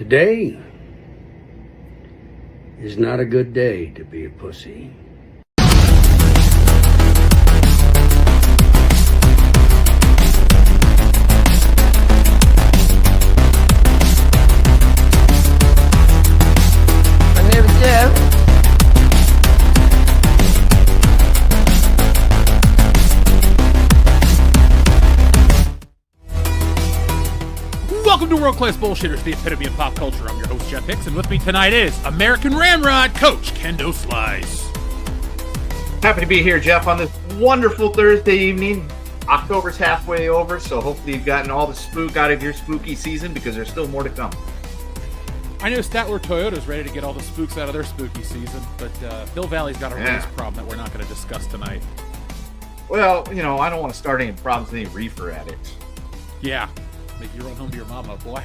Today is not a good day to be a pussy. My name is Jeff. Welcome to World Class Bullshitters, the epitome of pop culture. I'm your host, Jeff Hicks, and with me tonight is American Ramrod coach, Kendo Slice. Happy to be here, Jeff, on this wonderful Thursday evening. October's halfway over, so hopefully you've gotten all the spook out of your spooky season because there's still more to come. I know Statler Toyota's ready to get all the spooks out of their spooky season, but Hill Valley's got a race problem that we're not going to discuss tonight. Well, you know, I don't want to start any problems with any reefer addicts. Yeah, make you run home to your mama, boy.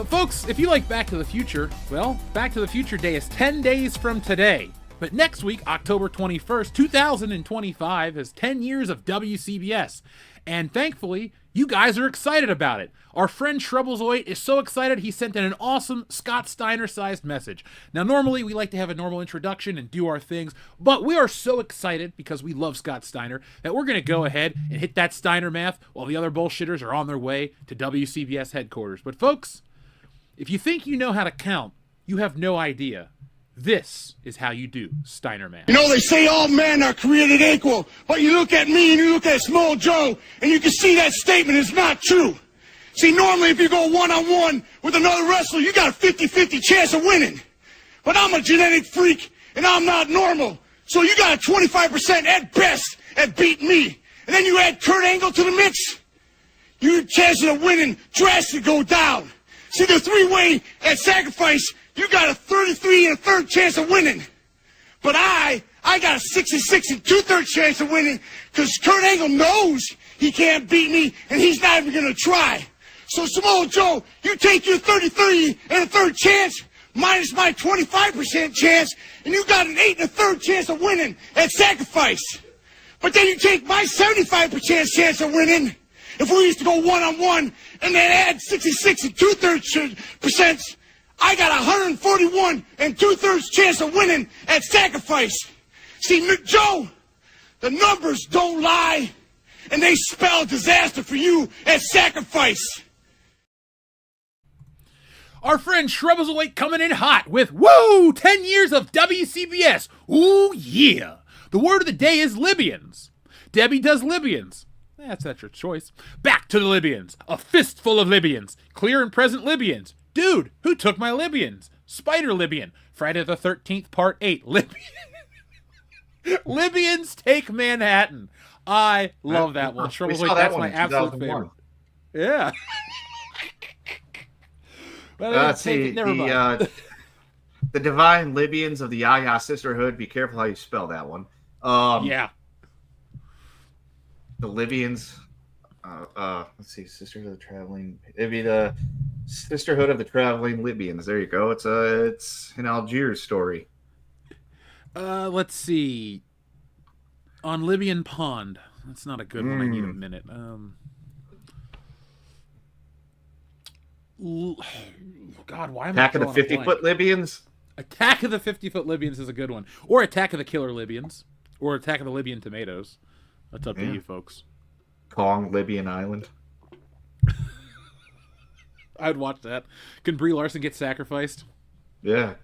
Folks, if you like Back to the Future, well, Back to the Future Day is 10 days from today. But next week, October 21st, 2025, is 10 years of WCBS. And thankfully, you guys are excited about it. Our friend Shrubblezoid is so excited he sent in an awesome Scott Steiner-sized message. Now, normally we like to have a normal introduction and do our things, but we are so excited because we love Scott Steiner that we're going to go ahead and hit that Steiner math while the other bullshitters are on their way to WCBS headquarters. But folks, if you think you know how to count, you have no idea. This is how you do Steiner math. You know, they say all men are created equal, but you look at me and you look at Small Joe, and you can see that statement is not true. See, normally if you go one-on-one with another wrestler, you got a 50-50 chance of winning. But I'm a genetic freak, and I'm not normal. So you got a 25% at best at beating me. And then you add Kurt Angle to the mix, your chances of winning drastically go down. See, the three-way at sacrifice, you got a 33 and a third chance of winning. But I got a 66 and two-thirds chance of winning because Kurt Angle knows he can't beat me, and he's not even going to try. So, Samoa Joe, you take your 33 and a third chance minus my 25% chance, and you got an 8 and a third chance of winning at sacrifice. But then you take my 75% chance of winning, if we used to go one-on-one, and then add 66 and two-thirds percent, I got 141 and two-thirds chance of winning at sacrifice. See, Joe, the numbers don't lie, and they spell disaster for you at sacrifice. Our friend Shrubblezoid coming in hot with, woo, 10 years of WCBS. Ooh, yeah. The word of the day is Libyans. Debbie does Libyans. That's your choice. Back to the Libyans. A fistful of Libyans. Clear and present Libyans. Dude, who took my Libyans? Spider Libyan. Friday the 13th, part 8. Libyans take Manhattan. I love that one. Shrubblezoid, that's my absolute favorite. Yeah. Well, Let's see, the Divine Libyans of the Yaya Sisterhood. Be careful how you spell that one. Yeah. The Libyans. Let's see, Sisterhood of the Traveling. It'd be the Sisterhood of the Traveling Libyans. There you go. It's an Algiers story. Let's see. On Libyan Pond. That's not a good one. I need a minute. God, why am Attack I of the 50-foot Libyans? Attack of the 50-foot Libyans is a good one. Or Attack of the Killer Libyans. Or Attack of the Libyan Tomatoes. That's up to you, folks. Kong, Libyan Island. I'd watch that. Can Brie Larson get sacrificed? Yeah.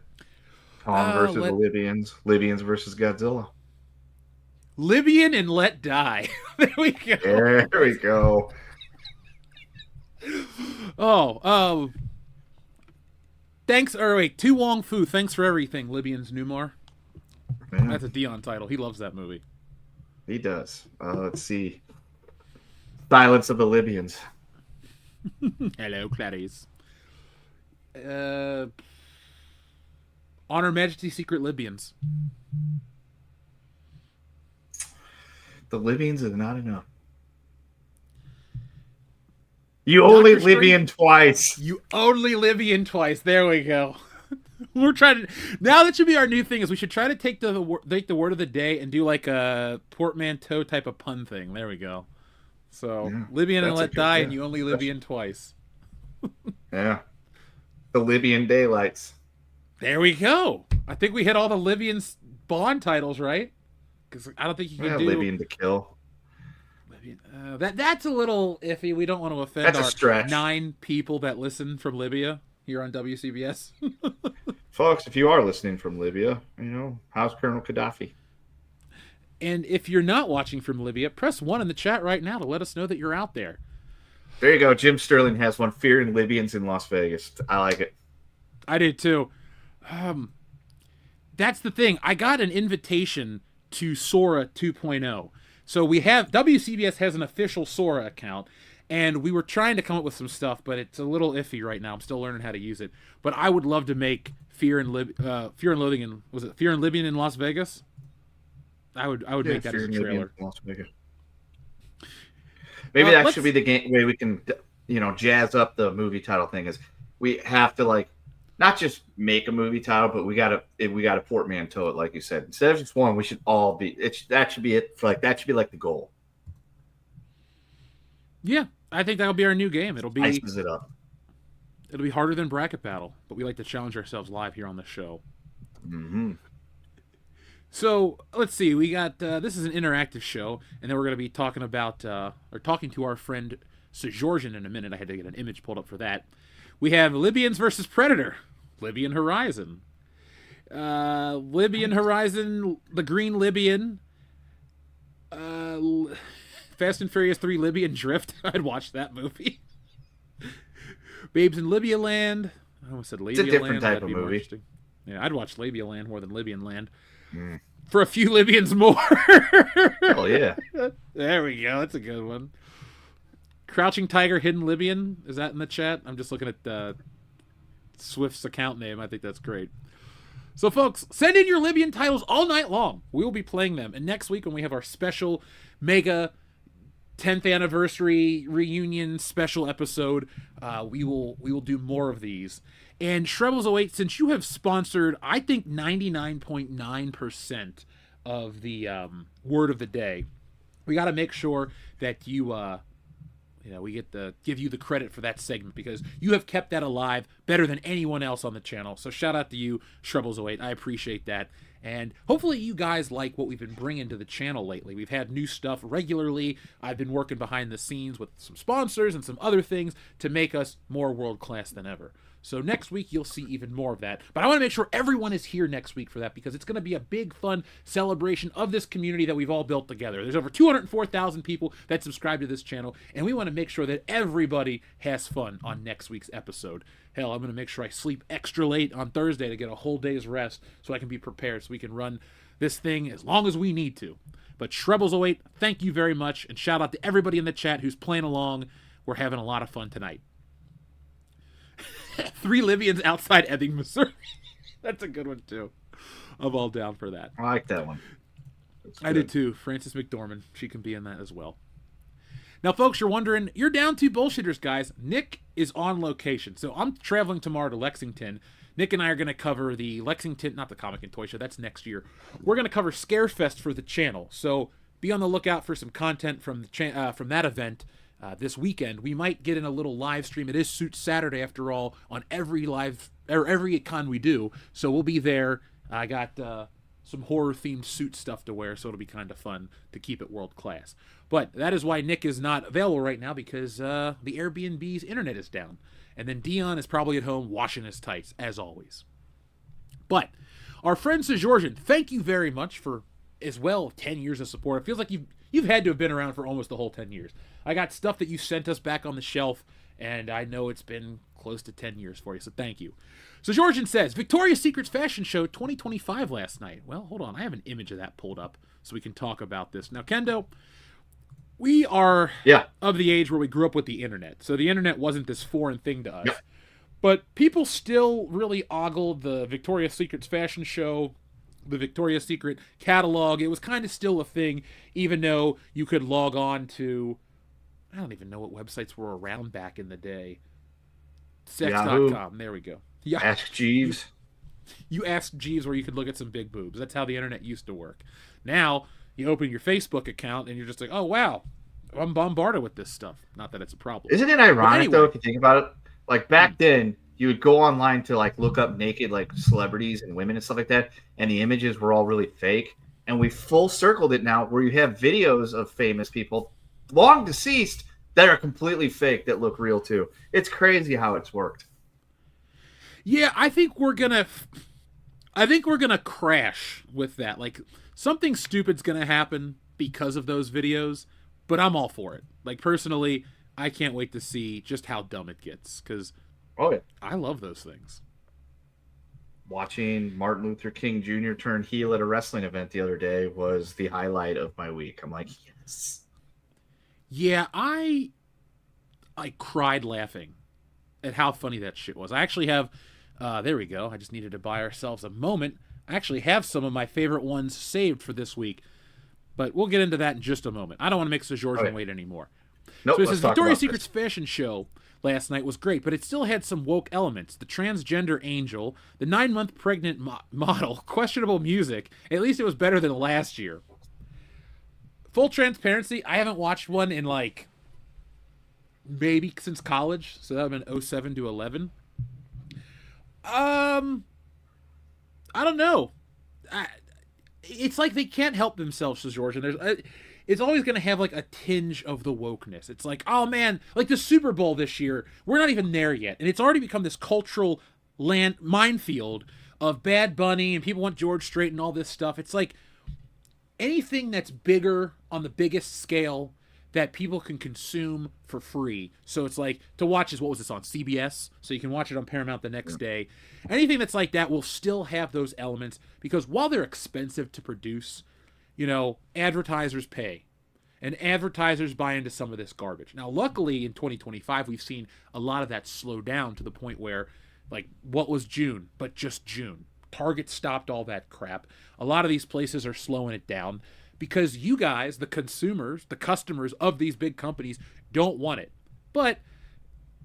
Kong versus the Libyans. Libyans versus Godzilla. Libyan and Let Die. There we go. There we go. Thanks, Tu Wong Fu, thanks for everything, Libyans Numar. Man. That's a Dion title. He loves that movie. He does. Let's see. Silence of the Libyans. Hello, Clarice. Honor Majesty Secret Libyans. The Libyans is not enough. You only Libyan twice. You only Libyan twice. There we go. We're trying to. Now that should be our new thing. Is we should try to take the word of the day and do like a portmanteau type of pun thing. There we go. So Libyan and Let Die, and you only Libyan twice. Yeah. The Libyan Daylights. There we go. I think we hit all the Libyan Bond titles, right? Because I don't think you can do Libyan to Kill. Libyan, that's a little iffy. We don't want to offend That's a our stretch. 9 people that listen from Libya here on WCBS. Folks, if you are listening from Libya, how's Colonel Gaddafi? And if you're not watching from Libya, press 1 in the chat right now to let us know that you're out there. There you go. Jim Sterling has one. Fearing Libyans in Las Vegas. I like it. I did too. That's the thing. I got an invitation to Sora 2.0. So we have, WCBS has an official Sora account, and we were trying to come up with some stuff, but it's a little iffy right now. I'm still learning how to use it. But I would love to make Fear and Loathing in, was it Fear and Libyan in Las Vegas? I would make that as a trailer. Las Vegas. Maybe that should be the way we can, jazz up the movie title thing. Is we have to not just make a movie title, but we gotta portmanteau it, like you said. Instead of just one, we should all be. That should be it. That should be the goal. Yeah, I think that'll be our new game. It'll be Ices it up. It'll be harder than bracket battle, but we like to challenge ourselves live here on the show. Mm-hmm. So let's see. We got this is an interactive show, and then we're going to be talking about or talking to our friend Georgian in a minute. I had to get an image pulled up for that. We have Libyans versus Predator, Libyan Horizon, Libyan Horizon, the Green Libyan, Fast and Furious 3 Libyan Drift. I'd watch that movie. Babes in Libya Land. I almost said Labia Land. It's a different type of movie. Yeah, I'd watch Labia Land more than Libyan Land. Mm. For a few Libyans more. Oh, yeah. There we go. That's a good one. Crouching Tiger, Hidden Libyan. Is that in the chat? I'm just looking at Swift's account name. I think that's great. So, folks, send in your Libyan titles all night long. We will be playing them. And next week, when we have our special mega 10th anniversary reunion special episode, we will do more of these. And Shrebbles08, since you have sponsored, I think 99.9% of the word of the day, we got to make sure that you we give you the credit for that segment, because you have kept that alive better than anyone else on the channel. So shout out to you, Shrebbles08. I appreciate that. And hopefully you guys like what we've been bringing to the channel lately. We've had new stuff regularly. I've been working behind the scenes with some sponsors and some other things to make us more world-class than ever. So next week, you'll see even more of that. But I want to make sure everyone is here next week for that, because it's going to be a big, fun celebration of this community that we've all built together. There's over 204,000 people that subscribe to this channel, and we want to make sure that everybody has fun on next week's episode. Hell, I'm going to make sure I sleep extra late on Thursday to get a whole day's rest so I can be prepared, so we can run this thing as long as we need to. But Shrebbles08, thank you very much, and shout out to everybody in the chat who's playing along. We're having a lot of fun tonight. 3 Libyans outside Ebbing, Missouri. That's a good one, too. I'm all down for that. I like that one. I did, too. Frances McDormand. She can be in that as well. Now, folks, you're wondering, you're down 2 bullshitters, guys. Nick is on location. So I'm traveling tomorrow to Lexington. Nick and I are going to cover the Lexington, not the Comic and Toy Show, that's next year. We're going to cover Scarefest for the channel. So be on the lookout for some content from that event. This weekend. We might get in a little live stream. It is Suit Saturday, after all, on every con we do. So we'll be there. I got some horror-themed suit stuff to wear, so it'll be kind of fun to keep it world-class. But that is why Nick is not available right now, because the Airbnb's internet is down. And then Dion is probably at home washing his tights, as always. But our friend Georgian, thank you very much for, as well, 10 years of support. It feels like you've had to have been around for almost the whole 10 years. I got stuff that you sent us back on the shelf, and I know it's been close to 10 years for you, so thank you. So Georgian says, Victoria's Secret's fashion show 2025 last night. Well, hold on. I have an image of that pulled up so we can talk about this. Now, Kendo, we are of the age where we grew up with the internet, so the internet wasn't this foreign thing to us. Yep. But people still really ogled the Victoria's Secret's fashion show, the Victoria's Secret catalog. It was kind of still a thing, even though you could log on to, I don't even know what websites were around back in the day. Sex.com. There we go. Yeah. Ask Jeeves. You asked Jeeves where you could look at some big boobs. That's how the internet used to work. Now, you open your Facebook account and you're just like, oh, wow, I'm bombarded with this stuff. Not that it's a problem. Isn't it ironic, though, if you think about it? Like, back then, you would go online to like look up naked like celebrities and women and stuff like that, and the images were all really fake. And we full circled it now where you have videos of famous people long deceased that are completely fake that look real too. It's crazy how it's worked. Yeah, I think we're gonna crash with that. Like, something stupid's gonna happen because of those videos, but I'm all for it. Like, personally, I can't wait to see just how dumb it gets, because I love those things. Watching Martin Luther King Jr. turn heel at a wrestling event the other day was the highlight of my week. I'm like, yes. Yeah, I cried laughing at how funny that shit was. I actually have, there we go. I just needed to buy ourselves a moment. I actually have some of my favorite ones saved for this week, but we'll get into that in just a moment. I don't want to make Georgian wait anymore. Nope, So it says Victoria's Secret's fashion show last night was great, but it still had some woke elements. The transgender angel, the 9-month pregnant model, questionable music. At least it was better than last year. Full transparency, I haven't watched one in like maybe since college, so that would have been 07 to 11. I don't know. It's like they can't help themselves, says George, and it's always going to have like a tinge of the wokeness. It's like, oh man, like the Super Bowl this year, we're not even there yet, and it's already become this cultural minefield of Bad Bunny and people want George Strait and all this stuff. It's like anything that's bigger on the biggest scale that people can consume for free. So it's like, to watch is, what was this on CBS? So you can watch it on Paramount the next day. Anything that's like that will still have those elements, because while they're expensive to produce, you know, advertisers pay. And advertisers buy into some of this garbage. Now, luckily, in 2025, we've seen a lot of that slow down to the point where, like, what was June? But just June. Target stopped all that crap. A lot of these places are slowing it down because you guys, the consumers, the customers of these big companies, don't want it. But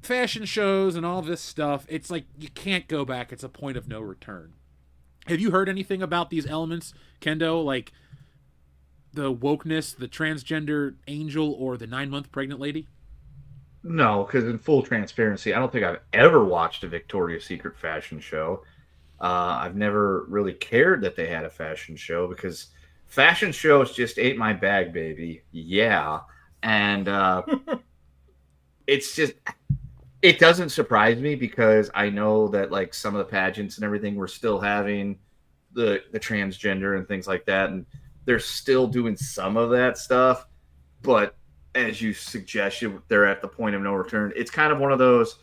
fashion shows and all this stuff, it's like you can't go back. It's a point of no return. Have you heard anything about these elements, Kendo? Like the wokeness, the transgender angel, or the 9-month pregnant lady? No, because in full transparency, I don't think I've ever watched a Victoria's Secret fashion show. I've never really cared that they had a fashion show, because fashion shows just ain't my bag, baby. Yeah. And it's just, it doesn't surprise me, because I know that like some of the pageants and everything were still having the transgender and things like that. And they're still doing some of that stuff. But as you suggested, they're at the point of no return. It's kind of one of those,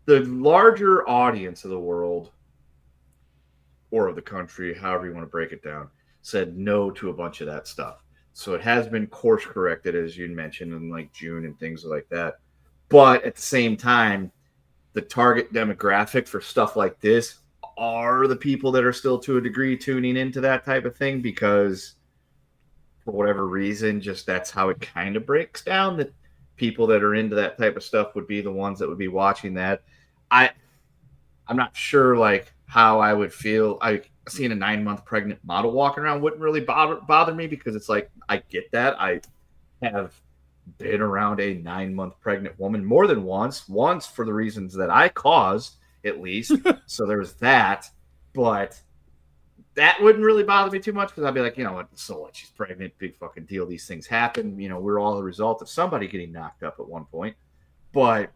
the larger audience of the world or of the country, however you want to break it down, said no to a bunch of that stuff. So it has been course corrected, as you mentioned, in like June and things like that. But at the same time, the target demographic for stuff like this are the people that are still to a degree tuning into that type of thing, because for whatever reason, just that's how it kind of breaks down, that people that are into that type of stuff would be the ones that would be watching that. I'm not sure like how I would feel. Seeing a 9-month pregnant model walking around wouldn't really bother me, because it's like, I get that. I have been around a 9-month pregnant woman more than once for the reasons that I caused, at least. So there's that. But that wouldn't really bother me too much, because I'd be like, you know what, so what? She's pregnant, big fucking deal. These things happen. You know, we're all the result of somebody getting knocked up at one point. But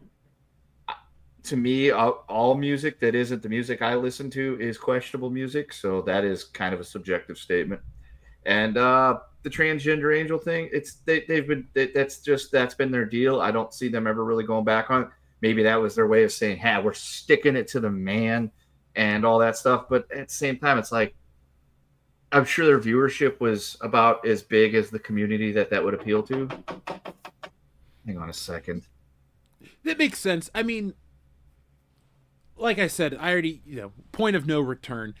to me, all music that isn't the music I listen to is questionable music. So that is kind of a subjective statement. And the transgender angel thing, that's been their deal. I don't see them ever really going back on it. Maybe that was their way of saying, hey, we're sticking it to the man and all that stuff. But at the same time, it's like, I'm sure their viewership was about as big as the community that would appeal to. Hang on a second. That makes sense. I mean, like I said, I already, point of no return,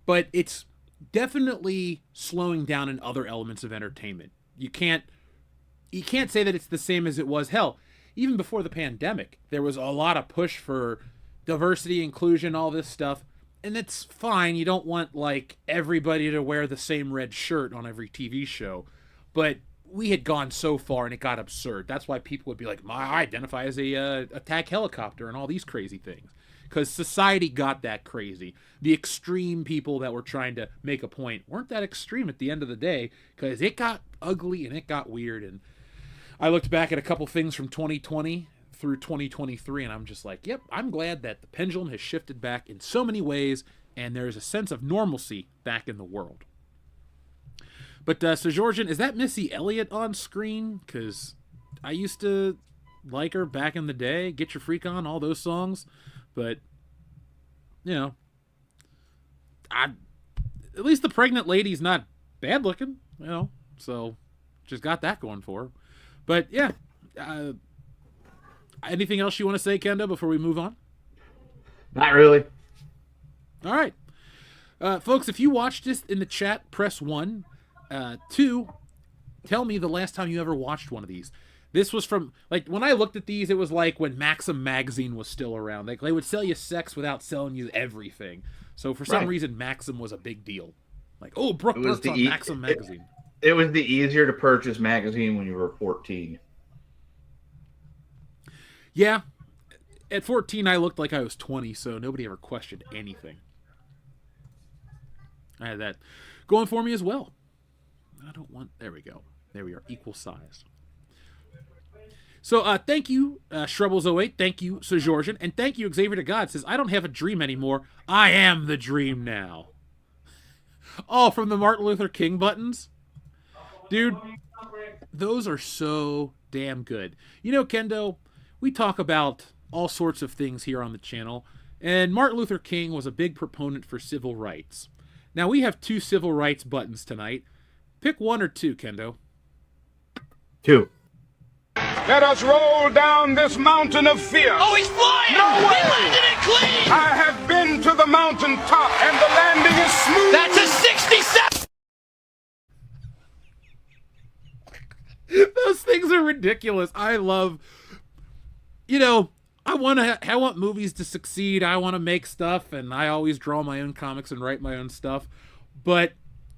but it's definitely slowing down in other elements of entertainment. You can't say that it's the same as it was. Hell, even before the pandemic, there was a lot of push for diversity, inclusion, all this stuff. And it's fine. You don't want like everybody to wear the same red shirt on every TV show, but we had gone so far and it got absurd. That's why people would be like, I identify as a attack helicopter and all these crazy things. Because society got that crazy. The extreme people that were trying to make a point weren't that extreme at the end of the day, because it got ugly and it got weird. And I looked back at a couple things from 2020 through 2023, and I'm just like, yep, I'm glad that the pendulum has shifted back in so many ways, and there's a sense of normalcy back in the world. But, so Georgian, is that Missy Elliott on screen? Because I used to like her back in the day. Get Your Freak On, all those songs. But, you know, at least the pregnant lady's not bad looking, you know. So, just got that going for her. But, yeah. Anything else you want to say, Kendo, before we move on? Not really. All right. Folks, if you watched this in the chat, press 1. 2, tell me the last time you ever watched one of these. This was from, like, when I looked at these, it was like when Maxim magazine was still around. Like, they would sell you sex without selling you everything. So for some reason, Maxim was a big deal. Like, oh, Brooke Burke's on Maxim magazine. It was the easier to purchase magazine when you were 14. Yeah. At 14, I looked like I was 20, so nobody ever questioned anything. I had that going for me as well. I don't want... There we go. There we are. Equal size. So, thank you, Shrubbles08. Thank you, Sir Georgian. And thank you, Xavier to God. Says, I don't have a dream anymore. I am the dream now. Oh, from the Martin Luther King buttons? Dude, those are so damn good. You know, Kendo, we talk about all sorts of things here on the channel. And Martin Luther King was a big proponent for civil rights. Now, we have 2 civil rights buttons tonight. Pick 1 or 2, Kendo. 2. Let us roll down this mountain of fear. Oh, he's flying! No way! He landed it clean! I have been to the mountain top, and the landing is smooth. That's a 67! Those things are ridiculous. I love... You know, I want movies to succeed. I want to make stuff, and I always draw my own comics and write my own stuff. But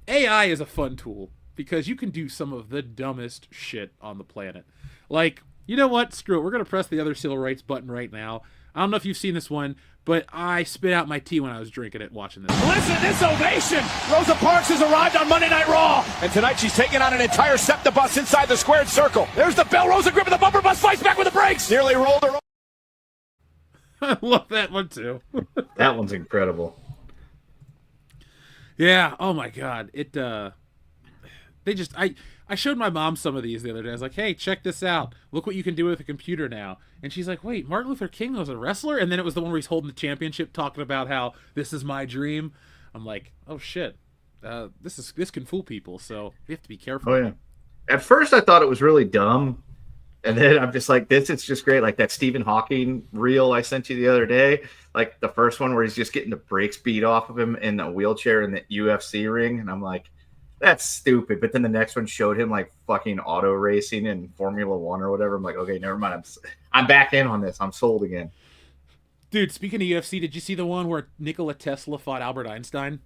AI is a fun tool, because you can do some of the dumbest shit on the planet. Like, you know what? Screw it. We're going to press the other civil rights button right now. I don't know if you've seen this one, but I spit out my tea when I was drinking it watching this. Listen to this ovation! Rosa Parks has arrived on Monday Night Raw, and tonight she's taking on an entire SEPTA bus inside the squared circle. There's the bell. Rosa gripping the bumper, bus fights back with the brakes. Nearly rolled her. I love that one too. That one's incredible. Yeah. Oh my God. I showed my mom some of these the other day. I was like, hey, check this out. Look what you can do with a computer now. And she's like, wait, Martin Luther King was a wrestler? And then it was the one where he's holding the championship talking about how this is my dream. I'm like, oh shit. This can fool people, so we have to be careful. Oh yeah. At first I thought it was really dumb. And then I'm just like, this is just great. Like that Stephen Hawking reel I sent you the other day. Like the first one where he's just getting the brakes beat off of him in a wheelchair in the UFC ring. And I'm like, that's stupid. But then the next one showed him like fucking auto racing in Formula One or whatever. I'm like, okay, never mind. I'm back in on this. I'm sold again. Dude, speaking of UFC, did you see the one where Nikola Tesla fought Albert Einstein?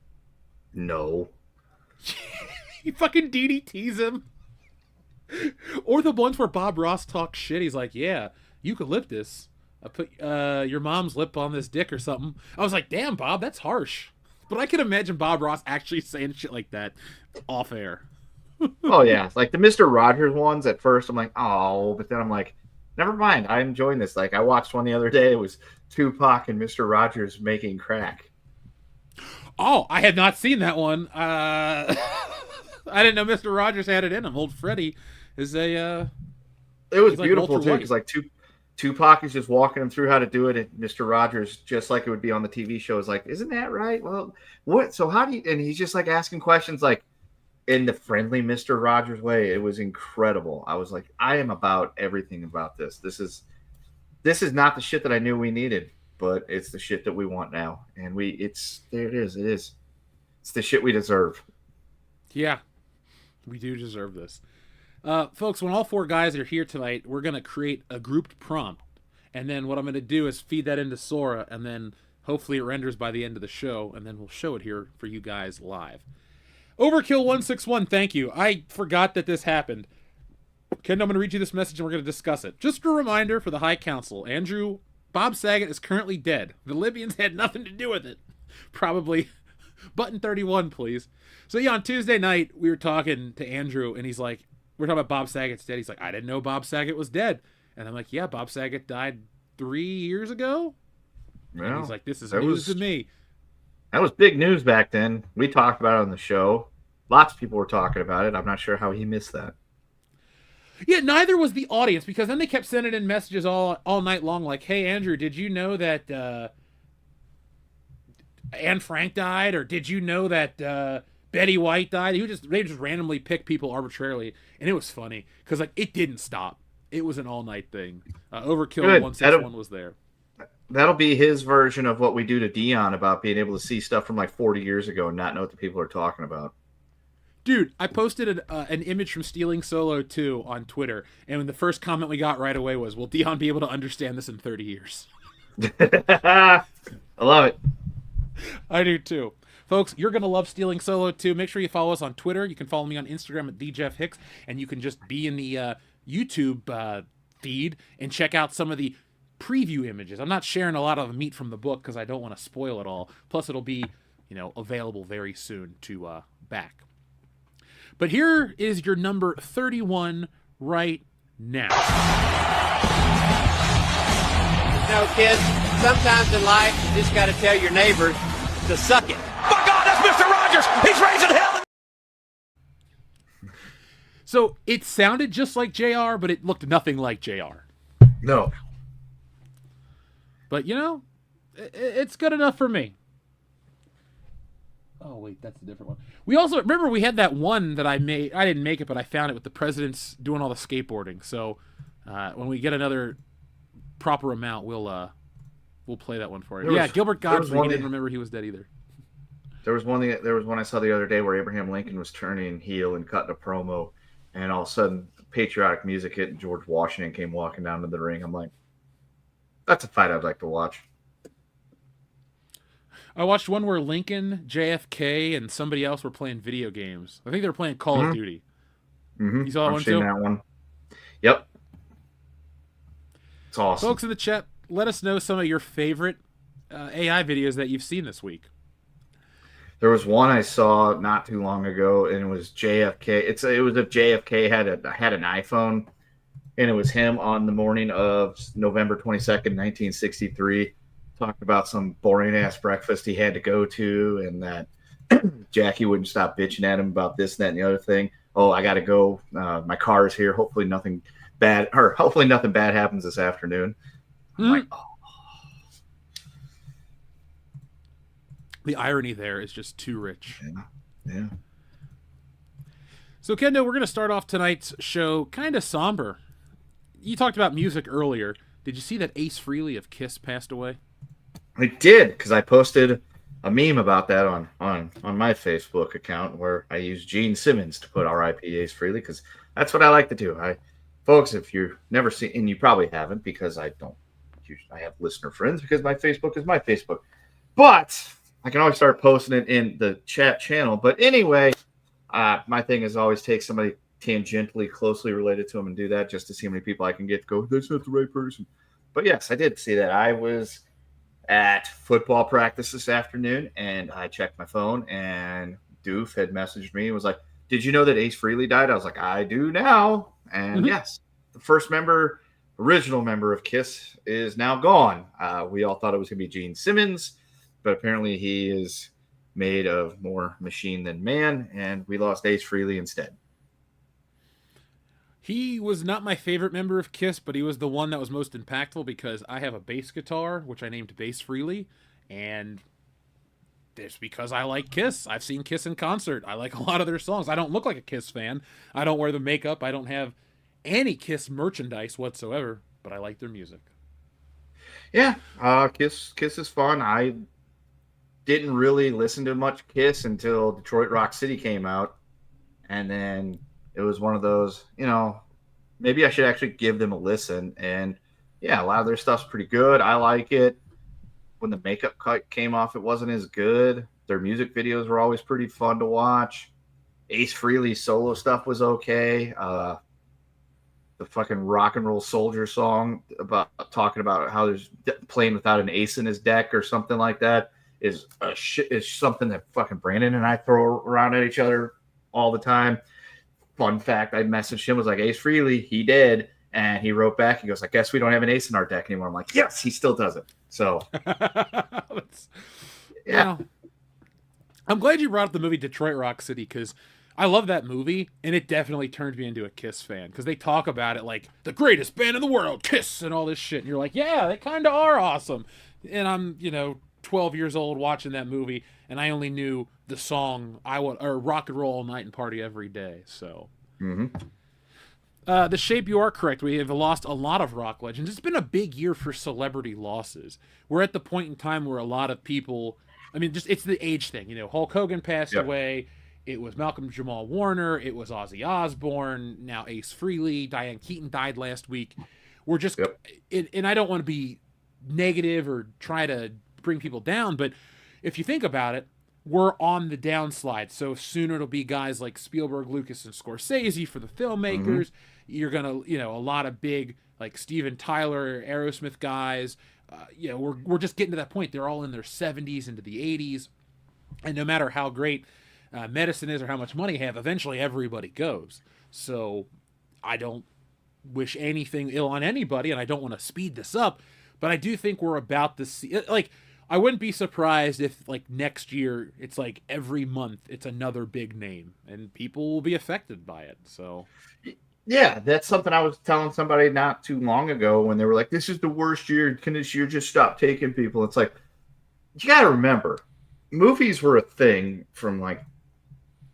No. He fucking DDTs him. Or the ones where Bob Ross talks shit. He's like, yeah, eucalyptus. I put your mom's lip on this dick or something. I was like, damn, Bob, that's harsh. But I can imagine Bob Ross actually saying shit like that off air. Oh, yeah. Like the Mr. Rogers ones at first, I'm like, oh, but then I'm like, never mind. I'm enjoying this. Like I watched one the other day. It was Tupac and Mr. Rogers making crack. Oh, I had not seen that one. I didn't know Mr. Rogers had it in him. Old Freddie is a... It was beautiful, too, because like Tupac is just walking him through how to do it, and Mr. Rogers, just like it would be on the TV show, is like, isn't that right? Well, what? So how do you... And he's just like asking questions like in the friendly Mr. Rogers way. It was incredible. I was like, I am about everything about this. This is not the shit that I knew we needed, but it's the shit that we want now. And there it is. It is. It's the shit we deserve. Yeah, we do deserve this. Folks, when all 4 guys are here tonight, we're going to create a grouped prompt. And then what I'm going to do is feed that into Sora, and then hopefully it renders by the end of the show, and then we'll show it here for you guys live. Overkill161, thank you. I forgot that this happened. Ken, I'm going to read you this message and we're going to discuss it. Just a reminder for the High Council. Andrew, Bob Saget is currently dead. The Libyans had nothing to do with it. Probably. Button 31, please. So, yeah, on Tuesday night, we were talking to Andrew, and he's like, we're talking about Bob Saget's dead. He's like, I didn't know Bob Saget was dead. And I'm like, yeah, Bob Saget died 3 years ago? Well, and he's like, this is news to me. That was big news back then. We talked about it on the show. Lots of people were talking about it. I'm not sure how he missed that. Yeah, neither was the audience, because then they kept sending in messages all night long like, hey, Andrew, did you know that Anne Frank died? Or did you know that Betty White died? They just randomly pick people arbitrarily, and it was funny because like it didn't stop. It was an all-night thing. Overkill 161 was there. That'll be his version of what we do to Dion about being able to see stuff from like 40 years ago and not know what the people are talking about. Dude, I posted an image from Stealing Solo 2 on Twitter, and the first comment we got right away was, will Dion be able to understand this in 30 years? I love it. I do too. Folks, you're going to love Stealing Solo 2. Make sure you follow us on Twitter. You can follow me on Instagram at TheJeffHicks, and you can just be in the YouTube feed and check out some of the preview images. I'm not sharing a lot of meat from the book because I don't want to spoil it all. Plus, it'll be, available very soon to back. But here is your number 31 right now. Kids, sometimes in life, you just got to tell your neighbors to suck it. My God, that's Mr. Rogers. He's raising hell. So it sounded just like JR, but it looked nothing like JR. No. But, it's good enough for me. Oh, wait, that's a different one. We also, remember we had that one that I made. I didn't make it, but I found it with the presidents doing all the skateboarding. So when we get another proper amount, we'll play that one for you. Gilbert Godfrey, he didn't remember he was dead either. There was one I saw the other day where Abraham Lincoln was turning heel and cutting a promo, and all of a sudden patriotic music hit and George Washington came walking down to the ring. I'm like, that's a fight I'd like to watch. I watched one where Lincoln, JFK, and somebody else were playing video games. I think they were playing Call of Duty. Mm-hmm. You saw that one too? That one. Yep. It's awesome. Folks in the chat, let us know some of your favorite AI videos that you've seen this week. There was one I saw not too long ago, and it was JFK. It was if JFK had an iPhone, and it was him on the morning of November 22nd, 1963, talking about some boring-ass breakfast he had to go to, and that Jackie wouldn't stop bitching at him about this, that, and the other thing. Oh, I got to go. My car's here. Hopefully nothing bad happens this afternoon. I'm like, oh. The irony there is just too rich. Yeah. So, Kendo, we're going to start off tonight's show kind of somber. You talked about music earlier. Did you see that Ace Frehley of Kiss passed away? I did, because I posted a meme about that on my Facebook account where I used Gene Simmons to put R.I.P. Ace Frehley, because that's what I like to do. Folks, if you've never seen, and you probably haven't, because I have listener friends, because my Facebook is my Facebook. But I can always start posting it in the chat channel. But anyway, my thing is always take somebody tangentially closely related to them and do that just to see how many people I can get to go, that's not the right person. But yes, I did see that. I was at football practice this afternoon, and I checked my phone, and Doof had messaged me and was like, did you know that Ace Frehley died? I was like, I do now. And yes, the first original member of Kiss is now gone. We all thought it was going to be Gene Simmons, but apparently he is made of more machine than man, and we lost Ace Frehley instead. He was not my favorite member of Kiss, but he was the one that was most impactful because I have a bass guitar, which I named Bass Frehley, and it's because I like Kiss. I've seen Kiss in concert. I like a lot of their songs. I don't look like a Kiss fan. I don't wear the makeup. I don't have any Kiss merchandise whatsoever, but I like their music. Yeah, Kiss is fun. I didn't really listen to much Kiss until Detroit Rock City came out, and then it was one of those, maybe I should actually give them a listen. And yeah, a lot of their stuff's pretty good. I like it. When the makeup cut came off, it wasn't as good. Their music videos were always pretty fun to watch. Ace Frehley's solo stuff was okay. the fucking rock and roll soldier song about talking about how there's playing without an ace in his deck or something like that is something that fucking Brandon and I throw around at each other all the time. Fun fact, I messaged him, was like, Ace Frehley, he did. And he wrote back, he goes, I guess we don't have an ace in our deck anymore. I'm like, yes, he still does it. So, yeah. Well, I'm glad you brought up the movie Detroit Rock City, because I love that movie, and it definitely turned me into a Kiss fan, because they talk about it like the greatest band in the world, Kiss, and all this shit. And you're like, yeah, they kind of are awesome. And I'm, 12 years old watching that movie, and I only knew the song or Rock and Roll All Night and Party Every Day. So, the shape, you are correct. We have lost a lot of rock legends. It's been a big year for celebrity losses. We're at the point in time where a lot of people, it's the age thing. Hulk Hogan passed away. It was Malcolm Jamal Warner. It was Ozzy Osbourne. Now Ace Frehley. Diane Keaton died last week. We're just, and I don't want to be negative or try to bring people down, but if you think about it, we're on the downslide. So soon it'll be guys like Spielberg, Lucas, and Scorsese for the filmmakers. You're gonna, a lot of big like Steven Tyler, Aerosmith guys. We're just getting to that point. They're all in their 70s into the 80s, and no matter how great medicine is or how much money you have, eventually everybody goes. So I don't wish anything ill on anybody, and I don't want to speed this up, but I do think we're about to see, like, I wouldn't be surprised if, like, next year it's like every month it's another big name, and people will be affected by it. So, yeah, that's something I was telling somebody not too long ago when they were like, "This is the worst year. Can this year just stop taking people?" It's like, you got to remember, movies were a thing from like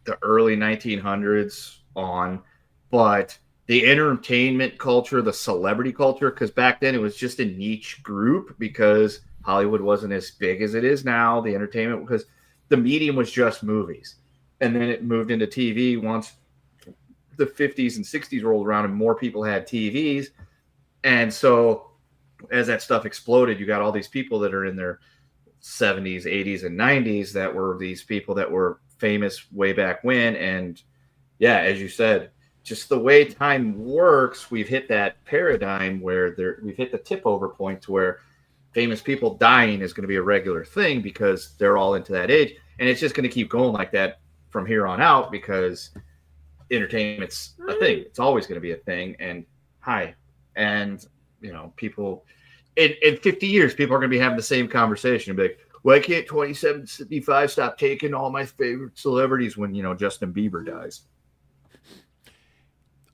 the early 1900s on, but the entertainment culture, the celebrity culture, because back then it was just a niche group because Hollywood wasn't as big as it is now, the entertainment, because the medium was just movies. And then it moved into TV once the 50s and 60s rolled around and more people had TVs. And so as that stuff exploded, you got all these people that are in their 70s, 80s, and 90s that were these people that were famous way back when. And yeah, as you said, just the way time works, we've hit that paradigm where we've hit the tip over point to where famous people dying is going to be a regular thing because they're all into that age. And it's just going to keep going like that from here on out because entertainment's a thing. It's always going to be a thing. And people in 50 years, people are going to be having the same conversation and be like, why can't 2775 stop taking all my favorite celebrities when, Justin Bieber dies?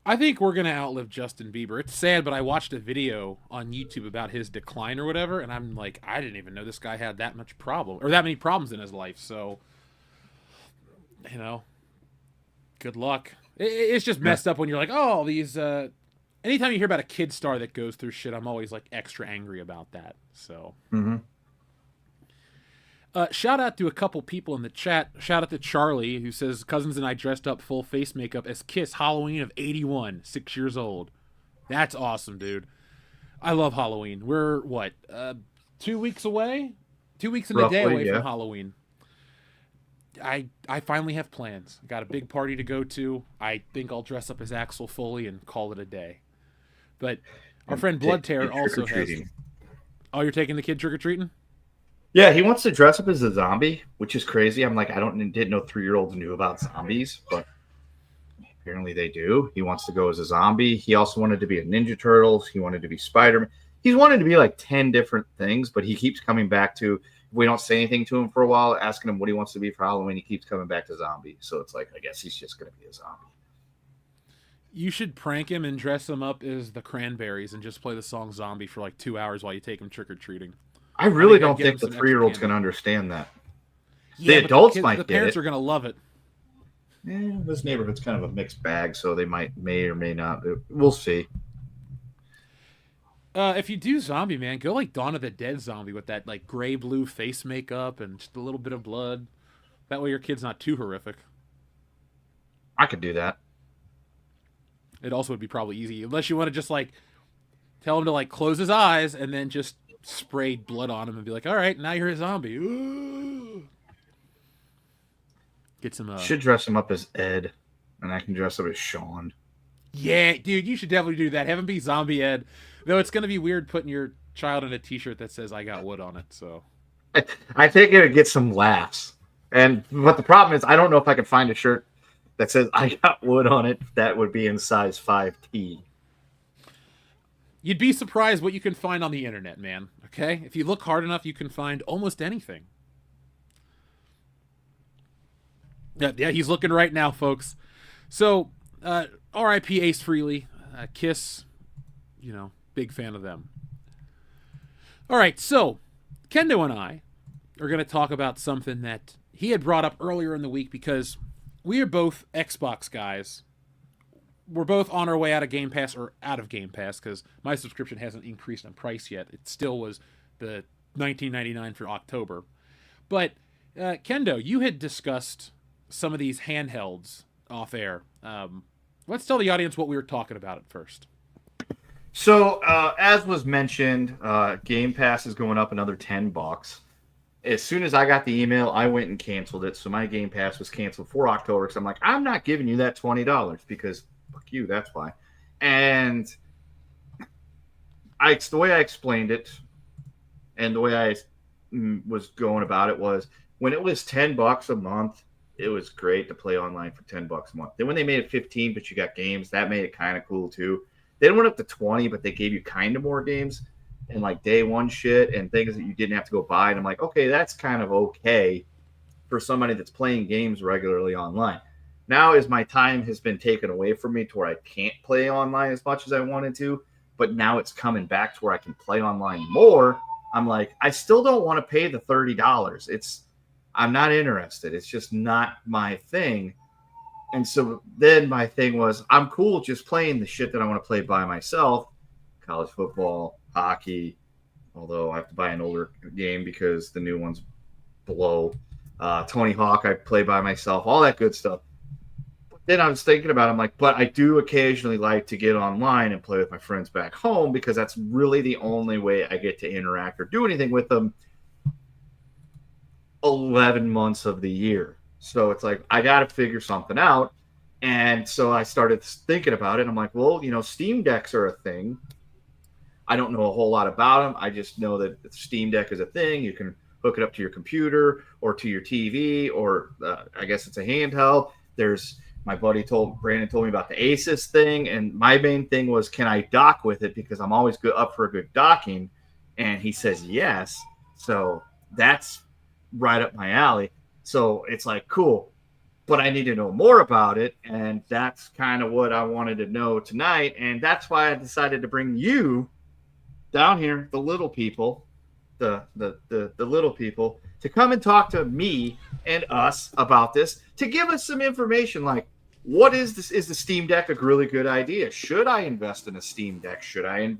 I think we're going to outlive Justin Bieber. It's sad, but I watched a video on YouTube about his decline or whatever, and I'm like, I didn't even know this guy had that much problem or that many problems in his life. So, good luck. It's just messed up when you're like, oh, these, anytime you hear about a kid star that goes through shit, I'm always like extra angry about that. So, shout out to a couple people in the chat. Shout out to Charlie, who says, Cousins and I dressed up full face makeup as Kiss Halloween of 81, 6 years old. That's awesome, dude. I love Halloween. We're, 2 weeks away? 2 weeks and a day away from Halloween. I finally have plans. Got a big party to go to. I think I'll dress up as Axel Foley and call it a day. But our friend Blood Terror also has... Oh, you're taking the kid trick-or-treating? Yeah, he wants to dress up as a zombie, which is crazy. I'm like, didn't know 3-year-olds knew about zombies, but apparently they do. He wants to go as a zombie. He also wanted to be a Ninja Turtles. He wanted to be Spider-Man. He's wanted to be like 10 different things, but he keeps coming back to, if we don't say anything to him for a while, asking him what he wants to be for Halloween, he keeps coming back to zombie. So it's like, I guess he's just going to be a zombie. You should prank him and dress him up as the Cranberries and just play the song Zombie for like 2 hours while you take him trick-or-treating. I really don't think the 3-year-old's going to understand that. Yeah, the adults might get it. The parents are going to love it. This neighborhood's kind of a mixed bag, so they may or may not. We'll see. If you do zombie, man, go like Dawn of the Dead zombie with that like gray-blue face makeup and just a little bit of blood. That way your kid's not too horrific. I could do that. It also would be probably easy, unless you want to just like tell him to like close his eyes and then just spray blood on him and be like, all right, now you're a zombie. Ooh. Get some. Should dress him up as Ed, and I can dress up as Sean. Yeah, dude, you should definitely do that. Have him be Zombie Ed. Though it's going to be weird putting your child in a t-shirt that says I got wood on it, so. I think it would get some laughs. But the problem is I don't know if I can find a shirt that says I got wood on it that would be in size 5T. You'd be surprised what you can find on the internet, man. Okay? If you look hard enough, you can find almost anything. Yeah, he's looking right now, folks. So, R.I.P. Ace Frehley. Kiss, big fan of them. All right, so Kendo and I are going to talk about something that he had brought up earlier in the week because we are both Xbox guys. We're both on our way out of Game Pass because my subscription hasn't increased in price yet. It still was the $19.99 for October. But Kendo, you had discussed some of these handhelds off air. Let's tell the audience what we were talking about at first. So, as was mentioned, Game Pass is going up another $10. As soon as I got the email, I went and canceled it. So my Game Pass was canceled for October because I'm like, I'm not giving you that $20 because fuck you, that's why. And the way I explained it and the way I was going about it was when it was $10 a month, it was great to play online for $10 a month. Then when they made it 15, but you got games, that made it kind of cool too. They went up to 20, but they gave you kind of more games and like day one shit and things that you didn't have to go buy. And I'm like, okay, that's kind of okay for somebody that's playing games regularly online. Now, as my time has been taken away from me to where I can't play online as much as I wanted to, but now it's coming back to where I can play online more. I'm like, I still don't want to pay the $30. I'm not interested. It's just not my thing. And so then my thing was, I'm cool just playing the shit that I want to play by myself. College football, hockey, although I have to buy an older game because the new one's below. Tony Hawk, I play by myself, all that good stuff. But then I was thinking about it, I'm like, but I do occasionally like to get online and play with my friends back home because that's really the only way I get to interact or do anything with them 11 months of the year. So it's like, I got to figure something out. And so I started thinking about it. I'm like, well, Steam Decks are a thing. I don't know a whole lot about them. I just know that the Steam Deck is a thing. You can hook it up to your computer or to your TV, or I guess it's a handheld. My buddy Brandon told me about the Asus thing. And my main thing was, can I dock with it? Because I'm always up for a good docking. And he says, yes. So that's right up my alley. So it's like, cool, but I need to know more about it. And that's kind of what I wanted to know tonight. And that's why I decided to bring you down here, the little people, the little people, to come and talk to me and us about this, to give us some information. Like, what is this? Is the Steam Deck a really good idea? Should I invest in a Steam Deck? Should I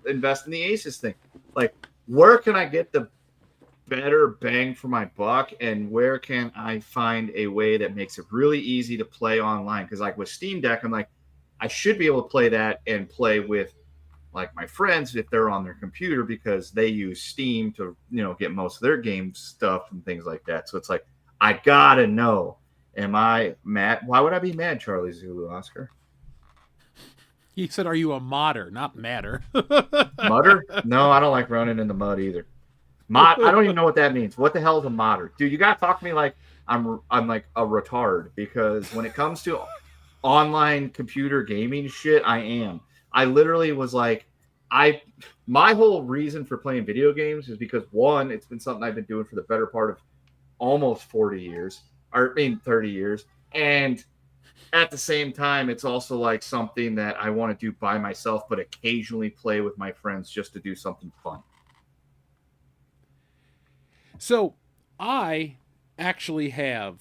invest in the Asus thing? Like, where can I get the better bang for my buck, and where can I find a way that makes it really easy to play online? Because like with Steam Deck, I'm like, I should be able to play that and play with like my friends if they're on their computer because they use Steam to get most of their game stuff and things like that. So it's like, I gotta know, am I mad? Why would I be mad, Charlie Zulu Oscar? He said, are you a modder, not madder? Mudder? No, I don't like running in the mud either. I don't even know what that means. What the hell is a modder? Dude, you gotta talk to me like I'm like a retard, because when it comes to online computer gaming shit, I am. I literally was like, my whole reason for playing video games is because, one, it's been something I've been doing for the better part of almost 30 years. And at the same time, it's also like something that I want to do by myself, but occasionally play with my friends just to do something fun. So I actually have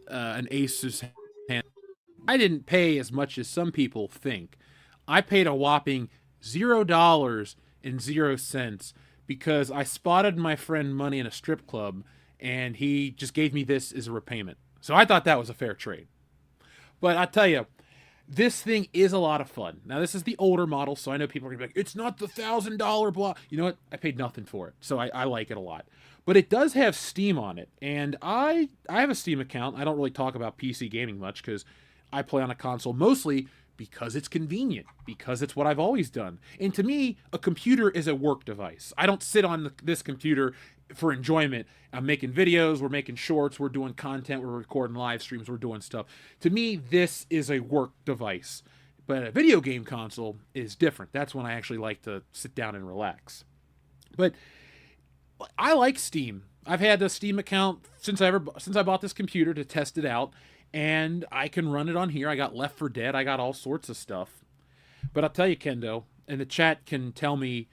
an Asus hand. I didn't pay as much as some people think. I paid a whopping $0.00 because I spotted my friend money in a strip club, and he just gave me this as a repayment. So I thought that was a fair trade. But I tell you, this thing is a lot of fun. Now, this is the older model, so I know people are going to be like, it's not the $1,000 blah. You know what? I paid nothing for it, so I like it a lot. But it does have Steam on it, and I have a Steam account. I don't really talk about PC gaming much because I play on a console, mostly Because it's convenient, because it's what I've always done. And to me, a computer is a work device. I don't sit on this computer for enjoyment. I'm making videos, we're making shorts, we're doing content, we're recording live streams, we're doing stuff. To me, this is a work device. But a video game console is different. That's when I actually like to sit down and relax. But I like Steam. I've had a Steam account since I bought this computer to test it out. And I can run it on here. I got Left 4 Dead. I got all sorts of stuff. But I'll tell you, Kendo, and the chat can tell me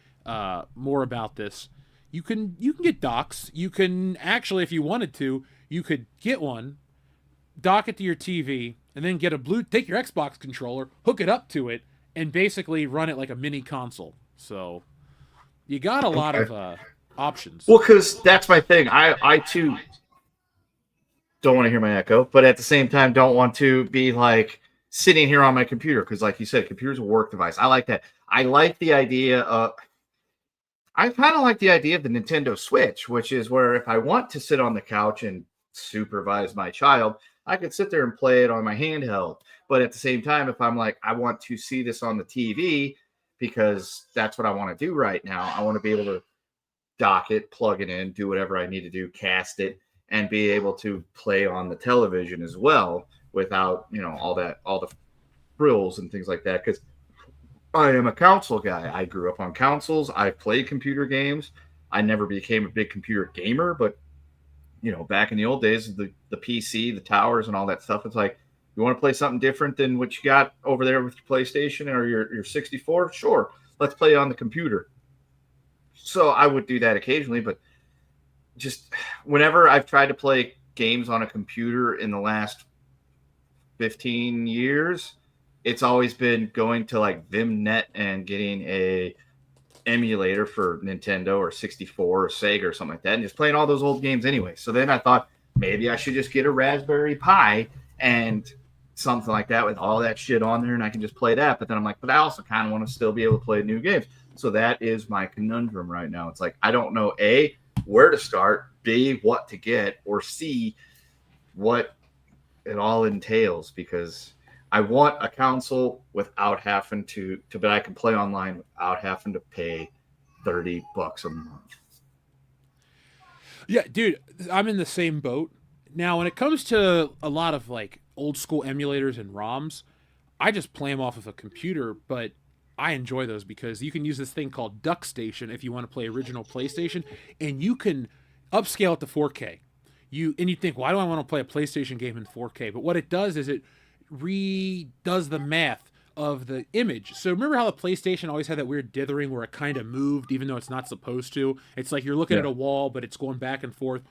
more about this. You can get docks. You can actually, if you wanted to, you could get one, dock it to your TV, and then take your Xbox controller, hook it up to it, and basically run it like a mini console. So you got a lot of options. Well, because that's my thing. I too don't want to hear my echo, but at the same time don't want to be like sitting here on my computer because, like you said, computer's a work device. I like that. I like the idea of I kind of like the idea of the Nintendo Switch, which is where if I want to sit on the couch and supervise my child, I could sit there and play it on my handheld. But at the same time, if I'm like, I want to see this on the TV because that's what I want to do right now, I want to be able to dock it, plug it in, do whatever I need to do, cast it, and be able to play on the television as well without, all the frills and things like that. Because I am a console guy. I grew up on consoles. I played computer games. I never became a big computer gamer, but back in the old days, the PC, the towers, and all that stuff. It's like, you want to play something different than what you got over there with your PlayStation or your 64? Sure, let's play on the computer. So I would do that occasionally, but just whenever I've tried to play games on a computer in the last 15 years, it's always been going to like VimNet and getting a emulator for Nintendo or 64 or Sega or something like that, and just playing all those old games anyway. So then I thought maybe I should just get a Raspberry Pi and something like that with all that shit on there, and I can just play that. But then I'm like, but I also kind of want to still be able to play new games. So that is my conundrum right now. It's like, I don't know, A, where to start, B, what to get, or C, what it all entails, because I want a console without having to but I can play online without having to pay $30 a month. Yeah, dude, I'm in the same boat. Now, when it comes to a lot of like old school emulators and ROMs, I just play them off of a computer, but I enjoy those because you can use this thing called DuckStation if you want to play original PlayStation, and you can upscale it to 4K. You think, why do I want to play a PlayStation game in 4K? But what it does is it redoes the math of the image. So remember how the PlayStation always had that weird dithering where it kind of moved even though it's not supposed to? It's like you're looking at a wall, but it's going back and forth.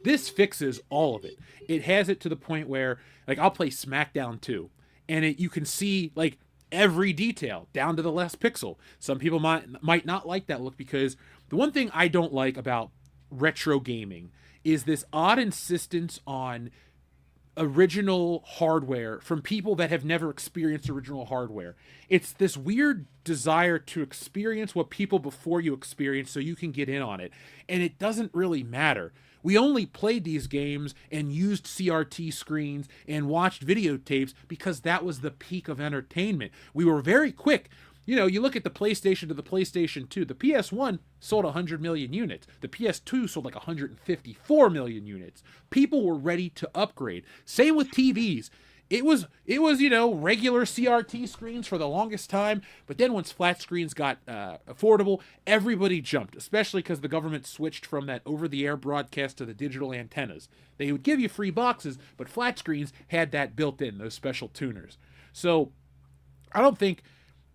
This fixes all of it. It has it to the point where, like, I'll play SmackDown 2, and you can see, like, every detail down to the last pixel. Some people might not like that look, because the one thing I don't like about retro gaming is this odd insistence on original hardware from people that have never experienced original hardware. It's this weird desire to experience what people before you experienced so you can get in on it. And it doesn't really matter. We only played these games and used CRT screens and watched videotapes because that was the peak of entertainment. We were very quick. You look at the PlayStation to the PlayStation 2. The PS1 sold 100 million units. The PS2 sold like 154 million units. People were ready to upgrade. Same with TVs. It was regular CRT screens for the longest time, but then once flat screens got affordable, everybody jumped, especially because the government switched from that over-the-air broadcast to the digital antennas. They would give you free boxes, but flat screens had that built in, those special tuners. So I don't think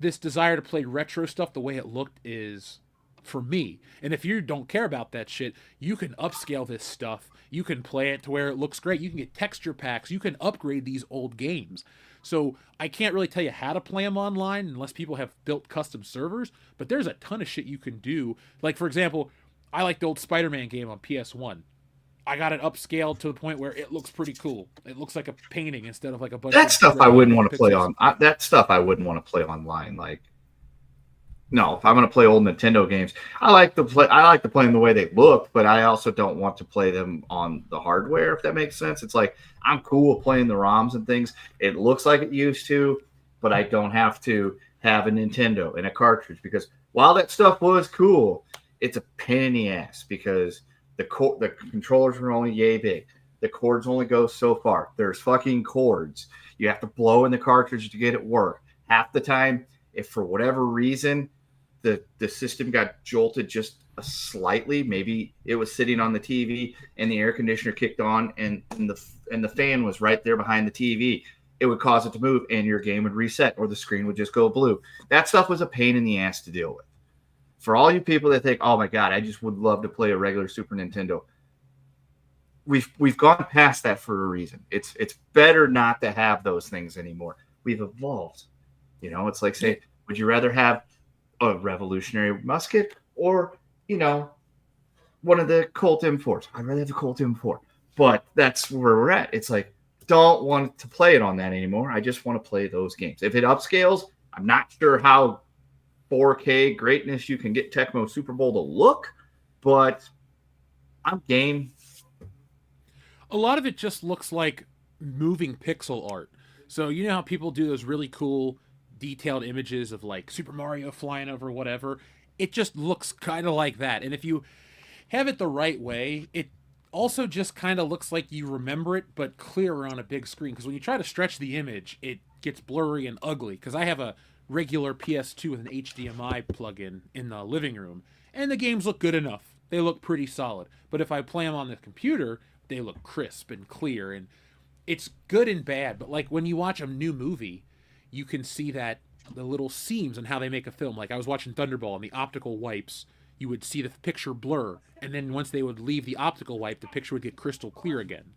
this desire to play retro stuff the way it looked is for me. And if you don't care about that shit, you can upscale this stuff. You can play it to where it looks great. You can get texture packs. You can upgrade these old games. So I can't really tell you how to play them online unless people have built custom servers, but there's a ton of shit you can do. Like, for example, I like the old Spider-Man game on PS1. I got it upscaled to the point where it looks pretty cool. It looks like a painting instead of like a bunch of stuff I wouldn't want to play on. That stuff I wouldn't want to play online. Like, no, if I'm going to play old Nintendo games, I like to play them the way they look, but I also don't want to play them on the hardware, if that makes sense. It's like, I'm cool with playing the ROMs and things. It looks like it used to. but I don't have to have a Nintendo and a cartridge, because while that stuff was cool, it's a pain in the ass because the controllers are only yay big. The cords only go so far. There's fucking cords. You have to blow in the cartridge to get it work. Half the time, if for whatever reason the system got jolted just slightly, maybe it was sitting on the TV and the air conditioner kicked on and the fan was right there behind the TV, it would cause it to move and your game would reset or the screen would just go blue. That stuff was a pain in the ass to deal with. For all you people that think, oh my God, I just would love to play a regular Super Nintendo, we've gone past that for a reason. It's better not to have those things anymore. We've evolved. You know, it's like, say, would you rather have a revolutionary musket or, you know, one of the Colt M4s? I'd rather have the Colt M4. But that's where we're at. It's like, don't want to play it on that anymore. I just want to play those games. If it upscales, I'm not sure how 4K greatness you can get Tecmo Super Bowl to look, but I'm game. A lot of it just looks like moving pixel art. So you know how people do those really cool detailed images of like Super Mario flying over whatever? It just looks kind of like that. And if you have it the right way, it also just kind of looks like you remember it, but clearer on a big screen. Because when you try to stretch the image, it gets blurry and ugly. Because I have a regular PS2 with an HDMI plug-in in the living room, and the games look good enough. They look pretty solid. But if I play them on the computer, they look crisp and clear, and it's good and bad. But like when you watch a new movie, you can see that the little seams and how they make a film. Like I was watching Thunderball, and the optical wipes, you would see the picture blur, and then once they would leave the optical wipe, the picture would get crystal clear again.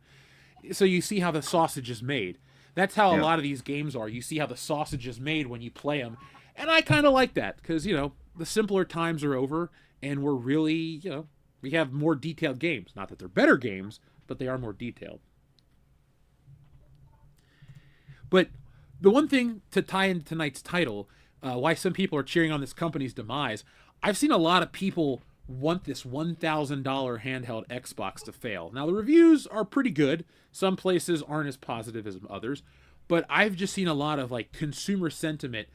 So you see how the sausage is made. That's how a lot of these games are. You see how the sausage is made when you play them, and I kind of like that because, you know, the simpler times are over, and we're really, you know, we have more detailed games. Not that they're better games, but they are more detailed. But the one thing to tie into tonight's title, why some people are cheering on this company's demise, I've seen a lot of people want this $1,000 handheld Xbox to fail. Now, the reviews are pretty good. Some places aren't as positive as others, but I've just seen a lot of like consumer sentiment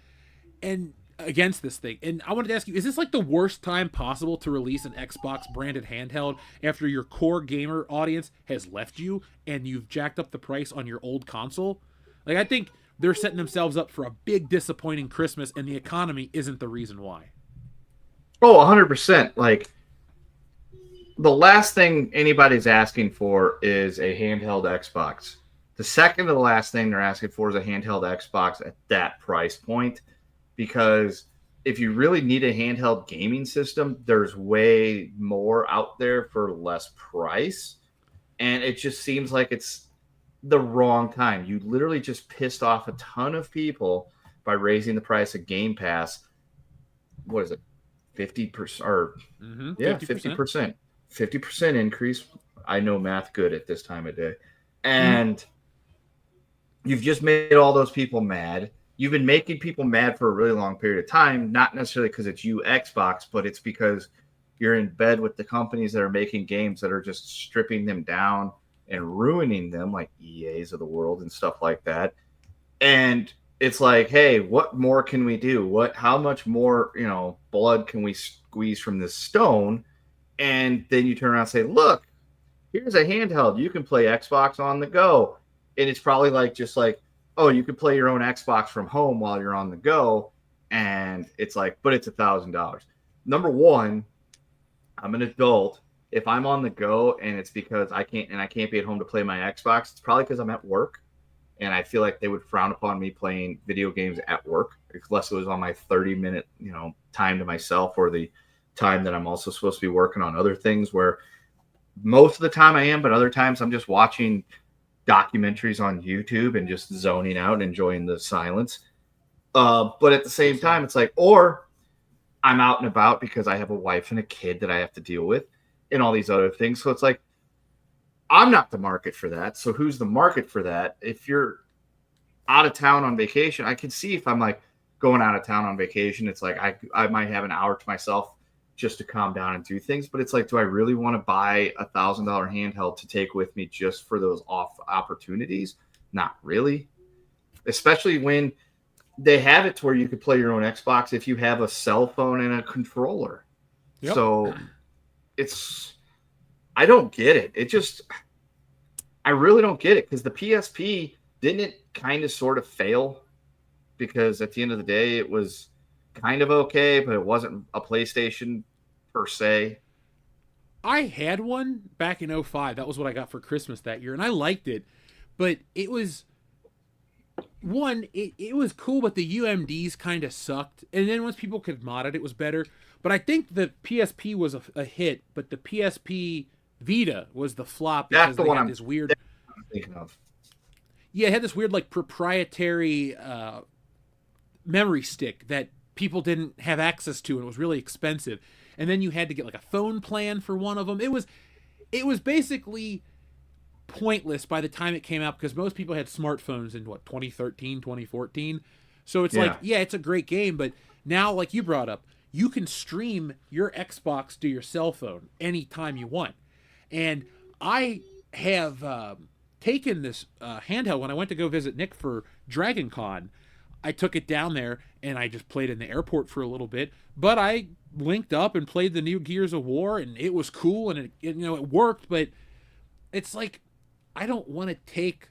and against this thing. And I wanted to ask you, is this like the worst time possible to release an Xbox branded handheld after your core gamer audience has left you and you've jacked up the price on your old console? Like, I think they're setting themselves up for a big disappointing Christmas, and the economy isn't the reason why. Oh, 100%. Like, the last thing anybody's asking for is a handheld Xbox. The second to the last thing they're asking for is a handheld Xbox at that price point, because if you really need a handheld gaming system, there's way more out there for less price, and it just seems like it's the wrong time. You literally just pissed off a ton of people by raising the price of Game Pass. What is it? 50% or 50%. 50% increase. I know math good at this time of day. And you've just made all those people mad. You've been making people mad for a really long period of time, not necessarily because it's you, Xbox, but it's because you're in bed with the companies that are making games that are just stripping them down and ruining them, like EAs of the world and stuff like that. And it's like, hey, what more can we do? How much more, you know, blood can we squeeze from this stone? And then you turn around and say, look, here's a handheld. You can play Xbox on the go. And it's probably like, just like, oh, you can play your own Xbox from home while you're on the go. And it's like, but it's $1,000. Number one, I'm an adult. If I'm on the go and it's because I can't be at home to play my Xbox, it's probably because I'm at work. And I feel like they would frown upon me playing video games at work, unless it was on my 30-minute, you know, time to myself, or the time that I'm also supposed to be working on other things, where most of the time I am, but other times I'm just watching documentaries on YouTube and just zoning out and enjoying the silence. But at the same time, it's like, or I'm out and about because I have a wife and a kid that I have to deal with and all these other things. So it's like, I'm not the market for that. So who's the market for that? If you're out of town on vacation, I can see if I'm like going out of town on vacation, it's like I might have an hour to myself just to calm down and do things. But it's like, do I really want to buy $1,000 handheld to take with me just for those off opportunities? Not really. Especially when they have it to where you could play your own Xbox if you have a cell phone and a controller. Yep. So I don't get it. I really don't get it, because the PSP, didn't it kind of sort of fail? Because at the end of the day, it was kind of okay, but it wasn't a PlayStation per se. I had one back in 05. That was what I got for Christmas that year, and I liked it. But it was it was cool, but the UMDs kind of sucked. And then once people could mod it, it was better. But I think the PSP was a hit, but the PSP Vita was the flop because they had this weird. I'm thinking of. Yeah, it had this weird like proprietary memory stick that people didn't have access to, and it was really expensive. And then you had to get like a phone plan for one of them. It was basically pointless by the time it came out, because most people had smartphones in 2013, 2014. So it's like, yeah, it's a great game, but now, like you brought up, you can stream your Xbox to your cell phone anytime you want. And I have taken this handheld when I went to go visit Nick for Dragon Con. I took it down there and I just played in the airport for a little bit, but I linked up and played the new Gears of War, and it was cool, and it worked, but it's like, I don't want to take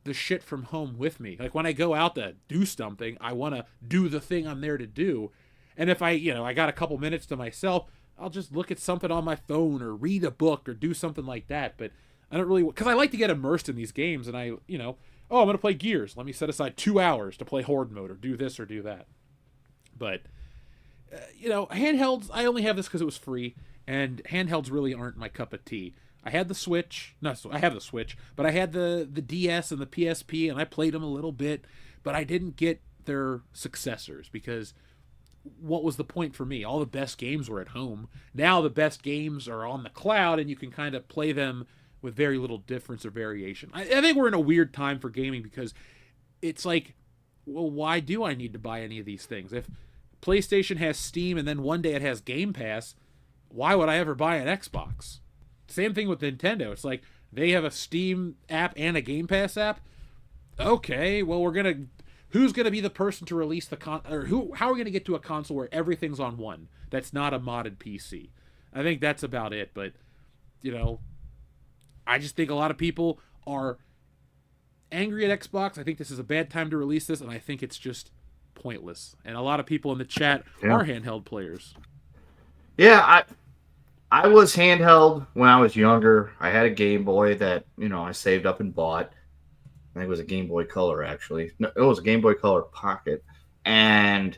the shit from home with me. Like when I go out to do something, I want to do the thing I'm there to do. And if I got a couple minutes to myself, I'll just look at something on my phone or read a book or do something like that. But I don't really, because I like to get immersed in these games, and I'm going to play Gears. Let me set aside 2 hours to play Horde mode or do this or do that. But, handhelds, I only have this because it was free, and handhelds really aren't my cup of tea. I had the Switch. No, I have the Switch, but I had the DS and the PSP, and I played them a little bit, but I didn't get their successors, because what was the point for me? All the best games were at home. Now the best games are on the cloud, and you can kind of play them with very little difference or variation. I think we're in a weird time for gaming, because it's like, well, why do I need to buy any of these things? If PlayStation has Steam and then one day it has Game Pass, why would I ever buy an Xbox? Same thing with Nintendo. It's like, they have a Steam app and a Game Pass app. Okay, well, who's gonna be the person to release the how are we gonna get to a console where everything's on one that's not a modded PC? I think that's about it. But I just think a lot of people are angry at Xbox. I think this is a bad time to release this, and I think it's just pointless. And a lot of people in the chat are handheld players. Yeah, I was handheld when I was younger. I had a Game Boy that, I saved up and bought. I think it was a Game Boy Color, actually. No, it was a Game Boy Color Pocket. And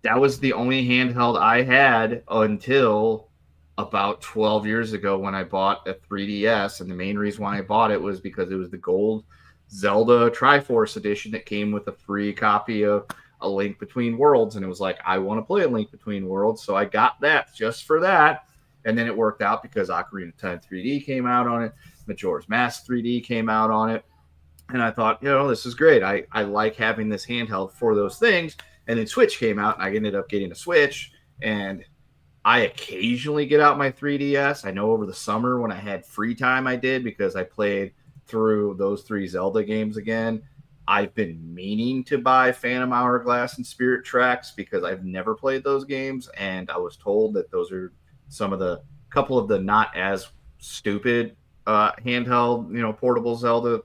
that was the only handheld I had until about 12 years ago when I bought a 3DS. And the main reason why I bought it was because it was the gold Zelda Triforce edition that came with a free copy of A Link Between Worlds. And it was like, I want to play A Link Between Worlds. So I got that just for that. And then it worked out because Ocarina of Time 3D came out on it. Majora's Mask 3D came out on it. And I thought, this is great. I like having this handheld for those things. And then Switch came out, and I ended up getting a Switch. And I occasionally get out my 3DS. I know over the summer when I had free time I did, because I played through those 3 Zelda games again. I've been meaning to buy Phantom Hourglass and Spirit Tracks because I've never played those games. And I was told that those are couple of the not as stupid handheld, portable Zelda,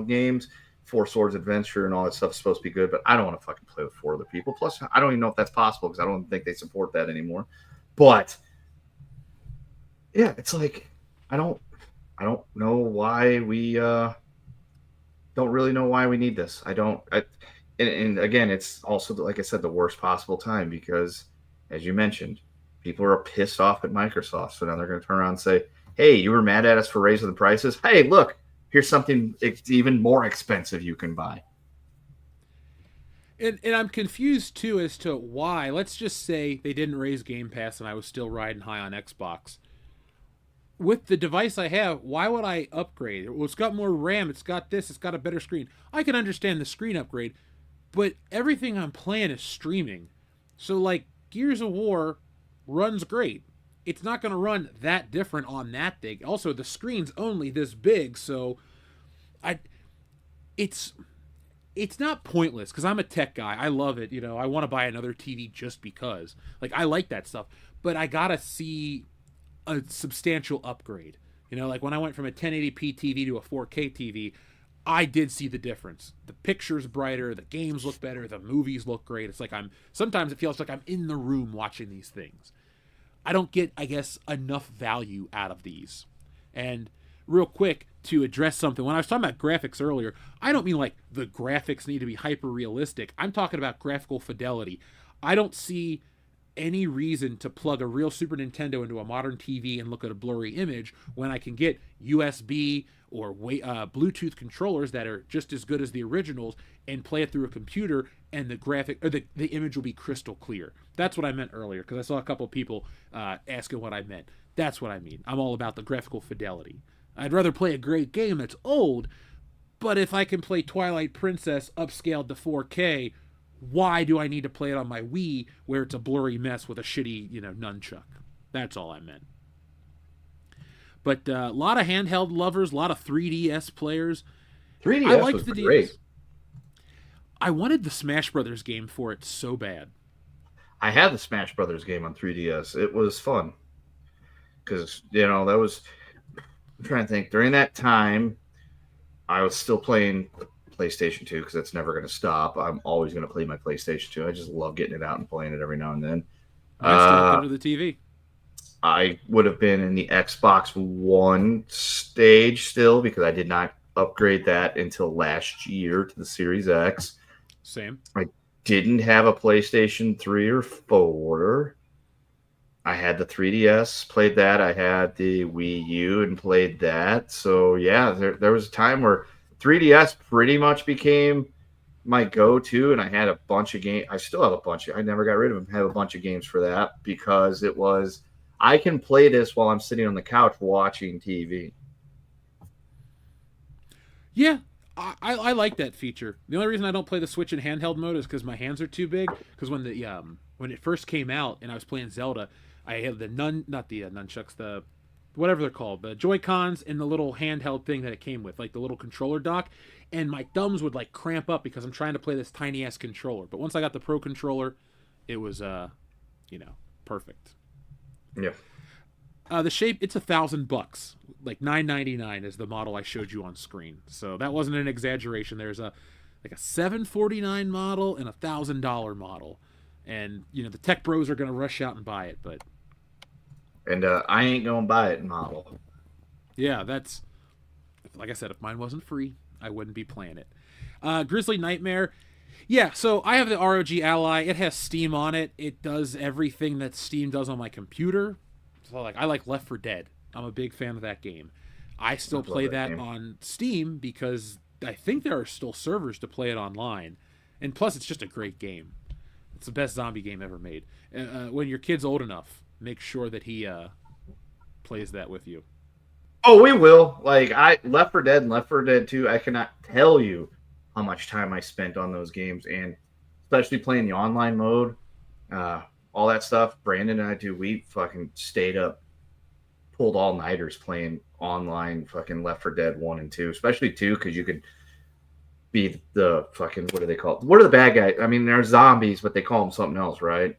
games. Four Swords Adventure and all that stuff is supposed to be good, but I don't want to fucking play with 4 other people. Plus, I don't even know if that's possible, because I don't think they support that anymore. But yeah, it's like, I don't know why we don't really know why we need this. And again, it's also, like I said, the worst possible time, because, as you mentioned, people are pissed off at Microsoft. So now they're going to turn around and say, hey, you were mad at us for raising the prices. Hey, look, here's something even more expensive you can buy. And I'm confused, too, as to why. Let's just say they didn't raise Game Pass and I was still riding high on Xbox. With the device I have, why would I upgrade? Well, it's got more RAM, it's got this, it's got a better screen. I can understand the screen upgrade, but everything I'm playing is streaming. So, like, Gears of War runs great. It's not going to run that different on that thing. Also, the screen's only this big, so it's not pointless because I'm a tech guy. I love it. I want to buy another TV just because. Like, I like that stuff. But I got to see a substantial upgrade. Like when I went from a 1080p TV to a 4K TV, I did see the difference. The picture's brighter, the games look better, the movies look great. It's like sometimes it feels like I'm in the room watching these things. I don't get, I guess, enough value out of these. And real quick, to address something, when I was talking about graphics earlier, I don't mean like the graphics need to be hyper realistic. I'm talking about graphical fidelity. I don't see any reason to plug a real Super Nintendo into a modern TV and look at a blurry image when I can get USB or Bluetooth controllers that are just as good as the originals and play it through a computer, and the graphic or the image will be crystal clear. That's what I meant earlier, because I saw a couple people asking what I meant. That's what I mean. I'm all about the graphical fidelity. I'd rather play a great game that's old, but if I can play Twilight Princess upscaled to 4K, why do I need to play it on my Wii where it's a blurry mess with a shitty, nunchuck? That's all I meant. But a lot of handheld lovers, a lot of 3DS players. 3DS I liked was the great. DS. I wanted the Smash Brothers game for it so bad. I had the Smash Brothers game on 3DS. It was fun. Because, that was... I'm trying to think. During that time, I was still playing PlayStation 2 because that's never going to stop. I'm always going to play my PlayStation 2. I just love getting it out and playing it every now and then. Under the TV. I would have been in the Xbox One stage still because I did not upgrade that until last year to the Series X. Same. I didn't have a PlayStation 3 or 4. I had the 3DS, played that. I had the Wii U and played that. So, yeah, there was a time where 3DS pretty much became my go-to, and I had a bunch of games. I still have a bunch. I never got rid of them. I have a bunch of games for that because it was, I can play this while I'm sitting on the couch watching TV. Yeah, I like that feature. The only reason I don't play the Switch in handheld mode is because my hands are too big. Because when it first came out and I was playing Zelda, I had the nunchucks, the whatever they're called, the Joy-Cons, and the little handheld thing that it came with, like the little controller dock, and my thumbs would like cramp up because I'm trying to play this tiny ass controller. But once I got the Pro controller, it was perfect. Yeah. The shape, it's $1,000, like $999 is the model I showed you on screen. So that wasn't an exaggeration. There's a $749 model and $1,000 model, and the tech bros are gonna rush out and buy it, but. And I ain't gonna buy it model. Yeah, that's like I said. If mine wasn't free, I wouldn't be playing it. Grizzly Nightmare. Yeah, so I have the ROG Ally. It has Steam on it. It does everything that Steam does on my computer. So I like Left 4 Dead. I'm a big fan of that game. I still play that on Steam because I think there are still servers to play it online. And plus, it's just a great game. It's the best zombie game ever made. When your kid's old enough, make sure that he plays that with you. Oh, we will. Like Left 4 Dead and Left 4 Dead 2, I cannot tell you how much time I spent on those games, and especially playing the online mode, all that stuff. Brandon and I we fucking stayed up, pulled all-nighters playing online fucking Left 4 Dead 1 and 2, especially 2 because you could be the fucking, what do they call it? What are the bad guys? I mean, they're zombies, but they call them something else, right?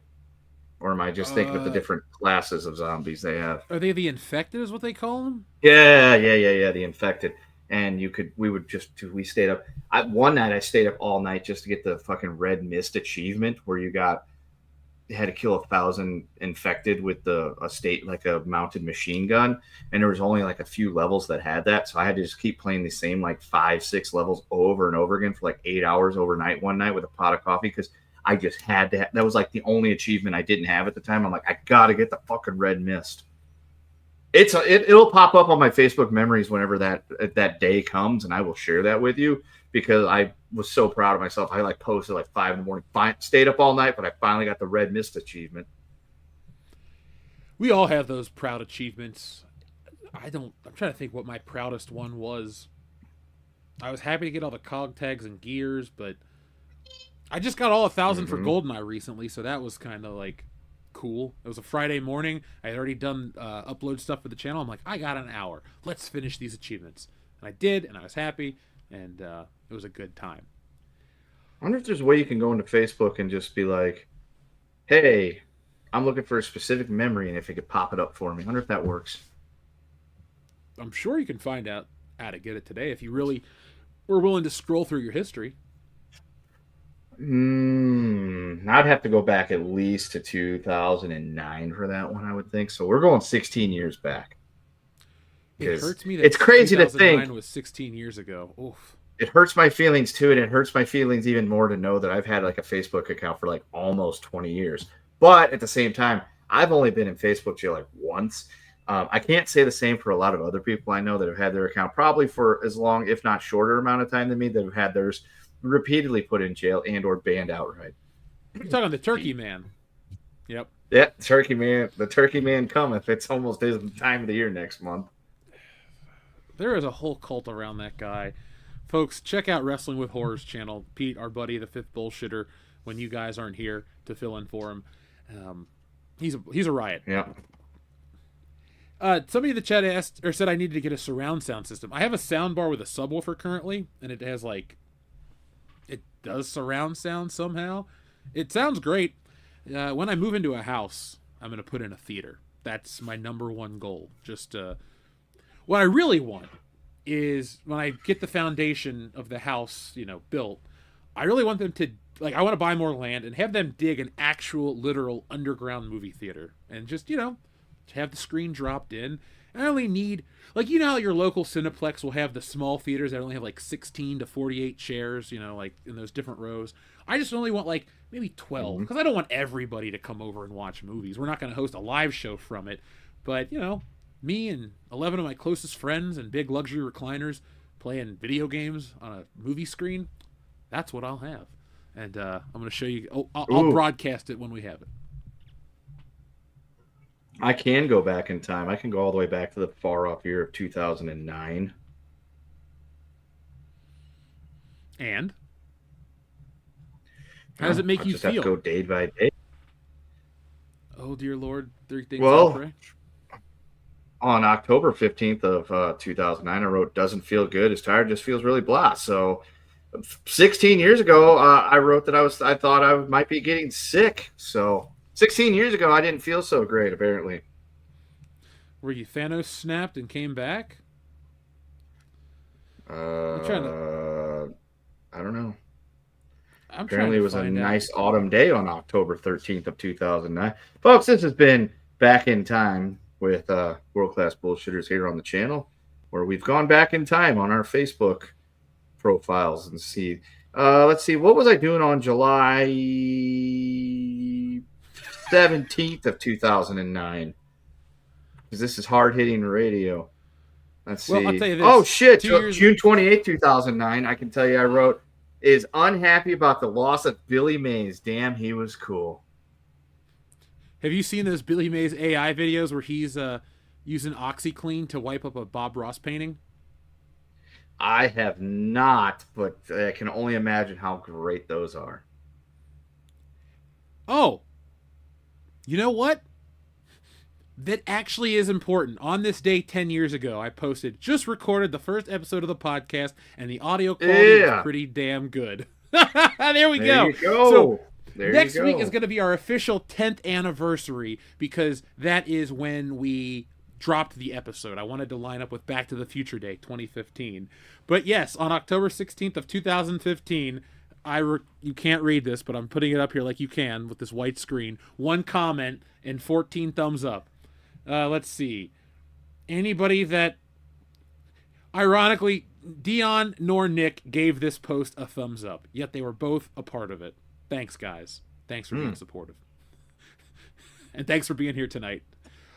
Or am I just thinking of the different classes of zombies they have? Are they the infected is what they call them? Yeah, the infected. And we stayed up. One night I stayed up all night just to get the fucking Red Mist achievement where you had to kill 1,000 infected with a mounted machine gun. And there was only like a few levels that had that. So I had to just keep playing the same like 5-6 levels over and over again for like 8 hours overnight one night with a pot of coffee because I just had to. That was like the only achievement I didn't have at the time. I'm like, I gotta get the fucking Red Mist. It'll pop up on my Facebook memories whenever that day comes, and I will share that with you because I was so proud of myself. I like posted like 5 in the morning, stayed up all night, but I finally got the Red Mist achievement. We all have those proud achievements. I'm trying to think what my proudest one was. I was happy to get all the cog tags and gears, but I just got all 1,000 for GoldenEye recently, so that was kind of like cool. It was a Friday morning. I had already done upload stuff for the channel. I'm like, I got an hour. Let's finish these achievements. And I did, and I was happy, and it was a good time. I wonder if there's a way you can go into Facebook and just be like, hey, I'm looking for a specific memory, and if it could pop it up for me. I wonder if that works. I'm sure you can find out how to get it today if you really were willing to scroll through your history. I'd have to go back at least to 2009 for that one, I would think. So we're going 16 years back. It hurts me that it's crazy to think 2009 was 16 years ago. Oof. It hurts my feelings too, and it hurts my feelings even more to know that I've had like a Facebook account for like almost 20 years. But at the same time, I've only been in Facebook jail like once. I can't say the same for a lot of other people I know that have had their account probably for as long, if not shorter amount of time than me, that have had theirs repeatedly put in jail and or banned outright. You're talking the Turkey Man. Yep. Yeah, Turkey Man. The Turkey Man cometh. It's almost his time of the year next month. There is a whole cult around that guy. Folks, check out Wrestling with Horrors channel. Pete, our buddy, the fifth bullshitter, when you guys aren't here to fill in for him. He's a riot. Yeah. Somebody in the chat asked or said I needed to get a surround sound system. I have a sound bar with a subwoofer currently, and it has it does surround sound somehow. It sounds great. When I move into a house, I'm going to put in a theater. That's my number one goal. Just what I really want is when I get the foundation of the house, built, I really want them to I want to buy more land and have them dig an actual literal underground movie theater and just, have the screen dropped in. I only need, how your local Cineplex will have the small theaters that only have 16 to 48 chairs, in those different rows. I just only want maybe 12 because I don't want everybody to come over and watch movies. We're not going to host a live show from it, but me and 11 of my closest friends and big luxury recliners playing video games on a movie screen. That's what I'll have. And I'm going to show you. I'll broadcast it when we have it. I can go back in time. I can go all the way back to the far off year of 2009. And how does it make you just feel? Have to go day by day. Oh dear Lord, 3 things. Well, on October 15th of 2009, I wrote, "Doesn't feel good. Is tired. Just feels really blah." So, 16 years ago, I wrote that I thought I might be getting sick. So, 16 years ago, I didn't feel so great. Apparently, were you Thanos snapped and came back? I don't know. Apparently, it was a nice autumn day on October 13th of 2009. Folks, this has been Back in Time with World Class Bullshitters here on the channel, where we've gone back in time on our Facebook profiles and see. Let's see, what was I doing on July 17th of 2009? Because this is hard-hitting radio. Let's see. Well, I'll tell you this. Oh, shit. June 28th, 2009, I can tell you I wrote, is unhappy about the loss of Billy Mays. Damn, he was cool. Have you seen those Billy Mays AI videos where he's using OxyClean to wipe up a Bob Ross painting? I have not, but I can only imagine how great those are. Oh, you know what? That actually is important. On this day 10 years ago, I posted, just recorded the first episode of the podcast, and the audio quality is pretty damn good. There we go. You go. So next week is going to be our official 10th anniversary, because that is when we dropped the episode. I wanted to line up with Back to the Future Day 2015. But yes, on October 16th of 2015, you can't read this, but I'm putting it up here like you can with this white screen. 1 comment and 14 thumbs up. Let's see. Anybody that... Ironically, Dion nor Nick gave this post a thumbs up, yet they were both a part of it. Thanks, guys. Thanks for being supportive. And thanks for being here tonight.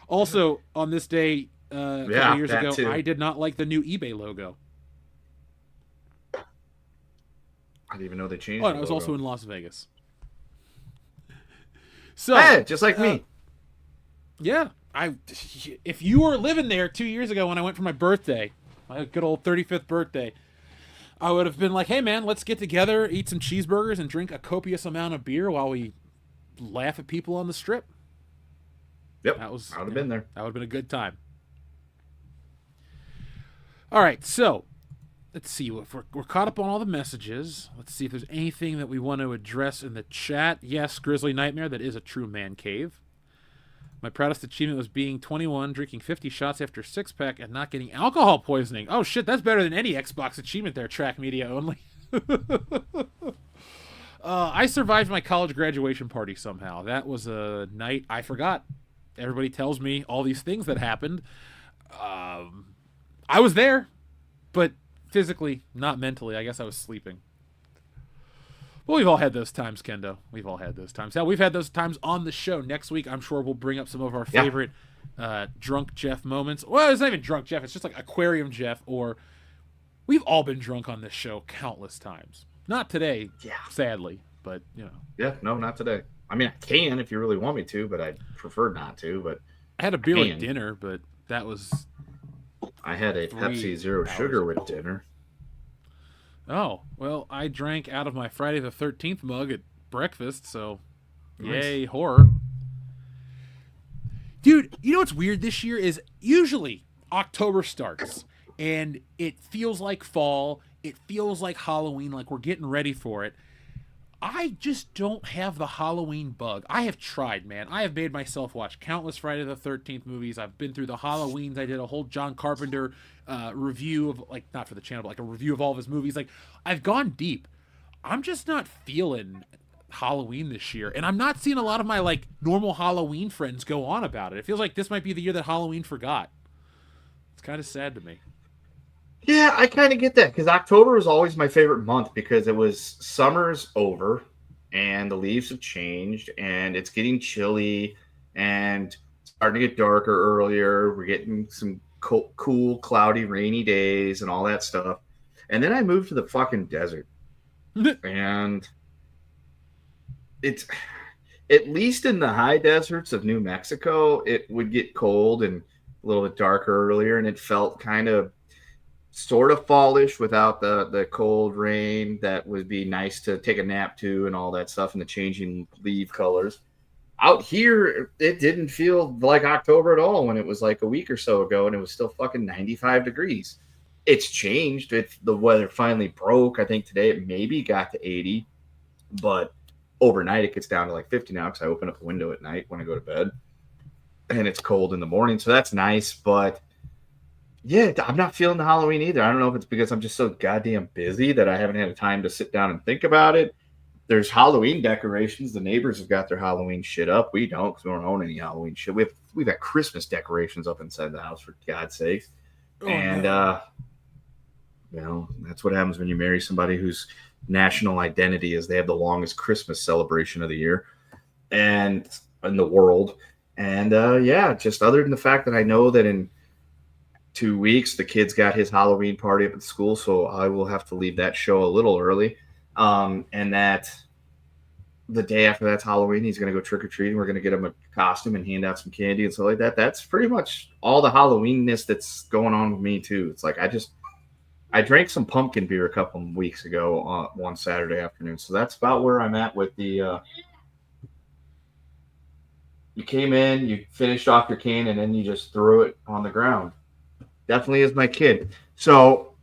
Also, on this day, a couple years ago, too. I did not like the new eBay logo. I didn't even know they changed Oh, the I was logo. also in Las Vegas. So, hey, just like me. Yeah. If you were living there 2 years ago when I went for my birthday, my good old 35th birthday, I would have been like, hey, man, let's get together, eat some cheeseburgers, and drink a copious amount of beer while we laugh at people on the strip. Yep, I would have been there. That would have been a good time. All right, so let's see if we're caught up on all the messages. Let's see if there's anything that we want to address in the chat. Yes, Grizzly Nightmare, that is a true man cave. My proudest achievement was being 21, drinking 50 shots after 6-pack, and not getting alcohol poisoning. Oh shit, that's better than any Xbox achievement there, Track Media only. I survived my college graduation party somehow. That was a night I forgot. Everybody tells me all these things that happened. I was there, but physically, not mentally. I guess I was sleeping. Well, we've all had those times, Kendo. We've all had those times. Hell, we've had those times on the show. Next week, I'm sure we'll bring up some of our favorite drunk Jeff moments. Well, it's not even drunk Jeff. It's just like Aquarium Jeff, or we've all been drunk on this show countless times. Not today, sadly, but, you know. Yeah, no, not today. I mean, I can if you really want me to, but I prefer not to. But I had a beer with dinner, but that was... I had a Pepsi Zero Sugar with dinner. Oh, well, I drank out of my Friday the 13th mug at breakfast, so yay, horror. Dude, you know what's weird this year is usually October starts, and it feels like fall, it feels like Halloween, like we're getting ready for it. I just don't have the Halloween bug. I have tried, man. I have made myself watch countless Friday the 13th movies. I've been through the Halloweens. I did a whole John Carpenter review of, like, not for the channel, but like a review of all of his movies. Like, I've gone deep. I'm just not feeling Halloween this year. And I'm not seeing a lot of my, like, normal Halloween friends go on about it. It feels like this might be the year that Halloween forgot. It's kind of sad to me. Yeah, I kind of get that because October was always my favorite month because it was summer's over and the leaves have changed and it's getting chilly and starting to get darker earlier. We're getting some cool, cloudy, rainy days and all that stuff. And then I moved to the fucking desert. And it's at least in the high deserts of New Mexico, it would get cold and a little bit darker earlier. And it felt kind of sort of fallish without the cold rain that would be nice to take a nap to and all that stuff and the changing leaf colors. Out here, it didn't feel like October at all when it was like a week or so ago and it was still fucking 95 degrees. It's changed. The weather finally broke. I think today it maybe got to 80, but overnight it gets down to like 50 now because I open up the window at night when I go to bed and it's cold in the morning. So that's nice, but yeah, I'm not feeling the Halloween either. I don't know if it's because I'm just so goddamn busy that I haven't had time to sit down and think about it. There's Halloween decorations. The neighbors have got their Halloween shit up. We don't because we don't own any Halloween shit. We've got Christmas decorations up inside the house, for God's sakes. You know, that's what happens when you marry somebody whose national identity is they have the longest Christmas celebration of the year and in the world. And yeah, just other than the fact that I know that in 2 weeks the kid's got his Halloween party up at school, so I will have to leave that show a little early. And that the day after that's Halloween, he's going to go trick-or-treating. We're going to get him a costume and hand out some candy and stuff like that. That's pretty much all the Halloweenness that's going on with me too. It's like I drank some pumpkin beer a couple of weeks ago one Saturday afternoon. So that's about where I'm at with the you came in, you finished off your can, and then you just threw it on the ground. Definitely is my kid. So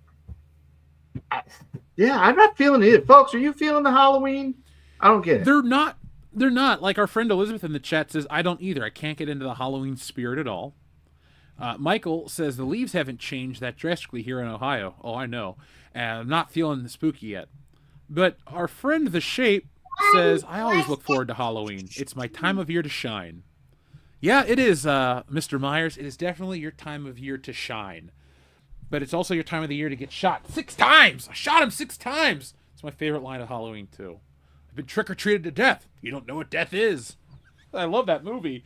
yeah, I'm not feeling it. Folks, are you feeling the Halloween? I don't get it. They're not. Like our friend Elizabeth in the chat says, I don't either. I can't get into the Halloween spirit at all. Michael says the leaves haven't changed that drastically here in Ohio. Oh, I know. And I'm not feeling the spooky yet. But our friend The Shape says, I always look forward to Halloween. It's my time of year to shine. Yeah, it is, Mr. Myers. It is definitely your time of year to shine. But it's also your time of the year to get shot 6 times. I shot him 6 times. It's my favorite line of Halloween, too. I've been trick-or-treated to death. You don't know what death is. I love that movie.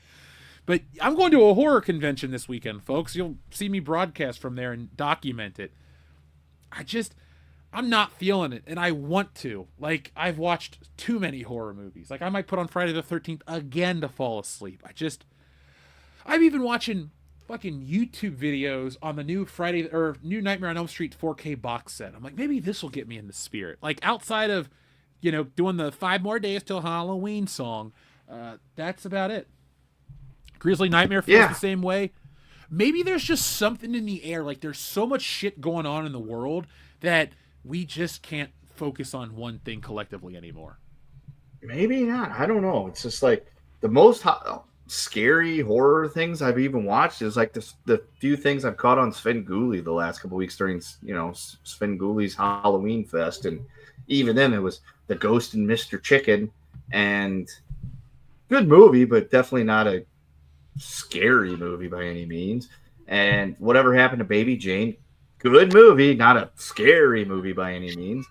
But I'm going to a horror convention this weekend, folks. You'll see me broadcast from there and document it. I'm not feeling it, and I want to. Like, I've watched too many horror movies. Like, I might put on Friday the 13th again to fall asleep. I'm even watching fucking YouTube videos on the new new Nightmare on Elm Street 4K box set. I'm like, maybe this will get me in the spirit. Like, outside of, doing the 5 more days till Halloween song, that's about it. Grizzly Nightmare feels the same way. maybe there's just something in the air. Like there's so much shit going on in the world that we just can't focus on one thing collectively anymore. Maybe not. I don't know. It's just like the most scary horror things I've even watched is like the few things I've caught on Svengoolie the last couple of weeks during, Svengoolie's Halloween Fest. And even then it was The Ghost and Mr. Chicken, and good movie, but definitely not a scary movie by any means. And Whatever Happened to Baby Jane, good movie, not a scary movie by any means.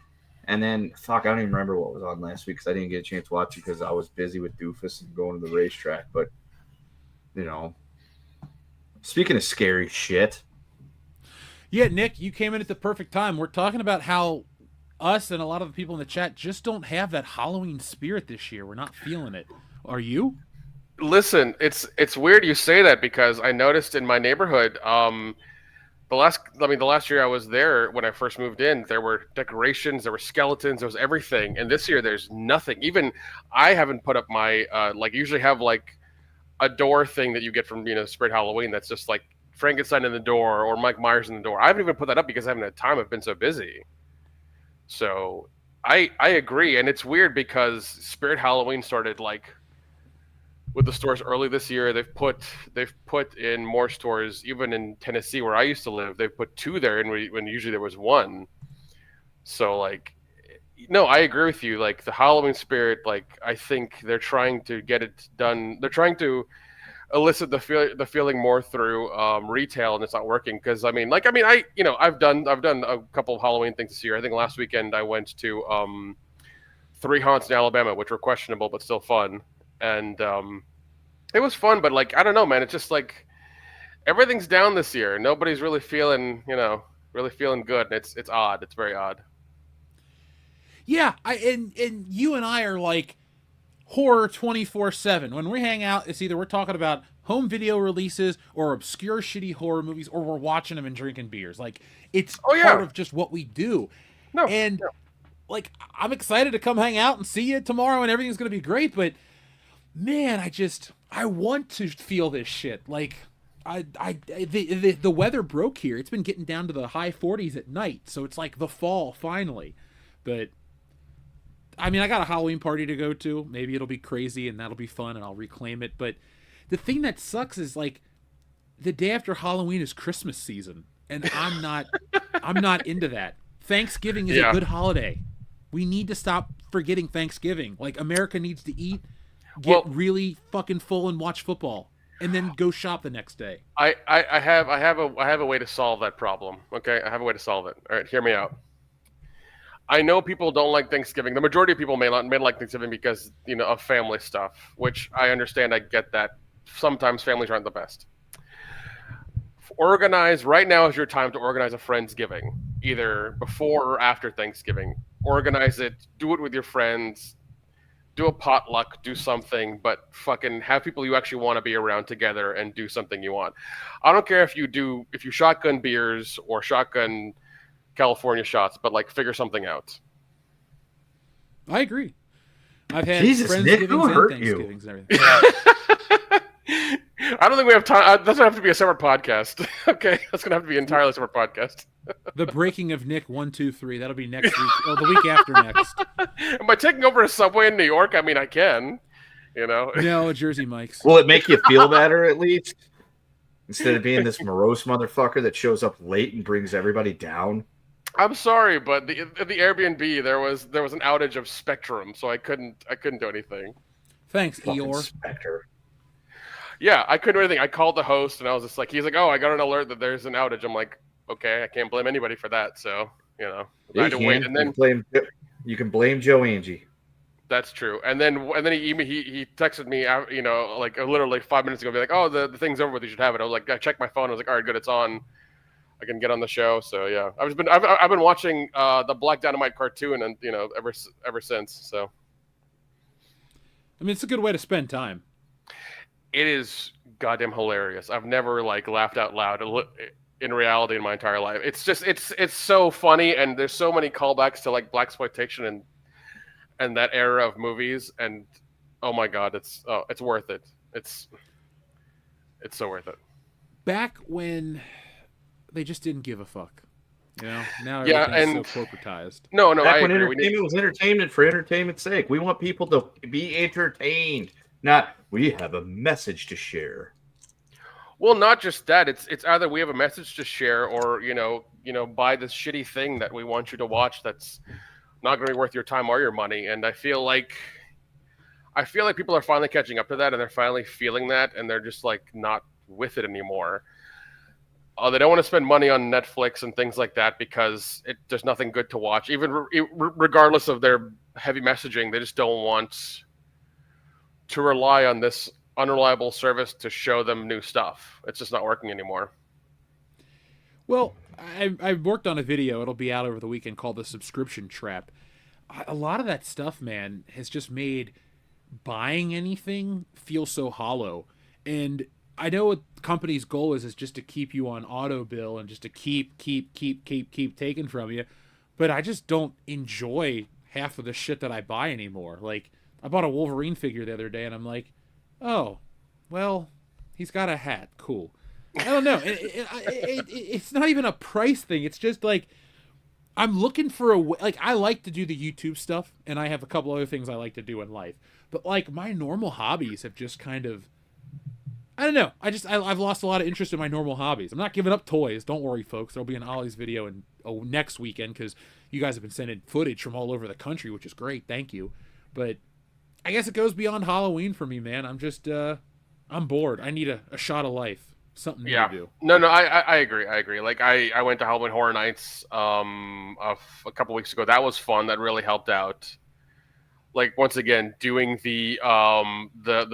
And then, I don't even remember what was on last week because I didn't get a chance to watch it because I was busy with Doofus and going to the racetrack. But, speaking of scary shit. Yeah, Nick, you came in at the perfect time. We're talking about how us and a lot of the people in the chat just don't have that Halloween spirit this year. We're not feeling it. Are you? Listen, it's weird you say that because I noticed in my neighborhood, the last year I was there when I first moved in, there were decorations, there were skeletons, there was everything. And this year there's nothing. Even I haven't put up my usually have like a door thing that you get from Spirit Halloween that's just like Frankenstein in the door or Mike Myers in the door. I haven't even put that up because I haven't had time. I've been so busy. So I agree, and it's weird because Spirit Halloween started like with the stores early this year. They've put in more stores, even in Tennessee where I used to live. They've put 2 there, and when usually there was 1. So like, no, I agree with you. Like the Halloween spirit, like I think they're trying to get it done. They're trying to elicit the feeling more through retail, and it's not working. Because I've done a couple of Halloween things this year. I think last weekend I went to 3 haunts in Alabama, which were questionable but still fun. And it was fun, but like I don't know, man. It's just like everything's down this year. Nobody's really feeling, good. And it's odd. It's very odd. Yeah, and you and I are like horror 24/7. When we hang out, it's either we're talking about home video releases or obscure shitty horror movies, or we're watching them and drinking beers. Like it's part of just what we do. Like I'm excited to come hang out and see you tomorrow, and everything's gonna be great, but man, I want to feel this shit. Like, the weather broke here. It's been getting down to the high 40s at night, so it's like the fall finally. But I got a Halloween party to go to. Maybe it'll be crazy and that'll be fun and I'll reclaim it. But the thing that sucks is like the day after Halloween is Christmas season, and I'm not into that. Thanksgiving is a good holiday. We need to stop forgetting Thanksgiving. Like America needs to eat. Get really fucking full and watch football, and then go shop the next day. I have a way to solve that problem. Okay, I have a way to solve it. All right, hear me out. I know people don't like Thanksgiving. The majority of people may like Thanksgiving because of family stuff, which I understand. I get that. Sometimes families aren't the best. Right now is your time to organize a Friendsgiving, either before or after Thanksgiving. Organize it. Do it with your friends. Do a potluck, do something, but fucking have people you actually want to be around together and do something you want. I don't care if you shotgun beers or shotgun California shots, but like figure something out. I agree. I've had Nick, who hurt you? And everything. I don't think we have time. That's going to have to be a separate podcast. Okay, that's going to have to be an entirely separate podcast. The breaking of Nick 1, 2, 3. That'll be next week. Or the week after next. Am I taking over a Subway in New York? I mean, I can. No, Jersey Mike's. Will it make you feel better at least? Instead of being this morose motherfucker that shows up late and brings everybody down? I'm sorry, but the Airbnb there was an outage of Spectrum, so I couldn't do anything. Thanks, Eeyore. Spectre. Yeah, I couldn't do anything. I called the host, and I was just like, he's like, "Oh, I got an alert that there's an outage." I'm like, "Okay, I can't blame anybody for that." So I had to wait, and then you can blame Joe Angie. That's true. And then he texted me, like literally 5 minutes ago, be like, "Oh, the thing's over with. You should have it." I was like, I checked my phone. I was like, "All right, good, it's on. I can get on the show." So yeah, I've been watching the Black Dynamite cartoon, and ever since. So it's a good way to spend time. It is goddamn hilarious. I've never like laughed out loud in reality in my entire life. It's just it's so funny, and there's so many callbacks to like blaxploitation and that era of movies, and oh my god, it's worth it. It's so worth it. back when they just didn't give a fuck. You know, now Yeah, everything's so and- corporatized. No, I Back when agree. We need- entertainment was entertainment for entertainment's sake. We want people to be entertained, not we have a message to share. Well, not just that. It's either we have a message to share, or buy this shitty thing that we want you to watch that's not going to be worth your time or your money. And I feel like people are finally catching up to that, and they're finally feeling that, and they're just like not with it anymore. They don't want to spend money on Netflix and things like that because there's nothing good to watch. Even regardless of their heavy messaging, they just don't want to rely on this unreliable service to show them new stuff. It's just not working anymore. Well, I worked on a video. It'll be out over the weekend called The Subscription Trap. A lot of that stuff, man, has just made buying anything feel so hollow. And I know what the company's goal is just to keep you on auto bill and just to keep taking from you. But I just don't enjoy half of the shit that I buy anymore. Like, I bought a Wolverine figure the other day, and I'm like, oh, well, he's got a hat. Cool. I don't know. It's not even a price thing. It's just like, I'm looking for a way. Like, I like to do the YouTube stuff, and I have a couple other things I like to do in life. But, like, my normal hobbies have just kind of, I don't know. I've lost a lot of interest in my normal hobbies. I'm not giving up toys. Don't worry, folks. There'll be an Ollie's video next weekend because you guys have been sending footage from all over the country, which is great. Thank you. But I guess it goes beyond Halloween for me, man. I'm just, I'm bored. I need a shot of life. Something new to do. No, I agree. Like, I went to Halloween Horror Nights a couple weeks ago. That was fun. That really helped out. Like, once again, doing the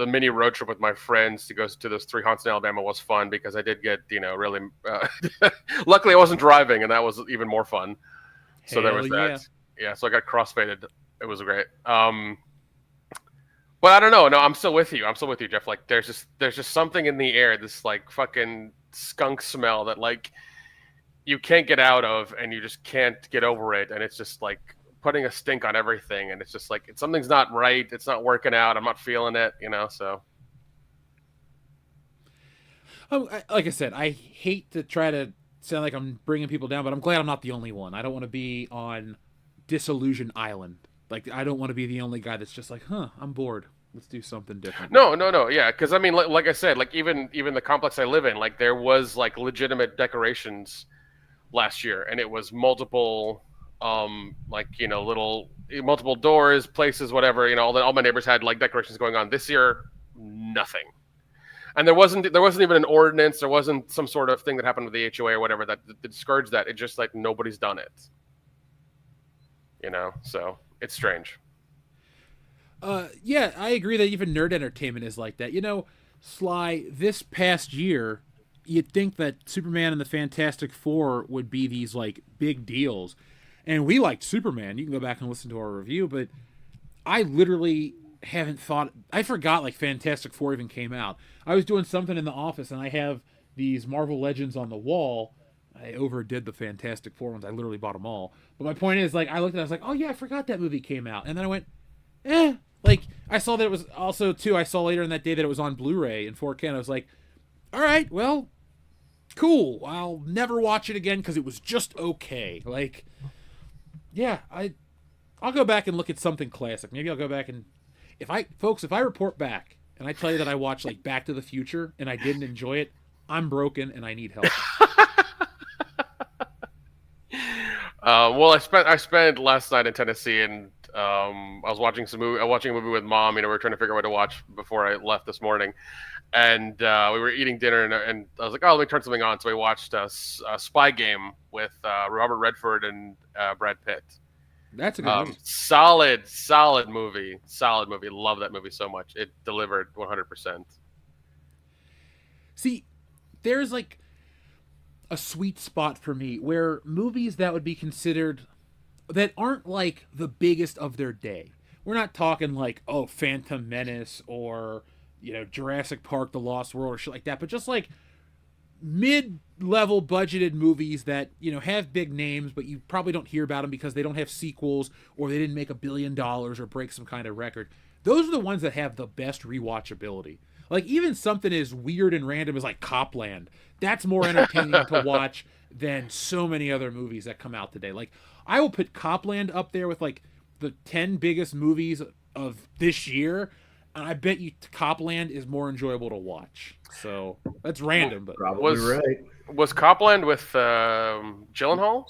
mini road trip with my friends to go to those 3 haunts in Alabama was fun because I did get, really luckily I wasn't driving, and that was even more fun. So there was that. Yeah, so I got crossfaded. It was great. But I don't know. No, I'm still with you, Jeff. Like, there's just something in the air, this like fucking skunk smell that like you can't get out of, and you just can't get over it, and it's just like putting a stink on everything, and it's just like something's not right. It's not working out. I'm not feeling it, so. Like I said, I hate to try to sound like I'm bringing people down, but I'm glad I'm not the only one. I don't want to be on Disillusion Island. Like, I don't want to be the only guy that's just like, I'm bored. Let's do something different. No. Yeah, because I mean, like I said, like even the complex I live in, like there was like legitimate decorations last year, and it was multiple, little multiple doors, places, whatever. All my neighbors had like decorations going on. This year, nothing. And there wasn't even an ordinance. There wasn't some sort of thing that happened with the HOA or whatever that discouraged that. It just like nobody's done it. So it's strange. Yeah, I agree that even nerd entertainment is like that. Sly, this past year, you'd think that Superman and the Fantastic Four would be these like big deals. And we liked Superman. You can go back and listen to our review, but I literally haven't thought, I forgot like Fantastic Four even came out. I was doing something in the office and I have these Marvel Legends on the wall. I overdid the Fantastic Four ones. I literally bought them all. But my point is, like, I looked at it, I was like, oh yeah, I forgot that movie came out. And then I went, Like, I saw that it was also, too, I saw later in that day that it was on Blu-ray in 4K, and I was like, all right, well, cool. I'll never watch it again because it was just okay. Like, yeah, I'll go back and look at something classic. Maybe I'll go back and, if I report back and I tell you that I watched, like, Back to the Future and I didn't enjoy it, I'm broken and I need help. Well, I spent last night in Tennessee, and I was watching a movie with Mom. We were trying to figure out what to watch before I left this morning, and we were eating dinner, and I was like, oh, let me turn something on. So we watched a Spy Game with Robert Redford and Brad Pitt. That's a good movie. Solid movie. Love that movie so much. It delivered 100%. See, there's like a sweet spot for me where movies that would be considered, that aren't like the biggest of their day. We're not talking like, oh, Phantom Menace or, Jurassic Park, The Lost World or shit like that, but just like mid-level budgeted movies that, have big names, but you probably don't hear about them because they don't have sequels or they didn't make $1 billion or break some kind of record. Those are the ones that have the best rewatchability. Like, even something as weird and random as, like, Copland, that's more entertaining to watch than so many other movies that come out today. Like, I will put Copland up there with, like, the 10 biggest movies of this year, and I bet you Copland is more enjoyable to watch. So, that's random, but... Probably right. Was Copland with Gyllenhaal?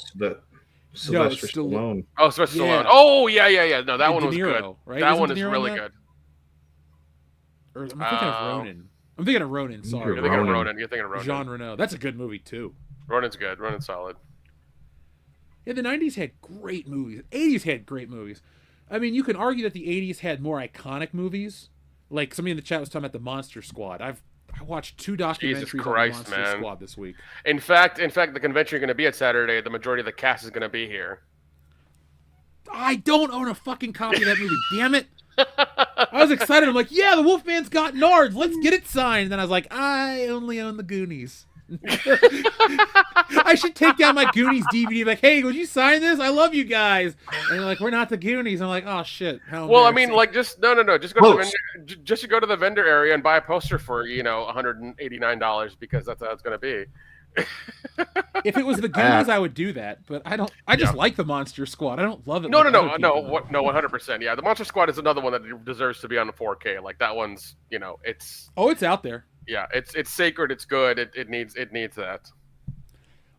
Sylvester Stallone. Oh, Sylvester Yeah. Stallone. Oh, yeah. No, that And one De was Niro, good. right? That Isn't one De is Niro really in that? good. Or I'm thinking of Ronin. I'm thinking of Ronin, sorry. You're thinking of Ronin. You're thinking of Ronin. Jean Reno. That's a good movie, too. Ronin's good. Ronin's solid. Yeah, the 90s had great movies. 80s had great movies. I mean, you can argue that the 80s had more iconic movies. Like, somebody in the chat was talking about the Monster Squad. I watched 2 documentaries on the Monster Squad this week. In fact, the convention you're going to be at Saturday, the majority of the cast is going to be here. I don't own a fucking copy of that movie, damn it. I was excited. I'm like, yeah, the Wolfman's got Nards. Let's get it signed. And then I was like, I only own the Goonies. I should take down my Goonies DVD. Like, hey, would you sign this? I love you guys. And they're like, we're not the Goonies. I'm like, oh shit. Well, I mean, like, just no. Just go to the vendor, just go to the vendor area and buy a poster for $189 because that's how it's going to be. If it was the Goonies, I would do that. But I don't. I just like the Monster Squad. I don't love it. No, like 100%. Yeah, the Monster Squad is another one that deserves to be on the 4K. Like that one's, it's. Oh, it's out there. Yeah, it's sacred. It's good. It needs that.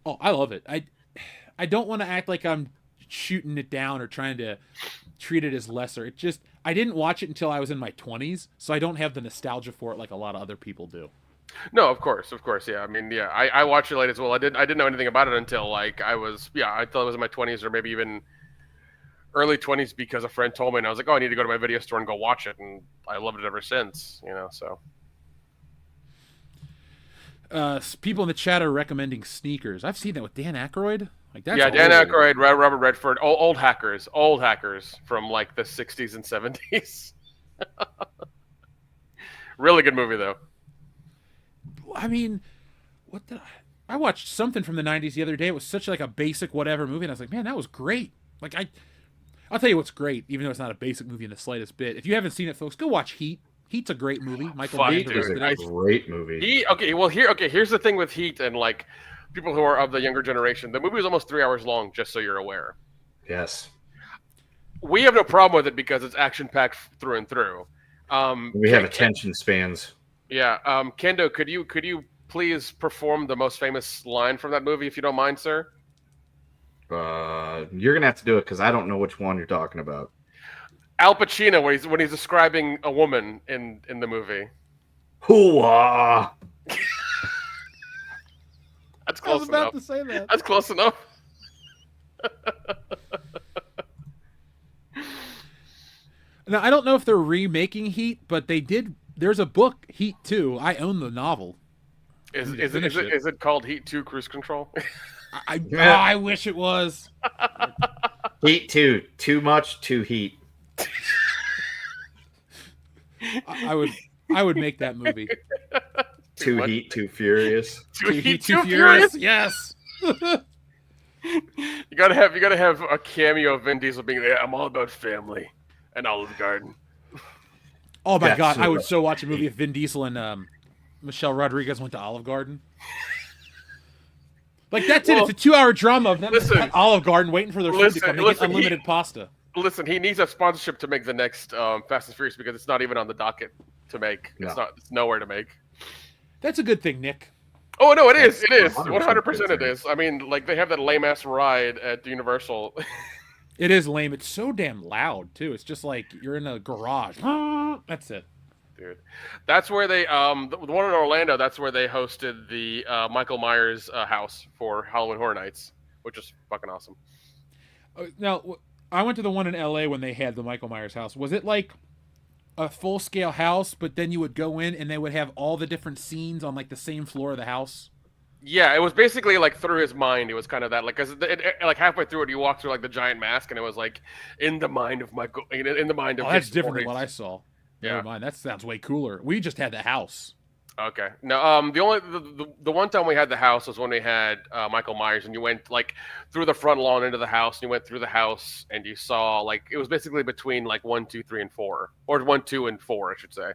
Oh, I love it. I don't want to act like I'm shooting it down or trying to treat it as lesser. It just I didn't watch it until I was in my 20s, so I don't have the nostalgia for it like a lot of other people do. No, of course, yeah. I mean, yeah, I watched it late as well. I didn't know anything about it until like I thought I was in my 20s or maybe even early 20s because a friend told me, and I was like, oh, I need to go to my video store and go watch it, and I loved it ever since. So. People in the chat are recommending Sneakers. I've seen that with Dan Aykroyd. Like that's Dan Aykroyd, Robert Redford, old hackers from like the 60s and 70s. Really good movie though. I mean, I watched something from the 90s the other day. It was such like a basic whatever movie, and I was like, man, that was great. Like I'll tell you what's great, even though it's not a basic movie in the slightest bit. If you haven't seen it, folks, go watch Heat. Heat's a great movie. Michael Bay directed it. It's a great movie. Here's the thing with Heat and like people who are of the younger generation. The movie is almost 3 hours long, just so you're aware. Yes. We have no problem with it because it's action-packed through and through. We have attention spans. Yeah. Kendo, could you please perform the most famous line from that movie, if you don't mind, sir? You're gonna have to do it because I don't know which one you're talking about. Al Pacino when he's describing a woman in the movie. Hoo-ah! That's close enough. I was about to say that. That's close enough. Now, I don't know if they're remaking Heat, but they did. There's a book, Heat 2. I own the novel. Is it called Heat 2 Cruise Control? I wish it was. Heat 2. Too much, too heat. I would make that movie. Too heat, too furious. Too heat, too furious. Yes. You gotta have a cameo of Vin Diesel being there. I'm all about family and Olive Garden. Oh my God! I would so watch a movie if Vin Diesel and Michelle Rodriguez went to Olive Garden. Like that's it. It's a 2-hour drama of them at Olive Garden waiting for their food to come. They get unlimited pasta. Listen, he needs a sponsorship to make the next Fast and Furious because it's not even on the docket to make. No. It's nowhere to make. That's a good thing, Nick. Oh no, it is. 100% it is. I mean, like they have that lame ass ride at Universal. It is lame. It's so damn loud too. It's just like you're in a garage. That's it. Dude, that's where they the one in Orlando. That's where they hosted the Michael Myers house for Halloween Horror Nights, which is fucking awesome. Now, I went to the one in LA when they had the Michael Myers house. Was it like a full-scale house, but then you would go in and they would have all the different scenes on like the same floor of the house? Yeah, it was basically like through his mind. It was kind of that, like, cause like halfway through it, you walk through like the giant mask, and it was like in the mind of Michael, in the mind of. Oh, that's different than what I saw. Yeah. Never mind. That sounds way cooler. We just had the house. Okay. No. The one time we had the house was when we had Michael Myers, and you went like through the front lawn into the house, and you went through the house, and you saw like it was basically between like 1, 2, 3, and 4, or 1, 2, and 4, I should say.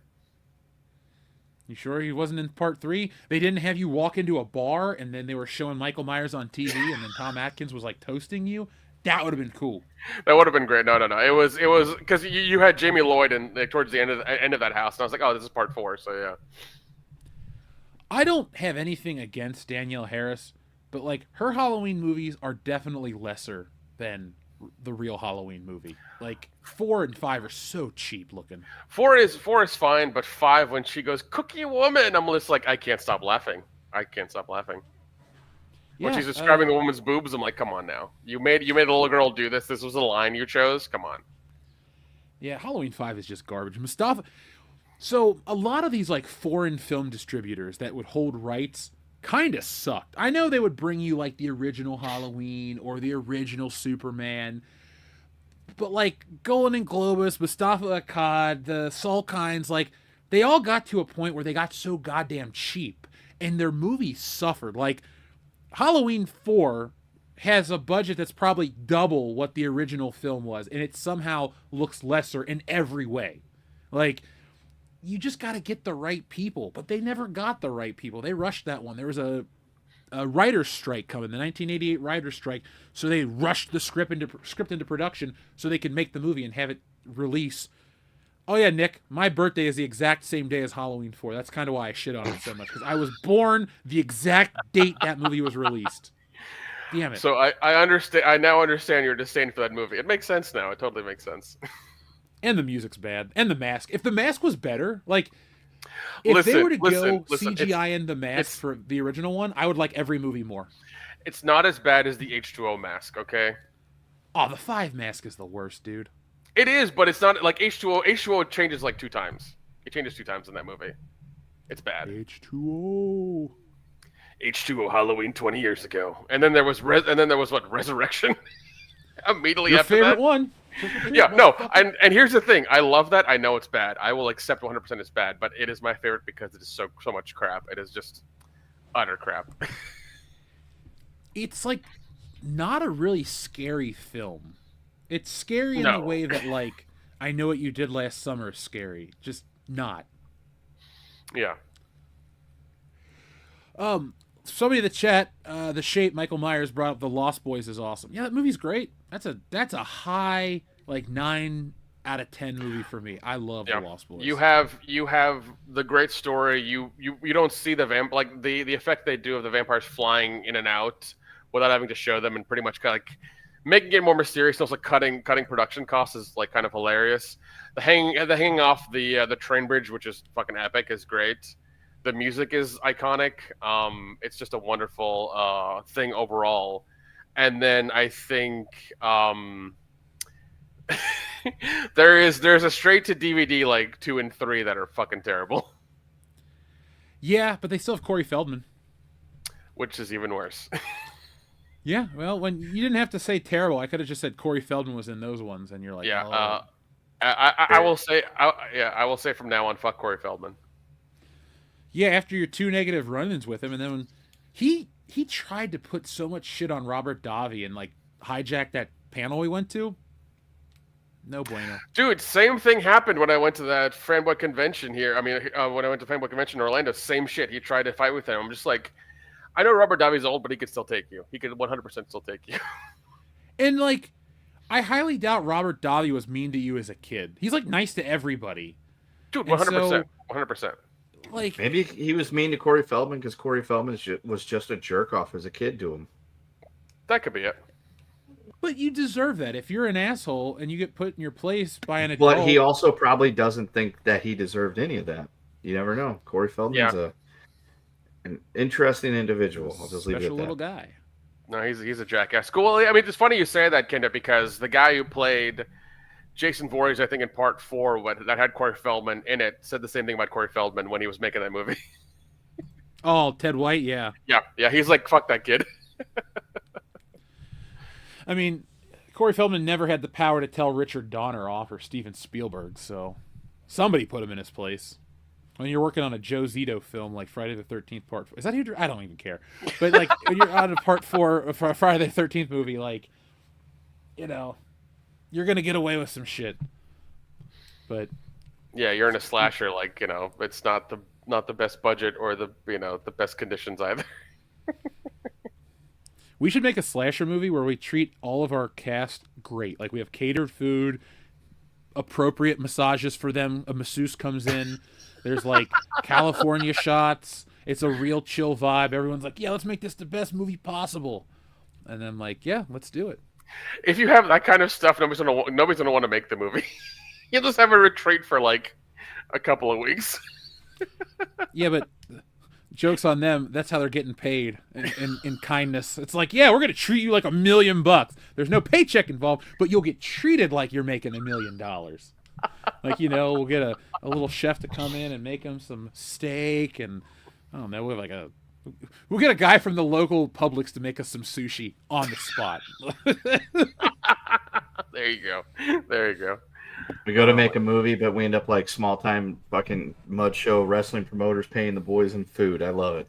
You sure he wasn't in part 3? They didn't have you walk into a bar and then they were showing Michael Myers on TV and then Tom Atkins was like toasting you? That would have been cool. That would have been great. No. It was because you had Jamie Lloyd and like, towards the end of that house, and I was like, oh, this is part 4. So yeah. I don't have anything against Danielle Harris, but like her Halloween movies are definitely lesser than the real Halloween movie. Like 4 and 5 are so cheap looking. 4 is fine, but 5 when she goes Cookie Woman, I'm just like I can't stop laughing. When she's describing the woman's boobs, I'm like, come on now. You made a little girl do this. This was a line you chose. Come on. Yeah, Halloween 5 is just garbage. Mustafa. So a lot of these like foreign film distributors that would hold rights kind of sucked. I know they would bring you like the original Halloween or the original Superman, but like Golan and Globus, Mustafa Akkad, the Salkinds, like they all got to a point where they got so goddamn cheap and their movies suffered. Like Halloween 4 has a budget that's probably double what the original film was, and it somehow looks lesser in every way. Like, you just got to get the right people, but they never got the right people. They rushed that one. There was a writer's strike coming, the 1988 writer's strike, so they rushed the script into production so they could make the movie and have it release. Oh yeah, Nick, my birthday is the exact same day as Halloween 4. That's kind of why I shit on it so much, because I was born the exact date that movie was released. Damn it. So I understand. I now understand your disdain for that movie. It makes sense now. It totally makes sense. And the music's bad. And the mask. If the mask was better, like, if they were to go CGI in the mask for the original one, I would like every movie more. It's not as bad as the H2O mask, okay? Oh, the 5 mask is the worst, dude. It is, but it's not like H2O. H2O changes like 2 times. It changes 2 times in that movie. It's bad. H2O. H2O Halloween 20 years ago, and then there was what, Resurrection? Immediately Your after favorite that. one. Yeah, no, and here's the thing. I love that. I know it's bad. I will accept 100% it's bad, but it is my favorite because it is so much crap. It is just utter crap. It's like not a really scary film. It's scary in the way that, like, I Know What You Did Last Summer is scary. Just not. Yeah. Somebody in the chat, the Shape, Michael Myers brought up The Lost Boys is awesome. Yeah, that movie's great. That's a high, like, 9 out of 10 movie for me. I love The Lost Boys. You have the great story. You don't see the the effect they do of the vampires flying in and out without having to show them, and pretty much kind of like making it more mysterious. Also, cutting production costs is like kind of hilarious. The hanging off the train bridge, which is fucking epic, is great. The music is iconic. It's just a wonderful thing overall. And then I think there's a straight to DVD like 2 and 3 that are fucking terrible. Yeah, but they still have Corey Feldman, which is even worse. Yeah, well, when you didn't have to say terrible, I could have just said Corey Feldman was in those ones, and you're like, yeah. Oh. I will say from now on, fuck Corey Feldman. Yeah, after your 2 negative run-ins with him, and then when he tried to put so much shit on Robert Davi and like hijack that panel we went to. No bueno. Dude, same thing happened when I went to that Fanboy convention here. I mean, when I went to Fanboy convention in Orlando, same shit. He tried to fight with him. I'm just like, I know Robert Davi's old, but he could still take you. He could 100% still take you. And like, I highly doubt Robert Davi was mean to you as a kid. He's like nice to everybody. Dude, 100%. 100%. Like, maybe he was mean to Corey Feldman because Corey Feldman was just a jerk off as a kid to him. That could be it. But you deserve that. If you're an asshole and you get put in your place by an adult. But he also probably doesn't think that he deserved any of that. You never know. Corey Feldman's an interesting individual. I'll just leave it at that. Special little guy. No, he's a jackass. Cool. I mean, it's funny you say that, Kenda, because the guy who played Jason Voorhees, I think in part 4, that had Corey Feldman in it, said the same thing about Corey Feldman when he was making that movie. Oh, Ted White, yeah. Yeah. He's like, fuck that kid. I mean, Corey Feldman never had the power to tell Richard Donner off or Steven Spielberg, so somebody put him in his place. When you're working on a Joe Zito film like Friday the 13th Part 4. Is that who? I don't even care. But like when you're on a Part 4 of a Friday the 13th movie, like, you know, you're going to get away with some shit. But yeah, you're in a slasher, like, you know, it's not the not the best budget or the the best conditions either. We should make a slasher movie where we treat all of our cast great. Like we have catered food, appropriate massages for them. A masseuse comes in. There's like California shots. It's a real chill vibe. Everyone's like, yeah, let's make this the best movie possible. And I'm like, yeah, let's do it. If you have that kind of stuff, nobody's gonna want to make the movie. You'll just have a retreat for like a couple of weeks. Yeah, but joke's on them. That's how they're getting paid in kindness. It's like, yeah, we're going to treat you like $1 million. There's no paycheck involved, but you'll get treated like you're making $1 million. Like, we'll get a little chef to come in and make them some steak. And I don't know, we'll get a guy from the local Publix to make us some sushi on the spot. There you go. We go to make a movie, but we end up like small-time fucking mud show wrestling promoters paying the boys in food. I love it.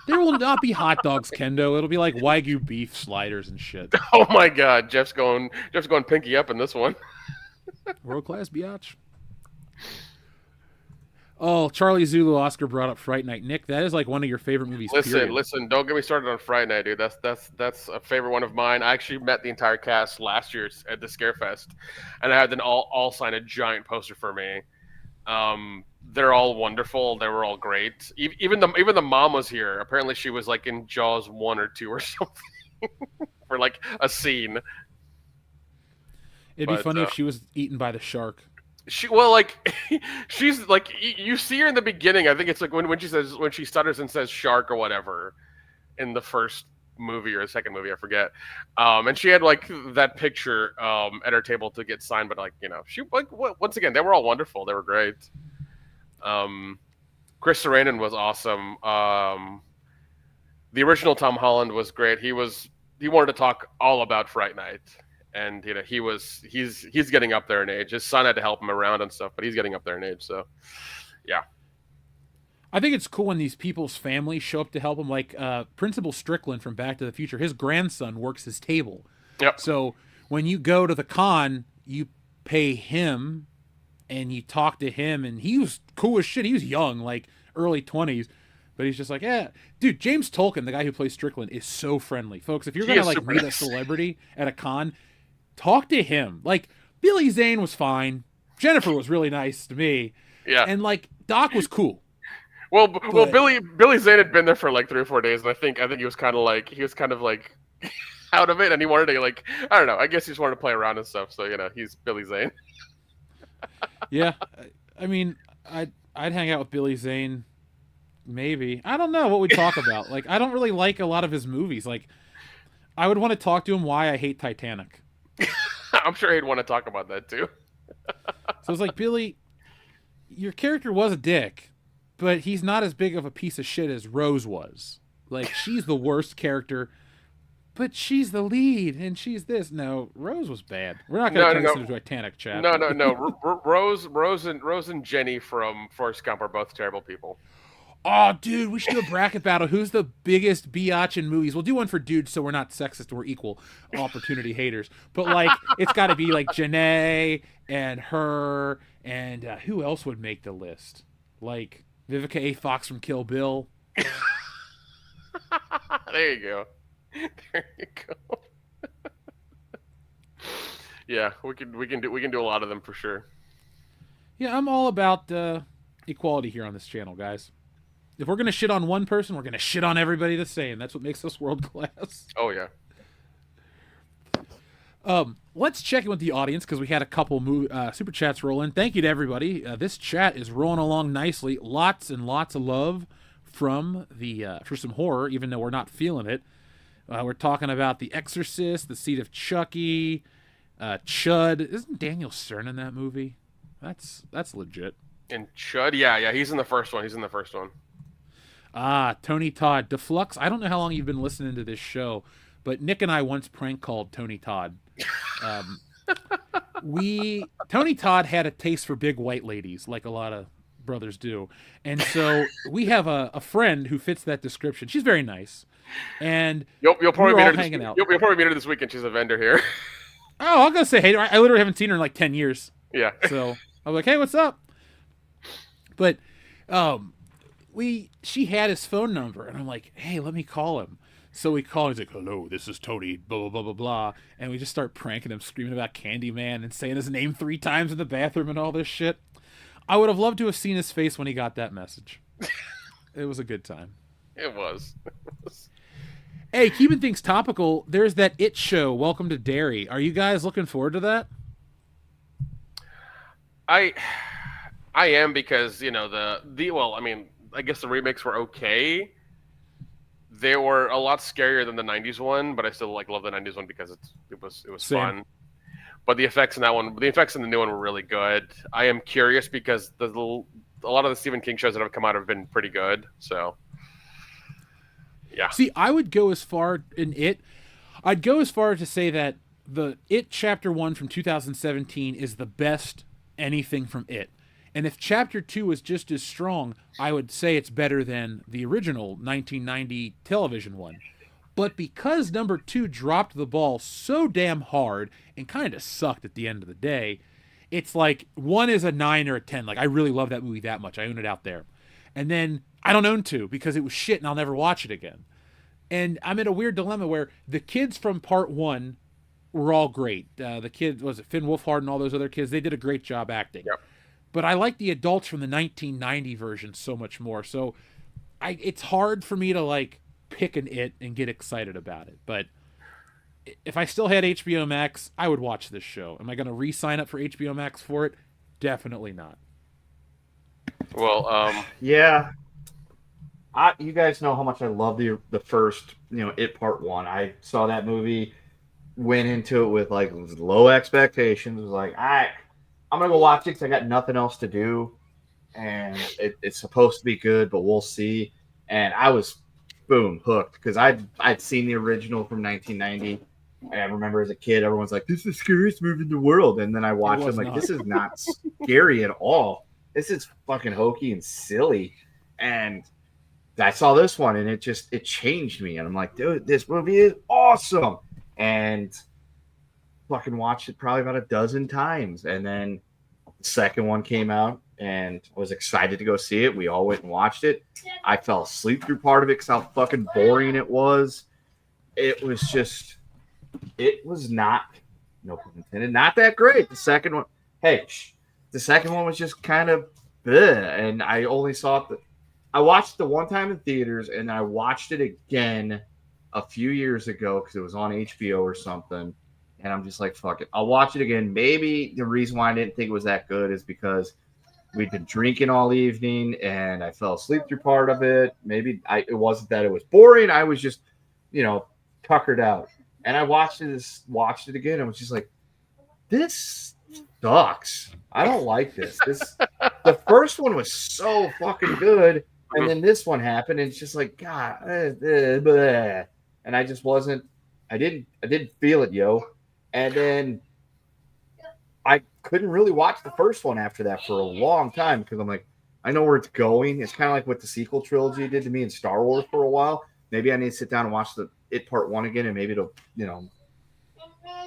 There will not be hot dogs, Kendo. It'll be like Wagyu beef sliders and shit. Oh my God, Jeff's going pinky up in this one. World class biatch. Oh, Charlie Zulu Oscar brought up Fright Night. Nick, that is like one of your favorite movies. Listen, don't get me started on Fright Night, dude. That's a favorite one of mine. I actually met the entire cast last year at the Scarefest, and I had them all sign a giant poster for me. They're all wonderful. They were all great. Even the mom was here. Apparently, she was like in Jaws 1 or 2 or something for like a scene. It'd be funny if she was eaten by the shark. She's like, you see her in the beginning. I think it's like when she stutters and says shark or whatever in the first movie or the second movie, I forget. And she had like that picture at her table to get signed, but she like once again, they were all wonderful. They were great. Chris Sarandon was awesome. The original Tom Holland was great. He wanted to talk all about Fright Night. And he's getting up there in age. His son had to help him around and stuff, but he's getting up there in age. So, yeah. I think it's cool when these people's families show up to help him. Like Principal Strickland from Back to the Future, his grandson works his table. Yep. So when you go to the con, you pay him, and you talk to him, and he was cool as shit. He was young, like early 20s. But he's just like, yeah. Dude, James Tolkien, the guy who plays Strickland, is so friendly. Folks, if you're going to like meet a celebrity at a con, talk to him. Like, Billy Zane was fine. Jennifer was really nice to me. Yeah. And, like, Doc was cool. Well, Billy Zane had been there for like 3 or 4 days, and I think he was kind of like out of it, and he wanted to like, I don't know. I guess he just wanted to play around and stuff. So he's Billy Zane. Yeah, I mean, I'd hang out with Billy Zane. Maybe. I don't know what we'd talk about. Like, I don't really like a lot of his movies. Like, I would want to talk to him why I hate Titanic. I'm sure he'd want to talk about that too. So it's like, Billy, your character was a dick, but he's not as big of a piece of shit as Rose was. Like, she's the worst character, but she's the lead, and she's this. No, Rose was bad. We're not going to turn this into a Titanic chat. No. Rose and Jenny from Forrest Gump are both terrible people. Oh, dude, we should do a bracket battle. Who's the biggest biatch in movies? We'll do one for dudes so we're not sexist. We're equal opportunity haters. But, like, it's got to be, like, Janae and her and who else would make the list? Like, Vivica A. Fox from Kill Bill. There you go. Yeah, we can do a lot of them for sure. Yeah, I'm all about equality here on this channel, guys. If we're going to shit on one person, we're going to shit on everybody the same. That's what makes us world class. Oh, yeah. Let's check in with the audience because we had a couple super chats roll in. Thank you to everybody. This chat is rolling along nicely. Lots and lots of love from for some horror, even though we're not feeling it. We're talking about The Exorcist, The Seed of Chucky, Chud. Isn't Daniel Stern in that movie? That's legit. And Chud, yeah, he's in the first one. Tony Todd. Deflux, I don't know how long you've been listening to this show, but Nick and I once prank called Tony Todd. Tony Todd had a taste for big white ladies, like a lot of brothers do. And so we have a friend who fits that description. She's very nice. And you'll probably meet her hanging out. You'll probably meet her this weekend. She's a vendor here. Oh, I'll go say hey. I literally haven't seen her in like 10 years. Yeah. So I'm like, hey, what's up? But She had his phone number, and I'm like, hey, let me call him. So we call him. He's like, hello, this is Tony, blah, blah, blah, blah, blah. And we just start pranking him, screaming about Candyman and saying his name 3 times in the bathroom and all this shit. I would have loved to have seen his face when he got that message. It was a good time. It was. Hey, keeping things topical, there's that It show, Welcome to Derry. Are you guys looking forward to that? I am, because well, I mean, I guess the remakes were okay. They were a lot scarier than the '90s one, but I still love the '90s one because it was Same. fun. But the effects in the new one were really good. I am curious because a lot of the Stephen King shows that have come out have been pretty good. So, yeah. See, I would go as far I'd go as far to say that the It Chapter 1 from 2017 is the best anything from It. And if Chapter 2 was just as strong, I would say it's better than the original 1990 television one. But because number 2 dropped the ball so damn hard and kind of sucked at the end of the day, it's like 1 is a 9 or a 10. Like, I really love that movie that much. I own it out there. And then I don't own 2 because it was shit and I'll never watch it again. And I'm in a weird dilemma where the kids from part 1 were all great. The kids, was it Finn Wolfhard and all those other kids? They did a great job acting. Yep. But I like the adults from the 1990 version so much more. So it's hard for me to pick an It and get excited about it. But if I still had HBO Max, I would watch this show. Am I going to re-sign up for HBO Max for it? Definitely not. Well, yeah. You guys know how much I love the first, It Part 1. I saw that movie, went into it with low expectations. Was like, I'm gonna go watch it because I got nothing else to do, and it's supposed to be good, but we'll see. And I was, boom, hooked because I'd seen the original from 1990, and I remember as a kid, everyone's like, "This is the scariest movie in the world," and then I watched it, I'm like, "This is not scary at all. This is fucking hokey and silly." And I saw this one, and it changed me, and I'm like, "Dude, this movie is awesome!" And fucking watched it probably about a dozen times, and then the second one came out and I was excited to go see it. We all went and watched it. I fell asleep through part of it because how fucking boring it was. It was not, no pun intended, not that great. The second one was just kind of bleh, and I only saw it I watched it the one time in theaters, and I watched it again a few years ago because it was on HBO or something. And I'm just like, fuck it. I'll watch it again. Maybe the reason why I didn't think it was that good is because we'd been drinking all evening and I fell asleep through part of it. Maybe it wasn't that it was boring. I was just, tuckered out. And I watched it again. I was just like, this sucks. I don't like this. The first one was so fucking good. And then this one happened. And it's just like, God, bleh. And I just wasn't, I didn't feel it, yo. And then I couldn't really watch the first one after that for a long time because I'm like, I know where it's going. It's kind of like what the sequel trilogy did to me in Star Wars for a while. Maybe I need to sit down and watch It Part 1 again, and maybe it'll,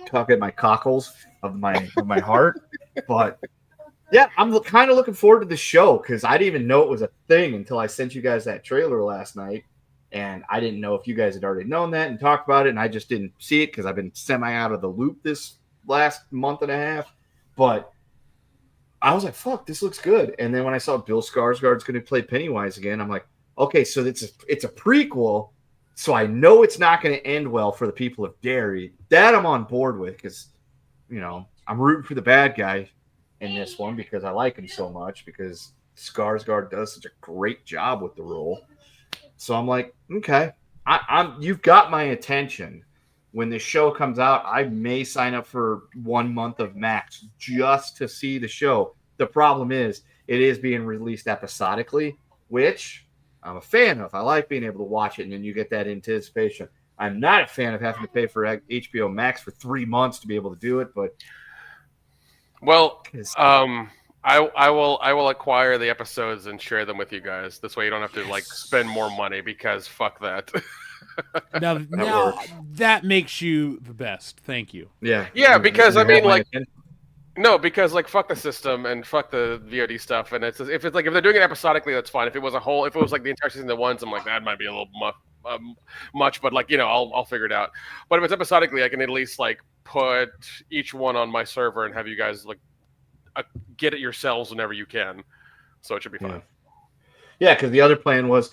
tug at my cockles of my heart. But yeah, I'm kind of looking forward to the show because I didn't even know it was a thing until I sent you guys that trailer last night. And I didn't know if you guys had already known that and talked about it, and I just didn't see it because I've been semi out of the loop this last month and a half. But I was like, fuck, this looks good. And then when I saw Bill Skarsgård's going to play Pennywise again, I'm like, okay, so it's a prequel, so I know it's not going to end well for the people of Derry. That I'm on board with because, I'm rooting for the bad guy in this one because I like him so much because Skarsgård does such a great job with the role. So I'm like, okay, you've got my attention. When the show comes out, I may sign up for 1 month of Max just to see the show. The problem is it is being released episodically, which I'm a fan of. I like being able to watch it, and then you get that anticipation. I'm not a fan of having to pay for HBO Max for 3 months to be able to do it, but I will acquire the episodes and share them with you guys. This way you don't have to spend more money because fuck that. Now that makes you the best. Thank you. Yeah. Yeah, because I mean No, because like fuck the system and fuck the VOD stuff, and if they're doing it episodically, that's fine. If it was like the entire season at once, I'm like that might be a little much, but like I'll figure it out. But if it's episodically, I can at least like put each one on my server and have you guys like get it yourselves whenever you can. So it should be fine. Yeah, because the other plan was,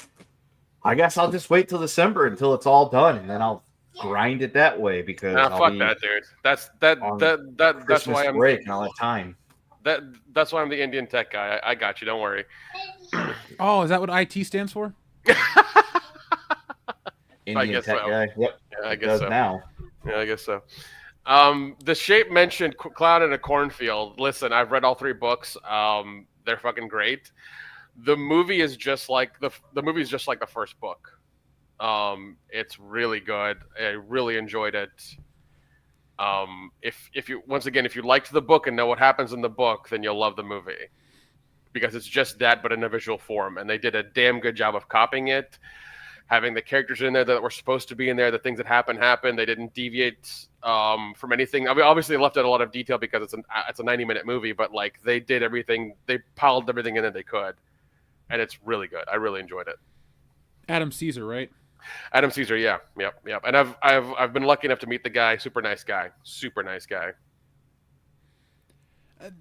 I guess I'll just wait till December until it's all done, and then I'll grind it that way because fuck that, dude. That's why I'm break and I'll have time. That's why I'm the Indian tech guy. I got you. Don't worry. Oh, is that what IT stands for? Indian tech so. guy. Yep. Yeah, I guess so. Now. Yeah, I guess so. The Shape mentioned Cloud in a Cornfield. Listen, I've read all 3 books. They're fucking great. The movie is just like the first book. It's really good. I really enjoyed it. If you liked the book and know what happens in the book, then you'll love the movie because it's just that, but in a visual form. And they did a damn good job of copying it, having the characters in there that were supposed to be in there. The things that happen. They didn't deviate from anything. I mean, obviously, they left out a lot of detail because it's a 90-minute movie, but like they did everything. They piled everything in that they could, and it's really good. I really enjoyed it. Adam Caesar, right? Adam Caesar, yeah, yep. And I've been lucky enough to meet the guy. Super nice guy.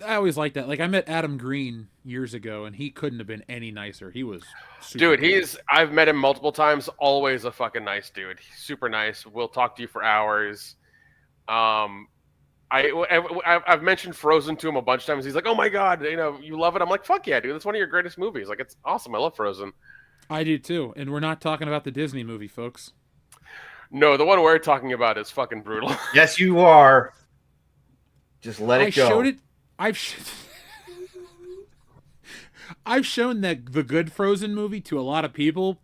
I always liked that. Like I met Adam Green years ago, and he couldn't have been any nicer. He was super cool. I've met him multiple times. Always a fucking nice dude. He's super nice. We'll talk to you for hours. I've mentioned Frozen to him a bunch of times. He's like, "Oh my god, you love it." I'm like, "Fuck yeah, dude! That's one of your greatest movies. Like, it's awesome. I love Frozen." I do too, and we're not talking about the Disney movie, folks. No, the one we're talking about is fucking brutal. Yes, you are. Just let it go. I've shown the good Frozen movie to a lot of people,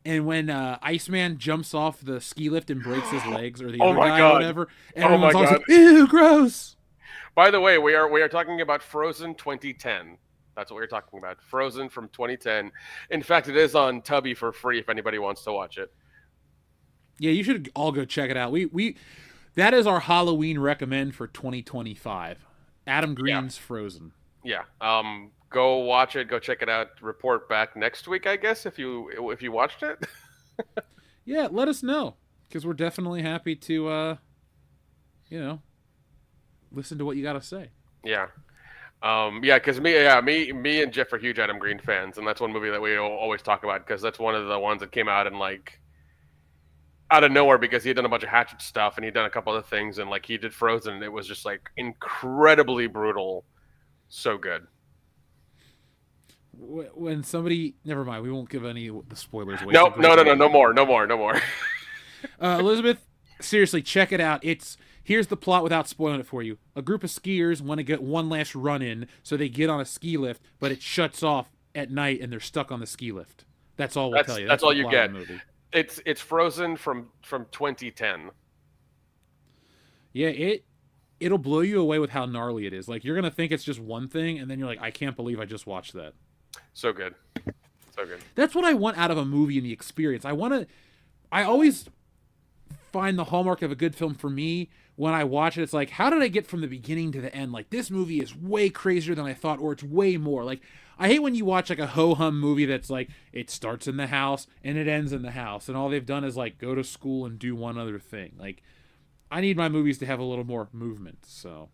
and when Iceman jumps off the ski lift and breaks his legs, or the other guy or whatever, everyone's always like, "Ew, gross." By the way, we are talking about Frozen 2010. That's what we're talking about. Frozen from 2010. In fact, it is on Tubi for free if anybody wants to watch it. Yeah, you should all go check it out. We that is our Halloween recommend for 2025. Adam Green's Frozen. Yeah. Go watch it. Go check it out. Report back next week, I guess, if you watched it. Yeah, let us know because we're definitely happy to, listen to what you got to say. Yeah. Because me and Jeff are huge Adam Green fans, and that's one movie that we always talk about because that's one of the ones that came out and like out of nowhere because he had done a bunch of Hatchet stuff and he'd done a couple other things and like he did Frozen and it was just like incredibly brutal, so good. When somebody, never mind, we won't give any of the spoilers away. No more. Elizabeth, seriously, check it out. Here's the plot without spoiling it for you. A group of skiers want to get one last run in, so they get on a ski lift, but it shuts off at night, and they're stuck on the ski lift. That's all we'll tell you. That's all you get. It's Frozen from 2010. Yeah, it'll blow you away with how gnarly it is. Like, you're going to think it's just one thing, and then you're like, I can't believe I just watched that. So good. That's what I want out of a movie and the experience. I always find the hallmark of a good film for me when I watch it. It's like, how did I get from the beginning to the end? Like, this movie is way crazier than I thought, or it's way more. Like, I hate when you watch like a ho-hum movie that's like, it starts in the house and it ends in the house, and all they've done is like go to school and do one other thing. Like, I need my movies to have a little more movement. So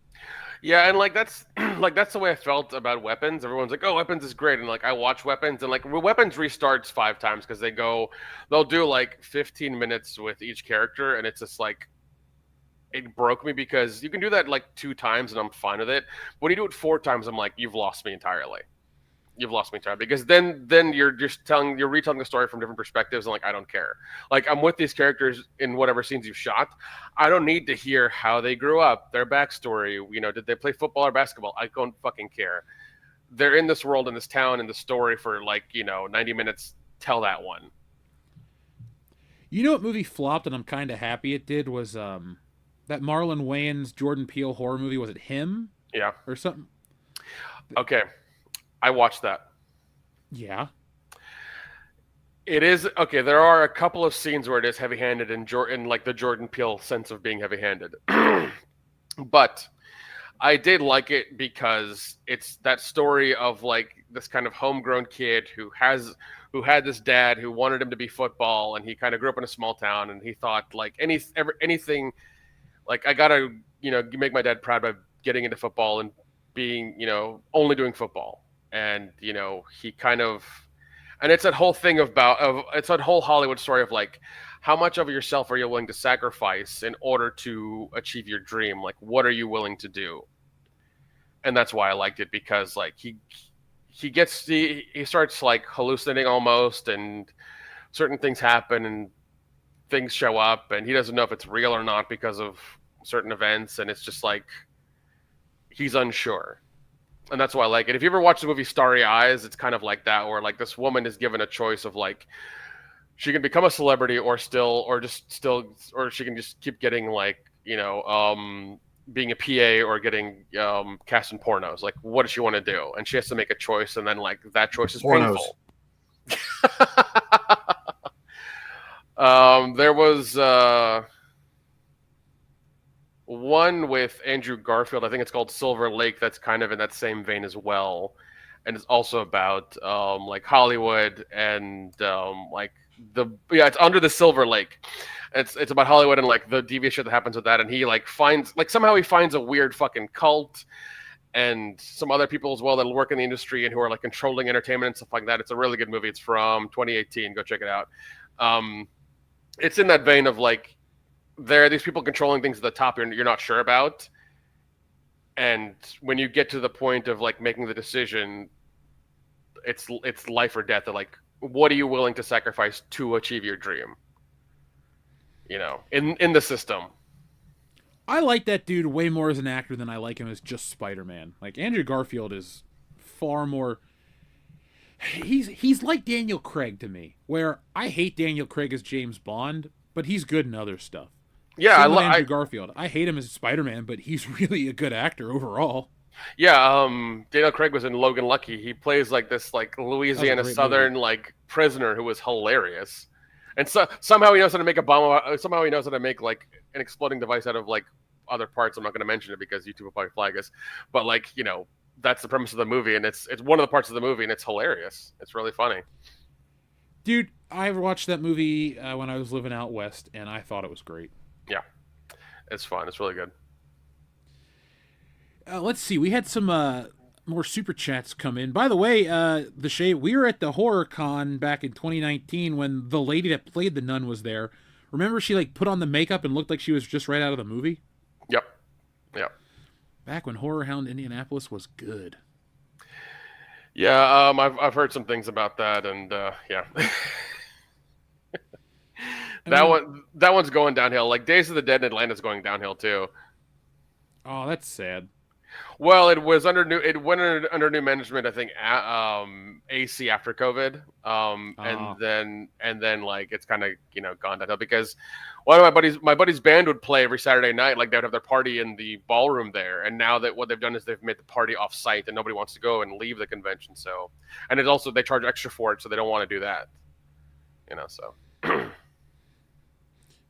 yeah, and like that's the way I felt about Weapons. Everyone's like, "Oh, Weapons is great," and like I watch Weapons, and like Weapons restarts 5 times because they'll do like 15 minutes with each character, and it's just like it broke me because you can do that like 2 times and I'm fine with it. But when you do it 4 times, I'm like, you've lost me entirely. Because then you're retelling the story from different perspectives, and like I don't care. Like I'm with these characters in whatever scenes you've shot. I don't need to hear how they grew up, their backstory. Did they play football or basketball? I don't fucking care. They're in this world, in this town, in the story for 90 minutes. Tell that one. You know what movie flopped, and I'm kind of happy it did, was that Marlon Wayans Jordan Peele horror movie. Was it Him? Yeah. Or something? Okay. I watched that. Yeah. It is okay. There are a couple of scenes where it is heavy-handed in like the Jordan Peele sense of being heavy-handed. But I did like it because it's that story of like this kind of homegrown kid who had this dad who wanted him to be football, and he kind of grew up in a small town, and he thought like anything, like I gotta make my dad proud by getting into football and being only doing football, and he kind of, and it's that whole thing it's that whole Hollywood story of like, how much of yourself are you willing to sacrifice in order to achieve your dream? Like, what are you willing to do? And that's why I liked it, because like he starts like hallucinating almost, and certain things happen and things show up, and he doesn't know if it's real or not because of certain events, and it's just like he's unsure. And that's why I like it. If you ever watch the movie Starry Eyes, it's kind of like that, where like this woman is given a choice of like, she can become a celebrity or she can just keep getting like, being a PA or getting cast in pornos. Like, what does she want to do? And she has to make a choice, and then like that choice is painful. There was one with Andrew Garfield. I think it's called Silver Lake. That's kind of in that same vein as well. And it's also about like Hollywood and it's Under the Silver Lake. It's about Hollywood and like the devious shit that happens with that, and he like somehow he finds a weird fucking cult and some other people as well that work in the industry and who are like controlling entertainment and stuff like that. It's a really good movie. It's from 2018. Go check it out. It's in that vein of like, there are these people controlling things at the top you're not sure about, and when you get to the point of like making the decision, it's life or death. Like, what are you willing to sacrifice to achieve your dream? In the system. I like that dude way more as an actor than I like him as just Spider-Man. Like, Andrew Garfield is far more. He's like Daniel Craig to me, where I hate Daniel Craig as James Bond, but he's good in other stuff. Yeah, I love Andrew Garfield. I hate him as Spider-Man, but he's really a good actor overall. Yeah, Daniel Craig was in Logan Lucky. He plays like this like Louisiana Southern like prisoner who was hilarious. And so somehow he knows how to make a bomb. Somehow he knows how to make like an exploding device out of like other parts. I'm not going to mention it because YouTube will probably flag us. But like, that's the premise of the movie, and it's one of the parts of the movie, and it's hilarious. It's really funny. Dude, I watched that movie when I was living out west, and I thought it was great. Yeah, it's fun. It's really good. Let's see. We had some more super chats come in. By the way, the Shade, we were at the Horror Con back in 2019 when the lady that played the nun was there. Remember, she like put on the makeup and looked like she was just right out of the movie? Yep. Back when Horror Hound Indianapolis was good. Yeah, I've heard some things about that, and yeah. That one's going downhill. Like Days of the Dead in Atlanta's going downhill too. Oh, that's sad. Well, it went under new management, I think, AC after COVID, and then like it's kind of gone downhill because one of my buddy's band would play every Saturday night. Like they'd have their party in the ballroom there, and now that what they've done is they've made the party off site, and nobody wants to go and leave the convention. So, and it's also they charge extra for it, so they don't want to do that. So.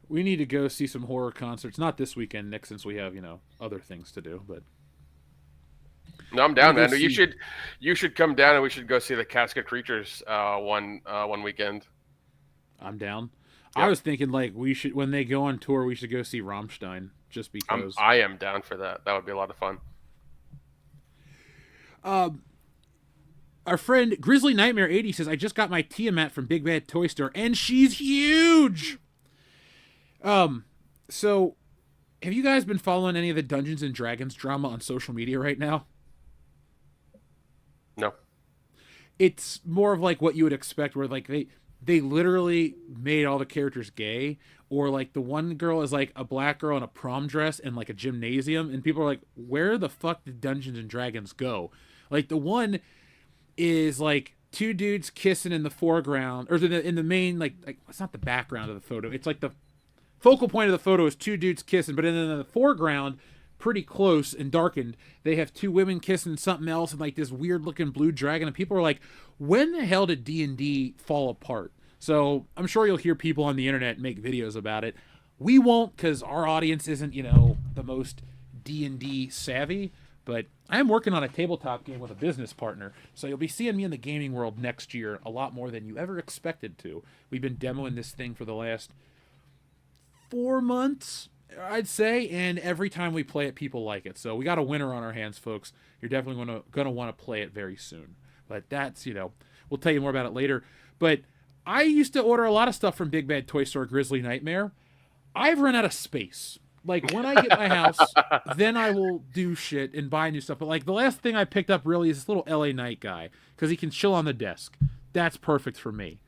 We need to go see some horror concerts. Not this weekend, Nick, since we have other things to do, but. No, I'm down, man. You should come down and we should go see the Casket Creatures one weekend. I'm down. Yep. I was thinking like we should, when they go on tour, we should go see Rammstein just because. I am down for that. That would be a lot of fun. Our friend Grizzly Nightmare 80 says, I just got my Tiamat from Big Bad Toy Store and she's huge. So have you guys been following any of the Dungeons and Dragons drama on social media right now? No. It's more of like what you would expect, where like they literally made all the characters gay, or like the one girl is like a black girl in a prom dress in like a gymnasium, and people are like, where the fuck did Dungeons and Dragons go? Like the one is like two dudes kissing in the foreground, or in the main like it's not the background of the photo. It's like the focal point of the photo is two dudes kissing, but in the foreground, pretty close and darkened, they have two women kissing something else and like this weird looking blue dragon, and people are like, when the hell did D&D fall apart? So I'm sure you'll hear people on the internet make videos about it. We won't, because our audience isn't the most D&D savvy, but I am working on a tabletop game with a business partner, so you'll be seeing me in the gaming world next year a lot more than you ever expected to. We've been demoing this thing for the last 4 months, I'd say, and every time we play it, people like it. So we got a winner on our hands, folks. You're definitely going to want to play it very soon. But that's, we'll tell you more about it later. But I used to order a lot of stuff from Big Bad Toy Store Grizzly Nightmare. I've run out of space. Like, when I get my house, then I will do shit and buy new stuff. But, like, the last thing I picked up really is this little LA Knight guy, because he can chill on the desk. That's perfect for me.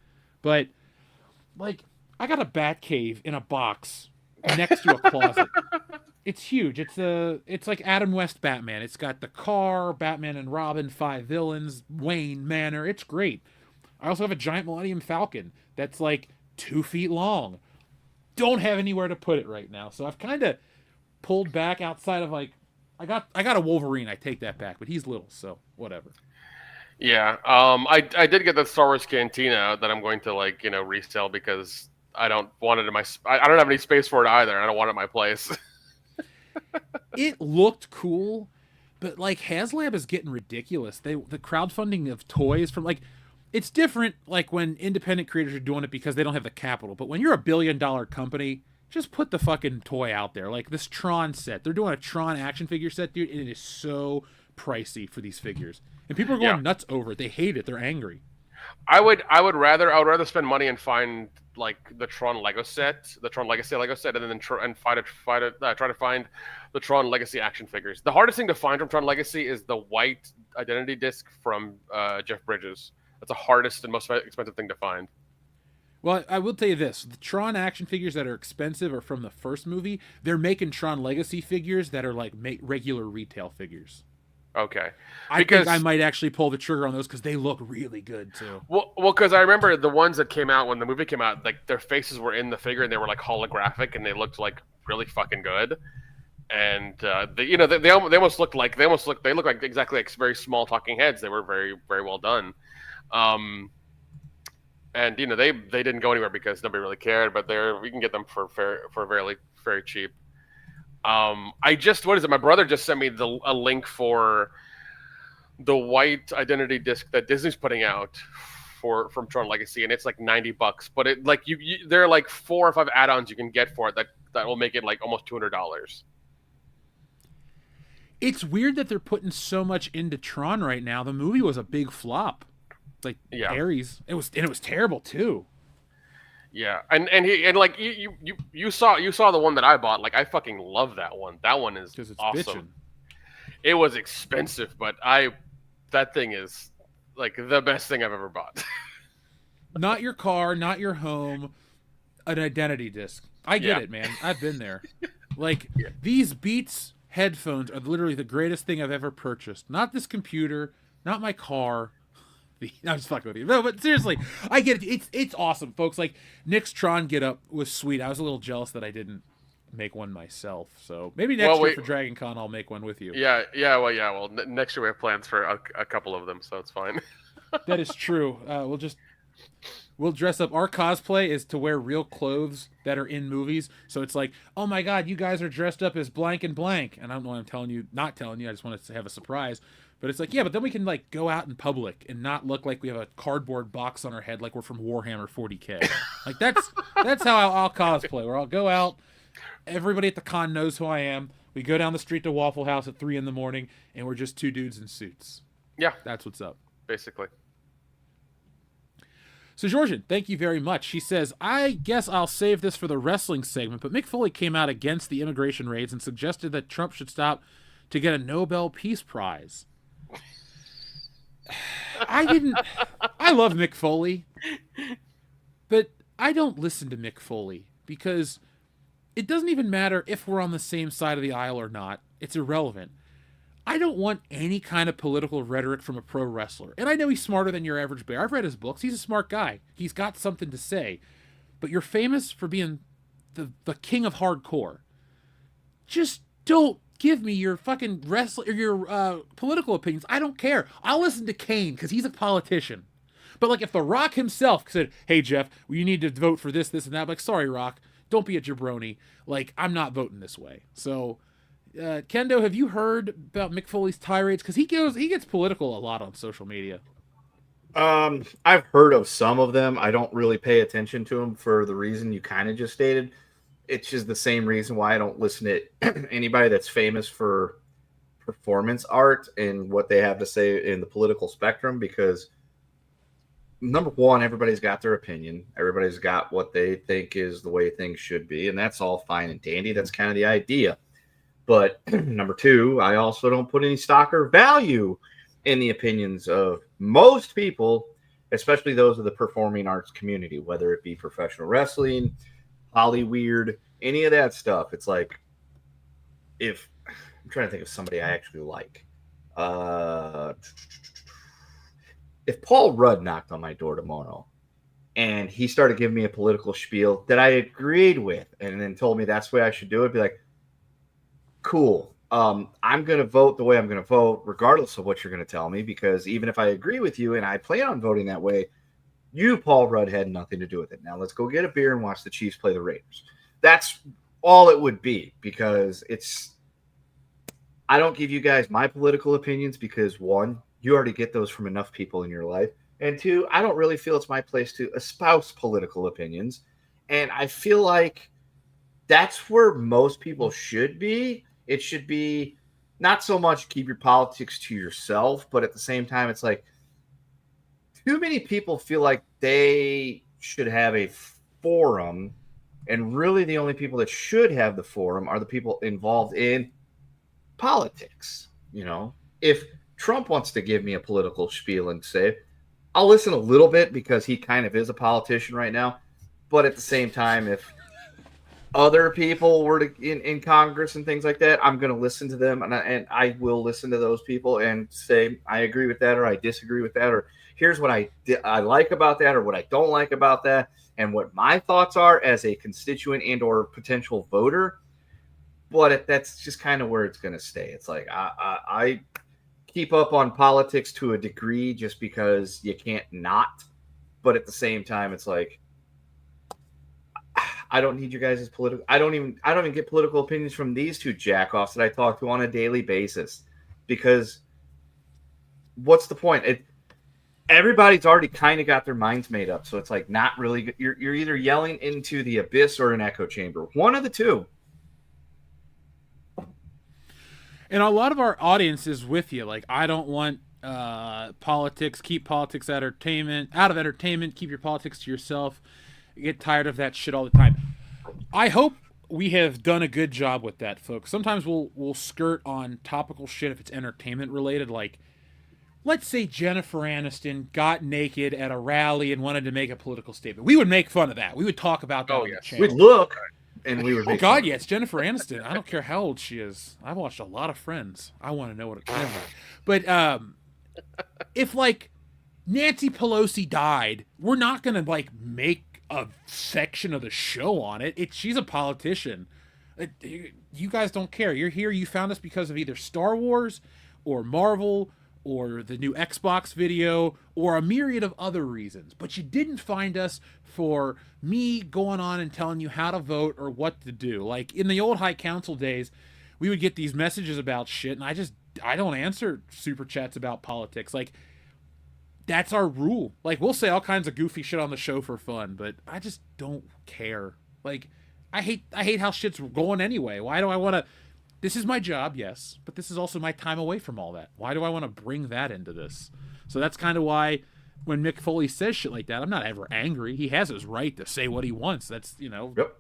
But, like, I got a bat cave in a box next to a closet. It's huge. It's like Adam West Batman. It's got the car, Batman and Robin, 5 villains, Wayne Manor. It's great. I also have a giant Millennium Falcon that's like 2 feet long. Don't have anywhere to put it right now, so I've kind of pulled back outside of like I got a Wolverine. I take that back, but he's little, so whatever. Yeah, I did get the Star Wars Cantina that I'm going to resell because I don't want it in my. I don't have any space for it either. I don't want it in my place. It looked cool, but like HasLab is getting ridiculous. The crowdfunding of toys from like. It's different, like, when independent creators are doing it because they don't have the capital. But when you're a $1 billion company, just put the fucking toy out there. Like, this Tron set. They're doing a Tron action figure set, dude, and it is so pricey for these figures. And people are going nuts over it. They hate it. They're angry. I would rather spend money and find, like, the Tron Lego set, the Tron Legacy Lego set, and then try to find the Tron Legacy action figures. The hardest thing to find from Tron Legacy is the white identity disc from Jeff Bridges. That's the hardest and most expensive thing to find. Well, I will tell you this. The Tron action figures that are expensive are from the first movie. They're making Tron Legacy figures that are like regular retail figures. Okay. I think I might actually pull the trigger on those because they look really good, too. Well, because I remember the ones that came out when the movie came out, like, their faces were in the figure and they were, like, holographic and they looked, like, really fucking good. And, they almost looked like exactly like very small talking heads. They were very, very well done. And they didn't go anywhere because nobody really cared, but we can get them for very, very cheap. What is it? My brother just sent me a link for the white identity disc that Disney's putting out from Tron Legacy, and it's like $90. But it like there are like 4 or 5 add-ons you can get for it that will make it like almost $200. It's weird that they're putting so much into Tron right now. The movie was a big flop. Like Ares, it was terrible too. Yeah, and like you saw the one that I bought. Like, I fucking love that one. That one is awesome. Bitchin'. It was expensive, but that thing is like the best thing I've ever bought. Not your car, not your home, an identity disc. I get it, man. I've been there. Like these Beats headphones are literally the greatest thing I've ever purchased. Not this computer, not my car. I'm just fucking with you. No, but seriously, I get it. It's awesome, folks. Like, Nick's Tron get up was sweet. I was a little jealous that I didn't make one myself. So maybe next year for Dragon Con, I'll make one with you. Yeah. Well, next year we have plans for a couple of them, so it's fine. That is true. We'll dress up. Our cosplay is to wear real clothes that are in movies. So it's like, oh my God, you guys are dressed up as blank and blank. And I don't know why I'm not telling you. I just wanted to have a surprise. But it's like, yeah, but then we can like go out in public and not look like we have a cardboard box on our head like we're from Warhammer 40K. Like that's how I'll cosplay. Where I'll go out, everybody at the con knows who I am. We go down the street to Waffle House at 3 a.m, and we're just 2 dudes in suits. Yeah, that's what's up. Basically. So Georgian, thank you very much. She says, I guess I'll save this for the wrestling segment, but Mick Foley came out against the immigration raids and suggested that Trump should stop to get a Nobel Peace Prize. I love Mick Foley, but I don't listen to Mick Foley because it doesn't even matter if we're on the same side of the aisle or not. It's irrelevant. I don't want any kind of political rhetoric from a pro wrestler. And I know he's smarter than your average bear. I've read his books. He's a smart guy. He's got something to say. But you're famous for being the king of hardcore. Just don't give me your fucking your political opinions. I don't care. I'll listen to Kane because he's a politician. But like if The Rock himself said, hey, Jeff, you need to vote for this, and that. I'm like, sorry, Rock. Don't be a jabroni. Like, I'm not voting this way. So Kendo, have you heard about Mick Foley's tirades? Because he gets political a lot on social media. I've heard of some of them. I don't really pay attention to them for the reason you kind of just stated. It's just the same reason why I don't listen to anybody that's famous for performance art and what they have to say in the political spectrum, because number one, everybody's got their opinion. Everybody's got what they think is the way things should be, and that's all fine and dandy. That's kind of the idea. But number two, I also don't put any stock or value in the opinions of most people, especially those of the performing arts community, whether it be professional wrestling, Hollyweird, any of that stuff. It's like, if I'm trying to think of somebody I actually like. If Paul Rudd knocked on my door tomorrow and he started giving me a political spiel that I agreed with and then told me that's the way I should do it, I'd be like, cool. I'm going to vote the way I'm going to vote, regardless of what you're going to tell me, because even if I agree with you and I plan on voting that way, you, Paul Rudd, had nothing to do with it. Now let's go get a beer and watch the Chiefs play the Raiders. That's all it would be, because I don't give you guys my political opinions because, one, you already get those from enough people in your life. And two, I don't really feel it's my place to espouse political opinions. And I feel like that's where most people should be. It should be not so much keep your politics to yourself, but at the same time, it's like too many people feel like they should have a forum, and really the only people that should have the forum are the people involved in politics. You know, if Trump wants to give me a political spiel and say, I'll listen a little bit because he kind of is a politician right now. But at the same time, if other people were in Congress and things like that, I'm going to listen to them, and I will listen to those people and say I agree with that, or I disagree with that, or here's what I like about that, or what I don't like about that, and what my thoughts are as a constituent and or potential voter. But that's just kind of where it's going to stay. It's like I keep up on politics to a degree just because you can't not. But at the same time, it's like, I don't need you guys' political. I don't even get political opinions from these two jackoffs that I talk to on a daily basis, because what's the point? Everybody's already kind of got their minds made up, so it's like not really good. You're either yelling into the abyss or an echo chamber, one of the two. And a lot of our audience is with you. Like, I don't want politics. Keep politics out of entertainment. Keep your politics to yourself. I get tired of that shit all the time. I hope we have done a good job with that, folks. Sometimes we'll skirt on topical shit if it's entertainment related. Like, let's say Jennifer Aniston got naked at a rally and wanted to make a political statement. We would make fun of that. We would talk about that on the channel. We'd look, and we would make God, yes, Jennifer Aniston. I don't care how old she is. I've watched a lot of Friends. I want to know what it is. But if, like, Nancy Pelosi died, we're not going to, like, make a section of the show on it. She's a politician. You guys don't care. You're here. You found us because of either Star Wars or Marvel or the new Xbox video or a myriad of other reasons. But you didn't find us for me going on and telling you how to vote or what to do. Like in the old High Council days, we would get these messages about shit, and I don't answer super chats about politics. Like, that's our rule. Like, we'll say all kinds of goofy shit on the show for fun, but I just don't care. Like, I hate how shit's going anyway. Why do I want to? This is my job, yes, but this is also my time away from all that. Why do I want to bring that into this? So that's kind of why when Mick Foley says shit like that, I'm not ever angry. He has his right to say what he wants. That's, Yep.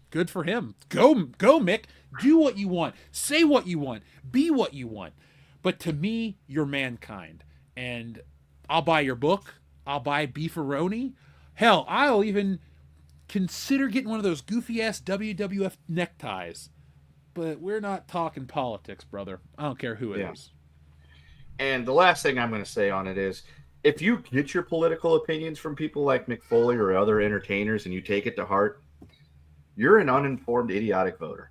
Good for him. Go, Mick. Do what you want. Say what you want. Be what you want. But to me, you're mankind. And I'll buy your book. I'll buy Beefaroni. Hell, I'll even consider getting one of those goofy-ass WWF neckties. But we're not talking politics, brother. I don't care who it is. And the last thing I'm going to say on it is, if you get your political opinions from people like Mick Foley or other entertainers and you take it to heart, you're an uninformed, idiotic voter.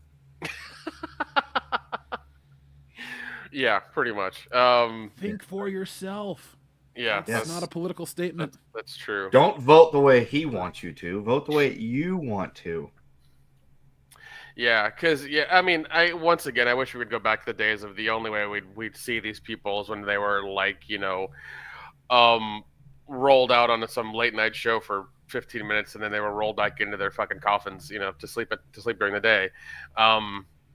Yeah, pretty much. Think for yourself. Yeah. That's not a political statement. That's true. Don't vote the way he wants you to. Vote the way you want to. Yeah, because I mean, I once again, I wish we would go back to the days of the only way we'd see these people is when they were like, um, rolled out onto some late night show for 15 minutes, and then they were rolled back into their fucking coffins, to sleep during the day,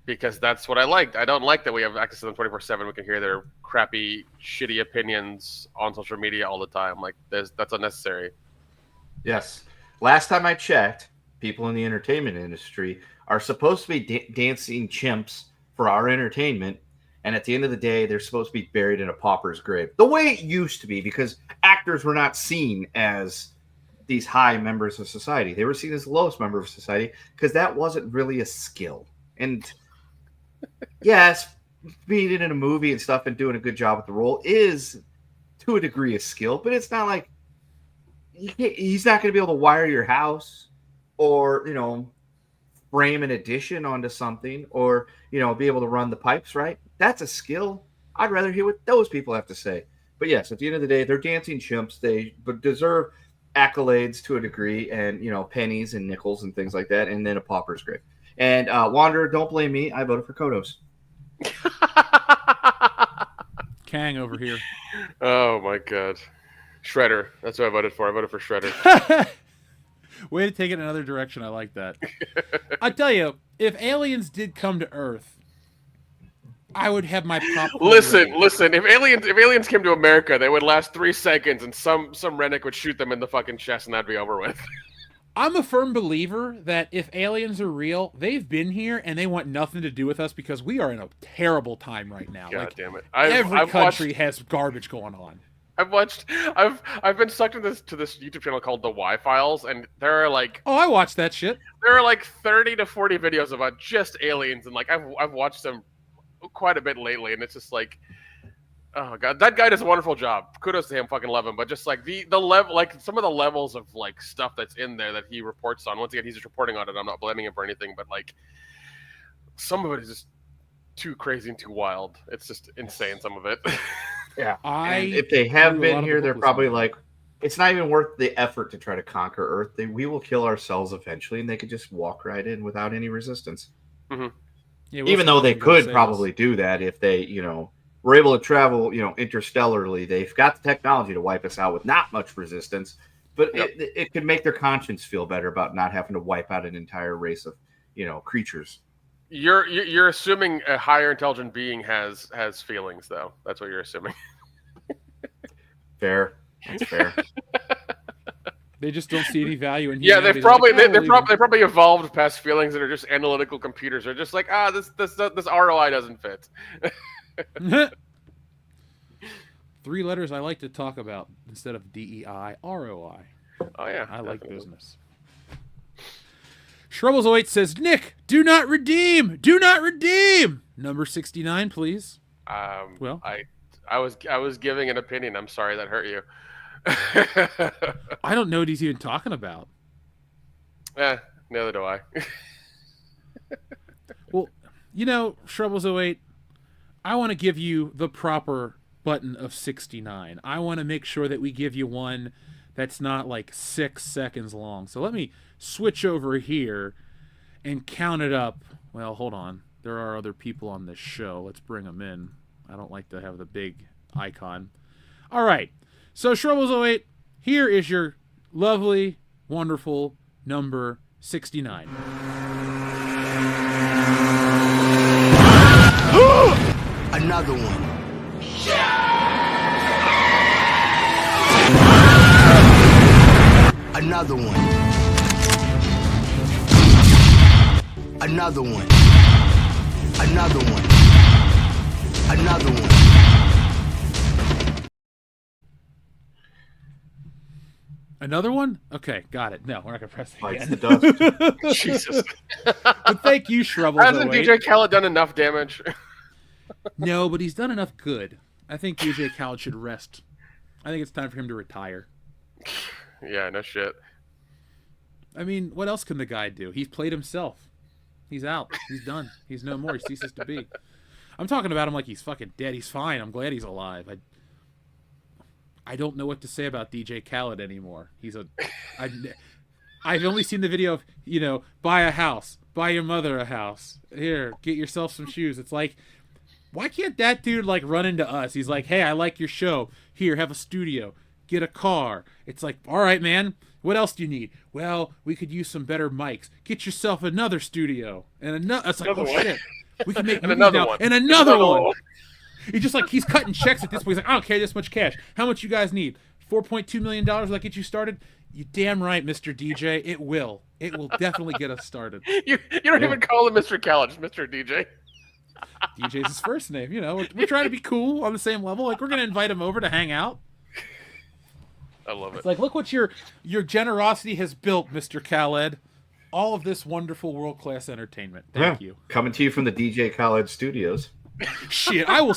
because that's what I liked. I don't like that we have access to them 24/7. We can hear their crappy, shitty opinions on social media all the time. Like, that's unnecessary. Yes. Last time I checked, people in the entertainment industry are supposed to be dancing chimps for our entertainment, and at the end of the day, they're supposed to be buried in a pauper's grave. The way it used to be, because actors were not seen as these high members of society. They were seen as the lowest member of society because that wasn't really a skill. And yes, being in a movie and stuff and doing a good job with the role is, to a degree, a skill, but it's not like he's not going to be able to wire your house or, frame an addition onto something or, be able to run the pipes right. That's a skill. I'd rather hear what those people have to say. But yes, at the end of the day, they're dancing chimps. They deserve accolades to a degree and, pennies and nickels and things like that. And then a pauper's grave. And Wanderer, don't blame me. I voted for Kodos. Kang over here. Oh my god. Shredder. That's what I voted for. I voted for Shredder. Way to take it another direction. I like that. I tell you, if aliens did come to Earth, I would have my popcorn Listen. ready. If aliens came to America, they would last 3 seconds, and some redneck would shoot them in the fucking chest, and that'd be over with. I'm a firm believer that if aliens are real, they've been here and they want nothing to do with us because we are in a terrible time right now. God like, damn it! Every country has garbage going on. I've been sucked into this YouTube channel called the Y Files, and there are like I watched that shit. There are like 30 to 40 videos about just aliens, and like I've watched them quite a bit lately, and it's just like, oh god, that guy does a wonderful job. Kudos to him, fucking love him. But just like the level, like some of the levels of like stuff that's in there that he reports on. Once again, he's just reporting on it. I'm not blaming him for anything, but like some of it is just too crazy and too wild. It's just insane, some of it. Yeah. And if they have been here, they're probably like, it's not even worth the effort to try to conquer Earth. We will kill ourselves eventually, and they could just walk right in without any resistance. Mm-hmm. Yeah, even though they could probably do that if they, were able to travel, interstellarly. They've got the technology to wipe us out with not much resistance, but it could make their conscience feel better about not having to wipe out an entire race of, creatures. You're assuming a higher intelligent being has feelings, though. That's what you're assuming. Fair. That's fair. They just don't see any value in humanity. Yeah, they probably evolved past feelings that are just analytical computers. They're just like, this ROI doesn't fit. 3 letters I like to talk about instead of DEI, ROI. Oh yeah, I like business. Shrubbles08 says, Nick, do not redeem. Number 69, please. Well, I was giving an opinion. I'm sorry that hurt you. I don't know what he's even talking about. Neither do I. Well, Shrubbles08, I want to give you the proper button of 69. I want to make sure that we give you one that's not like 6 seconds long. So let me switch over here and count it up. Well, hold on. There are other people on this show. Let's bring them in. I don't like to have the big icon. All right. So Shrubbles08, here is your lovely, wonderful number 69. Another one. Another one. Another one. Another one. Another one. Another one? Okay, got it. No, we're not going to press it Bites again. the dust. Jesus. But thank you, Shrubbles08. Hasn't DJ Khaled done enough damage? No, but he's done enough good. I think DJ Khaled should rest. I think it's time for him to retire. Yeah, no shit. I mean, what else can the guy do? He's played himself. He's out. He's done. He's no more. He ceases to be. I'm talking about him like he's fucking dead. He's fine. I'm glad he's alive. I don't know what to say about DJ Khaled anymore. I've only seen the video of, buy a house, buy your mother a house. Here, get yourself some shoes. It's like, why can't that dude like run into us? He's like, hey, I like your show. Here, have a studio. Get a car. It's like, all right, man. What else do you need? Well, we could use some better mics. Get yourself another studio and another. It's like, Another oh one. shit, we can make And movies another now. one. And another one. He's just like, he's cutting checks at this point. He's like, I don't care this much cash. How much you guys need? $4.2 million. Will that get you started? You damn right, Mr. DJ. It will. It will definitely get us started. You don't even call him Mr. Cal, just Mr. DJ. DJ's his first name. We're trying to be cool on the same level. Like, we're gonna invite him over to hang out. I love it. It's like, look what your generosity has built, Mr. Khaled. All of this wonderful world-class entertainment. Thank you. Coming to you from the DJ Khaled Studios. Shit, I will.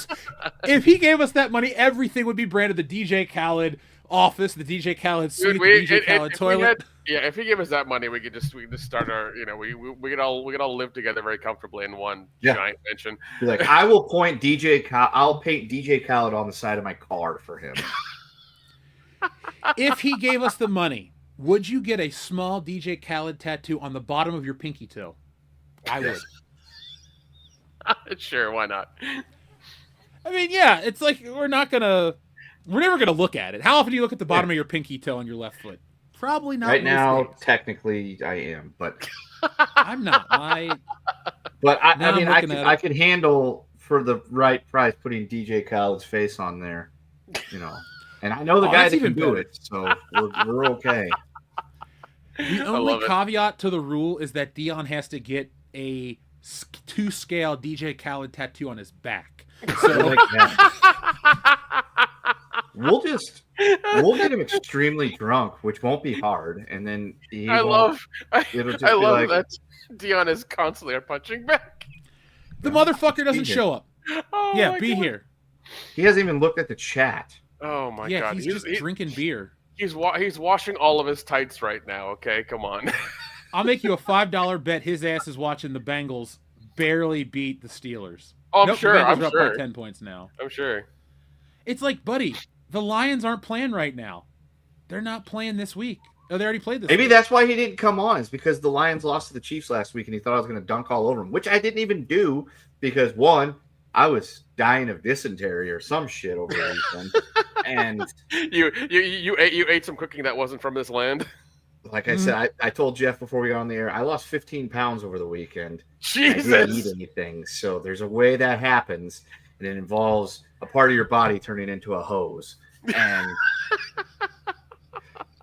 If he gave us that money, everything would be branded the DJ Khaled office, the DJ Khaled suite, the DJ Khaled toilet. If he gave us that money, we could just start our, we could all live together very comfortably in one giant mansion. Be like, I will point I'll paint DJ Khaled on the side of my car for him. If he gave us the money, would you get a small DJ Khaled tattoo on the bottom of your pinky toe? I would. Sure, why not? I mean, yeah, it's like we're never gonna look at it. How often do you look at the bottom of your pinky toe on your left foot? Probably not. Right now, days. technically, I am, but I'm not. But I could handle for the right price putting DJ Khaled's face on there, And I know the guy that can do it, so we're okay. The only caveat to the rule is that Dion has to get a 2-scale DJ Khaled tattoo on his back. So we'll get him extremely drunk, which won't be hard, and then I love that Dion is constantly a punching bag. The motherfucker doesn't show up. Oh yeah, be here. He hasn't even looked at the chat. Oh my god! Yeah, he's just drinking beer. He's washing all of his tights right now. Okay, come on. I'll make you a $5 bet. His ass is watching the Bengals barely beat the Steelers. Oh, I'm sure. The Bengals I'm are up sure. by 10 points now. I'm sure. It's like, buddy, the Lions aren't playing right now. They're not playing this week. Oh, they already played this Maybe week. that's why he didn't come on, is because the Lions lost to the Chiefs last week and he thought I was going to dunk all over him, which I didn't even do because, one, I was dying of dysentery or some shit over the weekend. And you ate some cooking that wasn't from this land. Like I said, I told Jeff before we got on the air, I lost 15 pounds over the weekend. Jesus. I didn't eat anything. So there's a way that happens, and it involves a part of your body turning into a hose. And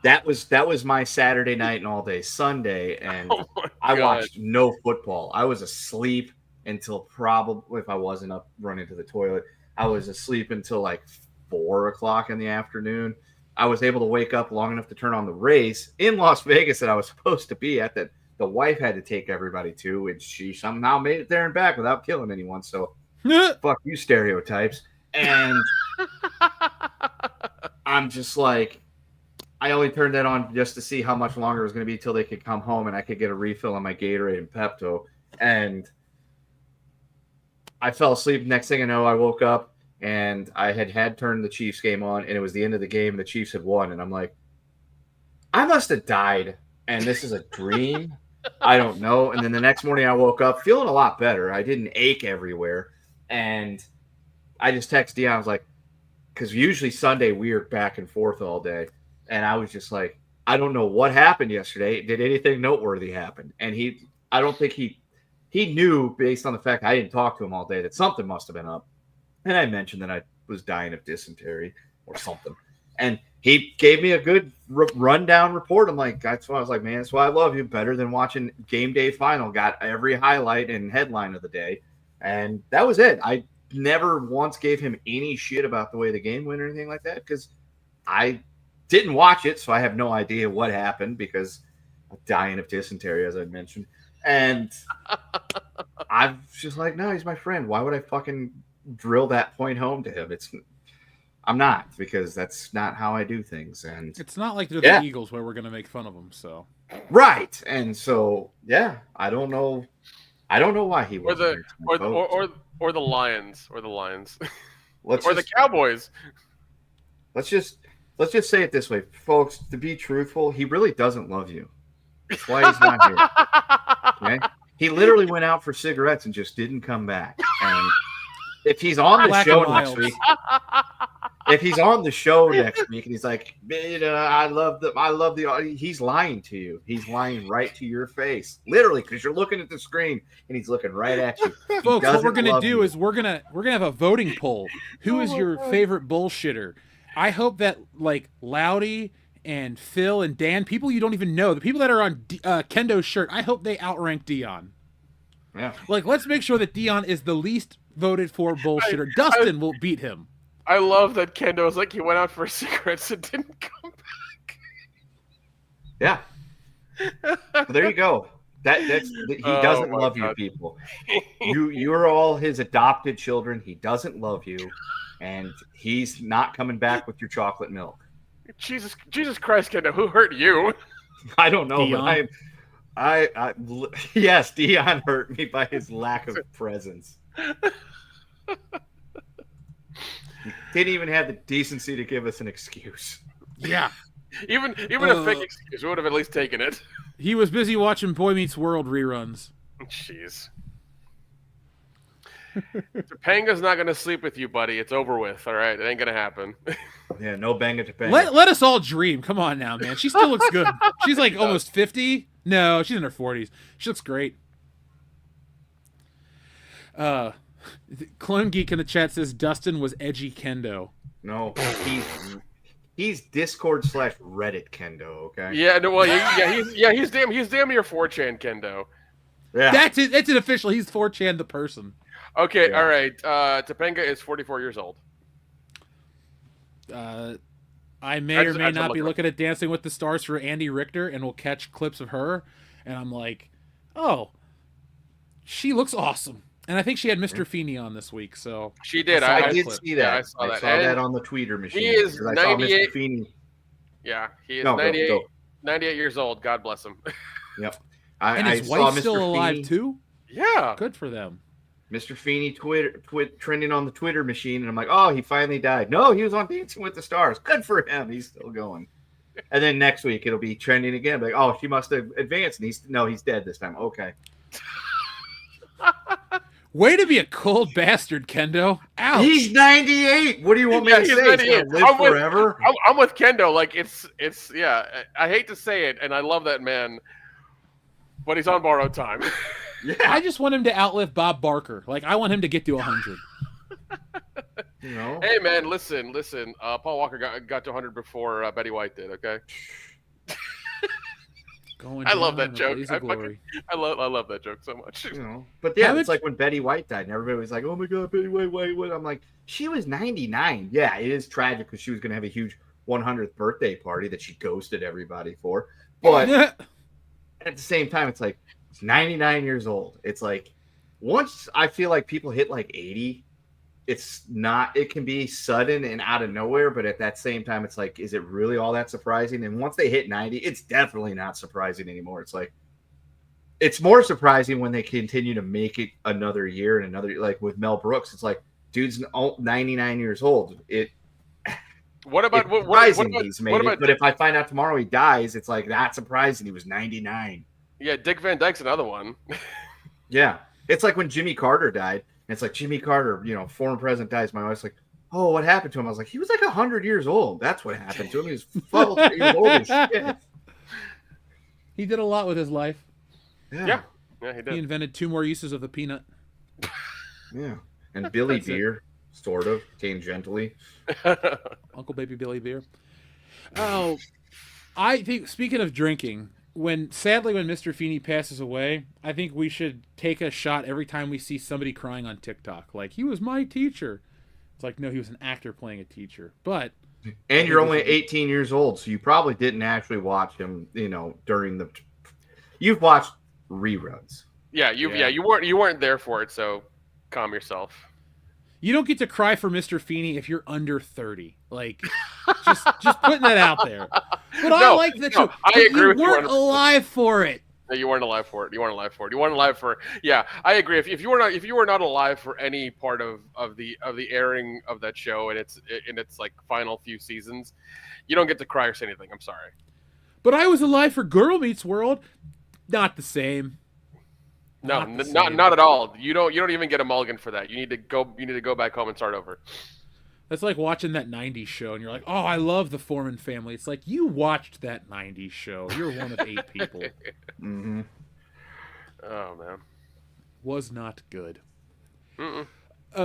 that was my Saturday night and all day Sunday, and I watched no football. I was asleep until probably, if I wasn't up running to the toilet, I was asleep until like 4 o'clock in the afternoon. I was able to wake up long enough to turn on the race in Las Vegas that I was supposed to be at, that the wife had to take everybody to, and she somehow made it there and back without killing anyone. So fuck you, stereotypes. And I'm just like, I only turned that on just to see how much longer it was going to be till they could come home and I could get a refill on my Gatorade and Pepto. And I fell asleep. Next thing I know, I woke up and I had turned the Chiefs game on, and it was the end of the game and the Chiefs had won. And I'm like, I must have died, and this is a dream. I don't know. And then the next morning I woke up feeling a lot better. I didn't ache everywhere. And I just texted Dion. I was like, because usually Sunday we're back and forth all day. And I was just like, I don't know what happened yesterday. Did anything noteworthy happen? And I don't think he knew, based on the fact I didn't talk to him all day, that something must have been up. And I mentioned that I was dying of dysentery or something. And he gave me a good rundown report. I'm like, that's why I was like, man, that's why I love you. Better than watching Game Day Final. Got every highlight and headline of the day. And that was it. I never once gave him any shit about the way the game went or anything like that, because I didn't watch it, so I have no idea what happened because I'm dying of dysentery, as I mentioned. And I'm just like, no, he's my friend. Why would I fucking drill that point home to him? I'm not, because that's not how I do things. And it's not like they're the Eagles where we're going to make fun of them. So right. And so, yeah, I don't know why he was or the Lions or the Cowboys. Let's just say it this way, folks. To be truthful, he really doesn't love you. That's why he's not here. Okay? He literally went out for cigarettes and just didn't come back. And if he's on the show next week, and he's like, I love the, he's lying to you. He's lying right to your face, literally, because you're looking at the screen and he's looking right at you. Folks, what we're gonna do is we're gonna have a voting poll. Who is your favorite bullshitter? I hope that like Loudy and Phil and Dan, people you don't even know, the people that are on Kendo's shirt, I hope they outrank Dion. Yeah. Like, let's make sure that Dion is the least voted for bullshitter. Dustin will beat him. I love that Kendo was like, he went out for cigarettes and didn't come back. Yeah. Well, there you go. He doesn't love you, people. You're all his adopted children. He doesn't love you, and he's not coming back with your chocolate milk. Jesus Christ, Kendo, who hurt you? I don't know, Dion? but yes, Dion hurt me by his lack of presence. He didn't even have the decency to give us an excuse. Yeah. Even a fake excuse, we would have at least taken it. He was busy watching Boy Meets World reruns. Jeez. Topanga's not going to sleep with you, buddy. It's over with, all right? It ain't going to happen. Yeah, no bang at Topanga. Let us all dream. Come on now, man. She still looks good. She's like almost 50. No, she's in her 40s. She looks great. Clone Geek in the chat says Dustin was edgy Kendo. No, he's Discord / Reddit Kendo. Okay. Yeah, no, well, he's damn near 4chan Kendo. Yeah. That's it. It's an official. He's 4chan the person. Okay, all right. Topanga is 44 years old. I may or may not be looking at Dancing with the Stars for Andy Richter, and we'll catch clips of her, and I'm like, oh, she looks awesome. And I think she had Mr. Feeney on this week, so she did. I did see that. Yeah, I saw that on the tweeter machine. He is 98. Yeah, he is 98 years old. God bless him. Yep. And his wife's still alive too. Yeah, good for them. Mr. Feeney trending on the Twitter machine, and I'm like, oh, he finally died. No, he was on Dancing with the Stars. Good for him. He's still going. And then next week it'll be trending again. Like, oh, she must have advanced, and he's dead this time. Okay. Way to be a cold bastard, Kendo. Ouch. He's 98. What do you want me to say? He's gonna live forever. I'm with Kendo. Like it's yeah. I hate to say it, and I love that man, but he's on borrowed time. Yeah. I just want him to outlive Bob Barker. Like, I want him to get to 100. You know? Hey man, listen. Paul Walker got to 100 before Betty White did. Okay. I love that joke. I love that joke so much. You know, but yeah, it's like when Betty White died, and everybody was like, "Oh my God, Betty White." I'm like, she was 99. Yeah, it is tragic because she was going to have a huge 100th birthday party that she ghosted everybody for. But at the same time, it's like, it's 99 years old. It's like, once I feel like people hit like 80, it can be sudden and out of nowhere, but at that same time, it's like, is it really all that surprising? And once they hit 90, it's definitely not surprising anymore. It's like, it's more surprising when they continue to make it another year and another, like with Mel Brooks, it's like, dude's 99 years old. What about he's made it, but if I find out tomorrow he dies, it's like, that's surprising. He was 99. Yeah, Dick Van Dyke's another one. Yeah. It's like when Jimmy Carter died. And it's like, Jimmy Carter, former president dies. My wife's like, oh, what happened to him? I was like, he was like 100 years old. That's what happened to him. He was 12 years old as shit. He did a lot with his life. Yeah, he did. He invented 2 more uses of the peanut. Yeah. And Billy Beer, sort of, tangentially. Uncle Baby Billy Beer. Oh, I think, speaking of drinking, sadly when Mr. Feeney passes away, I think we should take a shot every time we see somebody crying on TikTok. Like, he was my teacher. It's like, no, he was an actor playing a teacher. But and you're only 18 years old, so you probably didn't actually watch him, during the. You've watched reruns. Yeah, you weren't there for it, so calm yourself. You don't get to cry for Mr. Feeney if you're under 30. Like, just putting that out there. But I like that I agree with you. You weren't alive for it. No, you weren't alive for it. Yeah, I agree. If you were not alive for any part of the airing of that show and its like final few seasons, you don't get to cry or say anything. I'm sorry. But I was alive for Girl Meets World. Not the same. No, Not the same. not at all. You don't even get a mulligan for that. You need to go back home and start over. That's like watching that 90s show and you're like, oh, I love the Foreman Family. It's like, you watched that 90s show. You're one of 8 people. Mm-hmm. Oh, man. Was not good.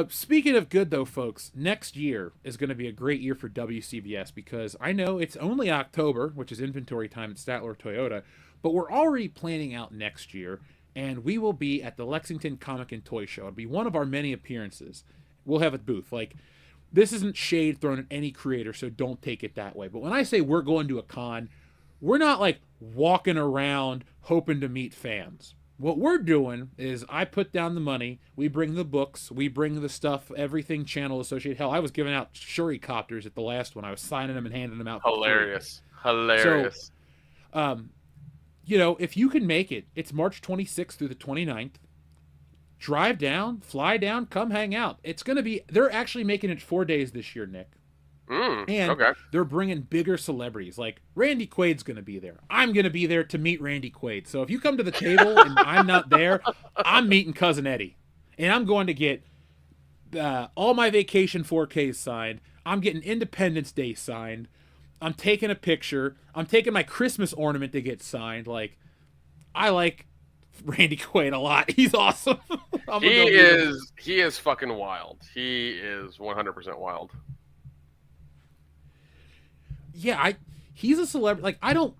Speaking of good, though, folks, next year is going to be a great year for WCBS because I know it's only October, which is inventory time at Statler Toyota, but we're already planning out next year, and we will be at the Lexington Comic and Toy Show. It'll be one of our many appearances. We'll have a booth. Like, this isn't shade thrown at any creator, so don't take it that way. But when I say we're going to a con, we're not like walking around hoping to meet fans. What we're doing is I put down the money, we bring the books, we bring the stuff, everything channel associated. Hell, I was giving out Shuri copters at the last one. I was signing them and handing them out. Hilarious. So, you know, if you can make it, it's March 26th through the 29th. Drive down, fly down, come hang out. It's going to be, they're actually making it 4 days this year, Nick. And they're bringing bigger celebrities. Like, Randy Quaid's going to be there. I'm going to be there to meet Randy Quaid. So if you come to the table and I'm not there, I'm meeting Cousin Eddie. And I'm going to get all my Vacation 4Ks signed. I'm getting Independence Day signed. I'm taking a picture. I'm taking my Christmas ornament to get signed. Like, I like Randy Quaid a lot. He's awesome. He is fucking wild. He is 100% wild. Yeah, he's a celebrity. Like, I don't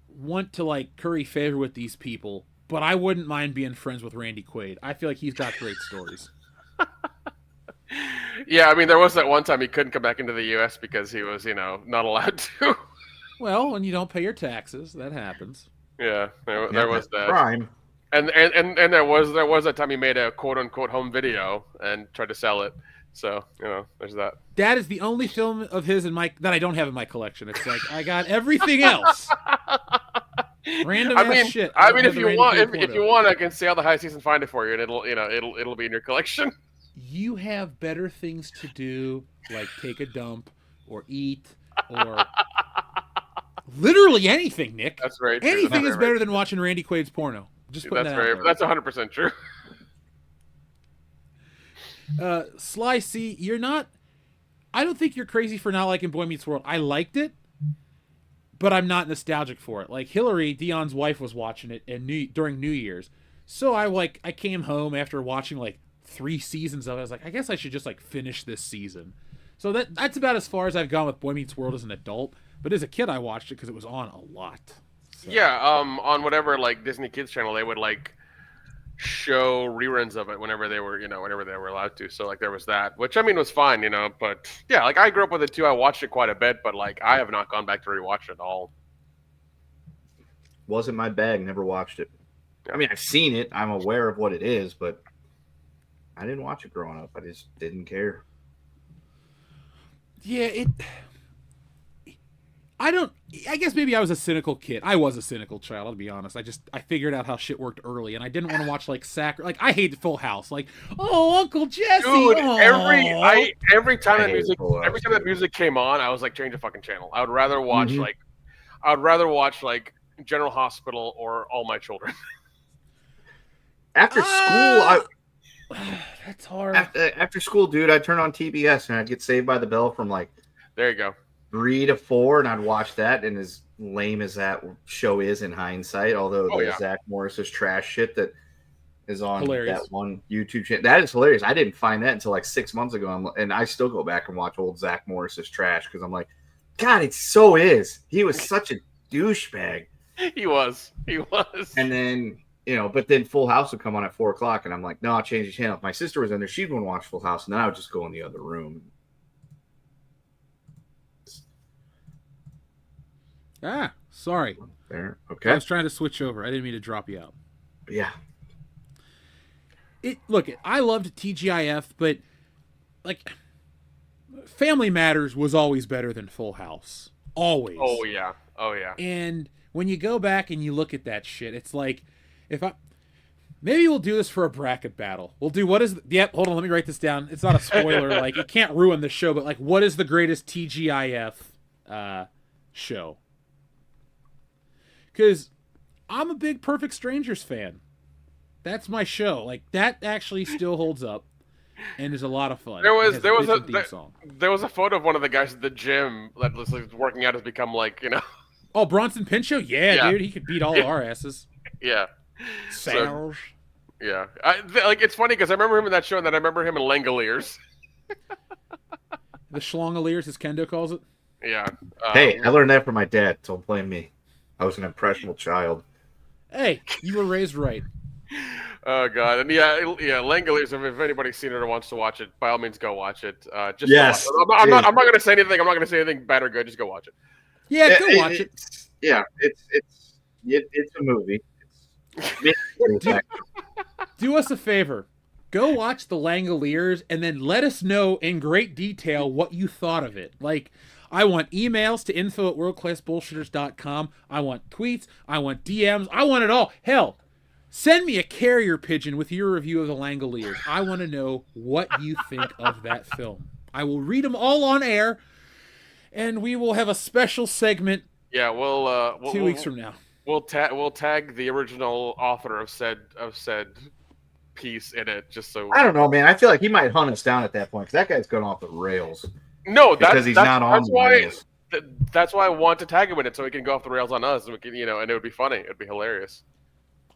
want to like curry favor with these people, but I wouldn't mind being friends with Randy Quaid. I feel like he's got great stories. Yeah, I mean, there was that one time he couldn't come back into the U.S. because he was, not allowed to. Well, when you don't pay your taxes, that happens. Yeah, there was that. Crime. And there was that time he made a quote unquote home video and tried to sell it. So, there's that. That is the only film of his that I don't have in my collection. It's like I got everything else. Random ass shit. I mean, if you want, I can see how the high season find it for you, and it'll be in your collection. You have better things to do, like take a dump or eat or literally anything, Nick. That's right. Anything is better than watching Randy Quaid's porno. Just putting that out there. That's 100% true. Sly C, you're not. I don't think you're crazy for not liking Boy Meets World. I liked it, but I'm not nostalgic for it. Like Hillary, Dion's wife, was watching it during New Year's, so I came home after watching like 3 seasons of it. I was like, I guess I should just like finish this season. So that's about as far as I've gone with Boy Meets World as an adult. But as a kid, I watched it because it was on a lot. So. Yeah, on whatever like Disney Kids channel, they would like show reruns of it whenever they were allowed to. So like there was that, which I mean was fine, but yeah, like I grew up with it too. I watched it quite a bit, but like I have not gone back to rewatch it at all. Wasn't my bag, never watched it. I mean, I've seen it, I'm aware of what it is, but I didn't watch it growing up. I just didn't care. Yeah, I guess maybe I was a cynical kid. I was a cynical child, I'll be honest. I figured out how shit worked early, and I didn't want to watch like I hated Full House. Like, oh, Uncle Jesse. Dude, oh. every time that music came on, I was like, change the fucking channel. I would rather watch like General Hospital or All My Children. After school, that's hard. After school, dude, I'd turn on TBS and I'd get Saved by the Bell from like there you go 3 to 4, and I'd watch that. And as lame as that show is in hindsight, although Zach Morris's trash shit that is on that one YouTube channel, that is hilarious. I didn't find that until like 6 months ago, and I still go back and watch old Zach Morris's trash because I'm like, God, it so is. He was such a douchebag. He was. And then but then Full House would come on at 4 o'clock, and I'm like, no, I'll change the channel. If my sister was in there, she'd want to watch Full House, and then I would just go in the other room. Sorry. There. Okay. I was trying to switch over. I didn't mean to drop you out. Yeah. Look, I loved TGIF, but like Family Matters was always better than Full House. Always. Oh yeah. And when you go back and you look at that shit, it's like maybe we'll do this for a bracket battle. We'll do hold on, let me write this down. It's not a spoiler, like it can't ruin the show, but like what is the greatest TGIF show? because I'm a big Perfect Strangers fan. That's my show. Like, that actually still holds up and is a lot of fun. There was a photo of one of the guys at the gym that was like, working out has become like, you know. Oh, Bronson Pinchot? Yeah, dude, he could beat all our asses. Yeah. Sales. Yeah. Like, it's funny because I remember him in that show, and then I remember him in Langoliers. The Schlongoliers, as Kendo calls it. Yeah. Hey, I learned that from my dad. Don't blame me. I was an impressionable child. Hey, you were raised right. Oh God, and Langoliers. If anybody's seen it or wants to watch it, by all means, go watch it. Yes. I'm not going to say anything. I'm not going to say anything bad or good. Just go watch it. Yeah, go watch it. Yeah, it's a movie. Do us a favor. Go watch The Langoliers and then let us know in great detail what you thought of it. Like, I want emails to info@worldclassbullshitters.com. I want tweets. I want DMs. I want it all. Hell, send me a carrier pigeon with your review of The Langoliers. I want to know what you think of that film. I will read them all on air, and we will have a special segment. Yeah, we'll 2 weeks from now. We'll tag the original author of said piece in it, just so. I don't know, man. I feel like he might hunt us down at that point because that guy's going off the rails. No, because he's not on the rails. That's why I want to tag him in it so he can go off the rails on us, and we can, and it would be funny. It'd be hilarious.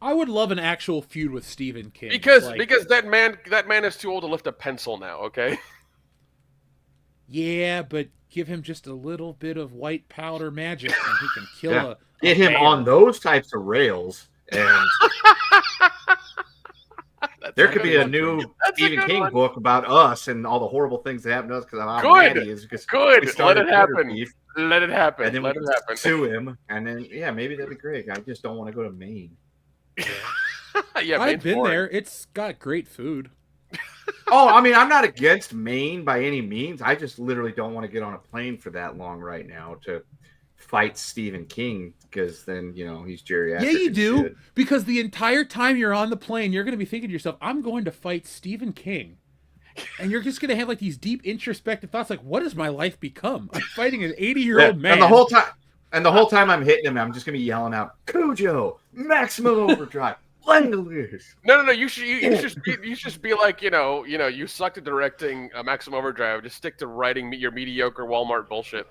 I would love an actual feud with Stephen King because that man is too old to lift a pencil now. Okay. Yeah, but give him just a little bit of white powder magic, and he can kill a Get him bear. on those types of rails, and there could be a new Stephen King book about us and all the horrible things that happened to us because I'm good. Let it happen. Let it happen. And then let we it happen. sue him, and then maybe that'd be great. I just don't want to go to Maine. Yeah, I've been there. It's got great food. Oh, I mean, I'm not against Maine by any means. I just literally don't want to get on a plane for that long right now to fight Stephen King because then, he's geriatric. Yeah, you do. Shit. Because the entire time you're on the plane, you're going to be thinking to yourself, I'm going to fight Stephen King. And you're just going to have like these deep introspective thoughts like, what has my life become? I'm fighting an 80-year-old man. And the whole time I'm hitting him, I'm just going to be yelling out, Cujo, Maximum Overdrive. Langoliers. No. You should be like, you sucked at directing Maximum Overdrive. Just stick to writing your mediocre Walmart bullshit.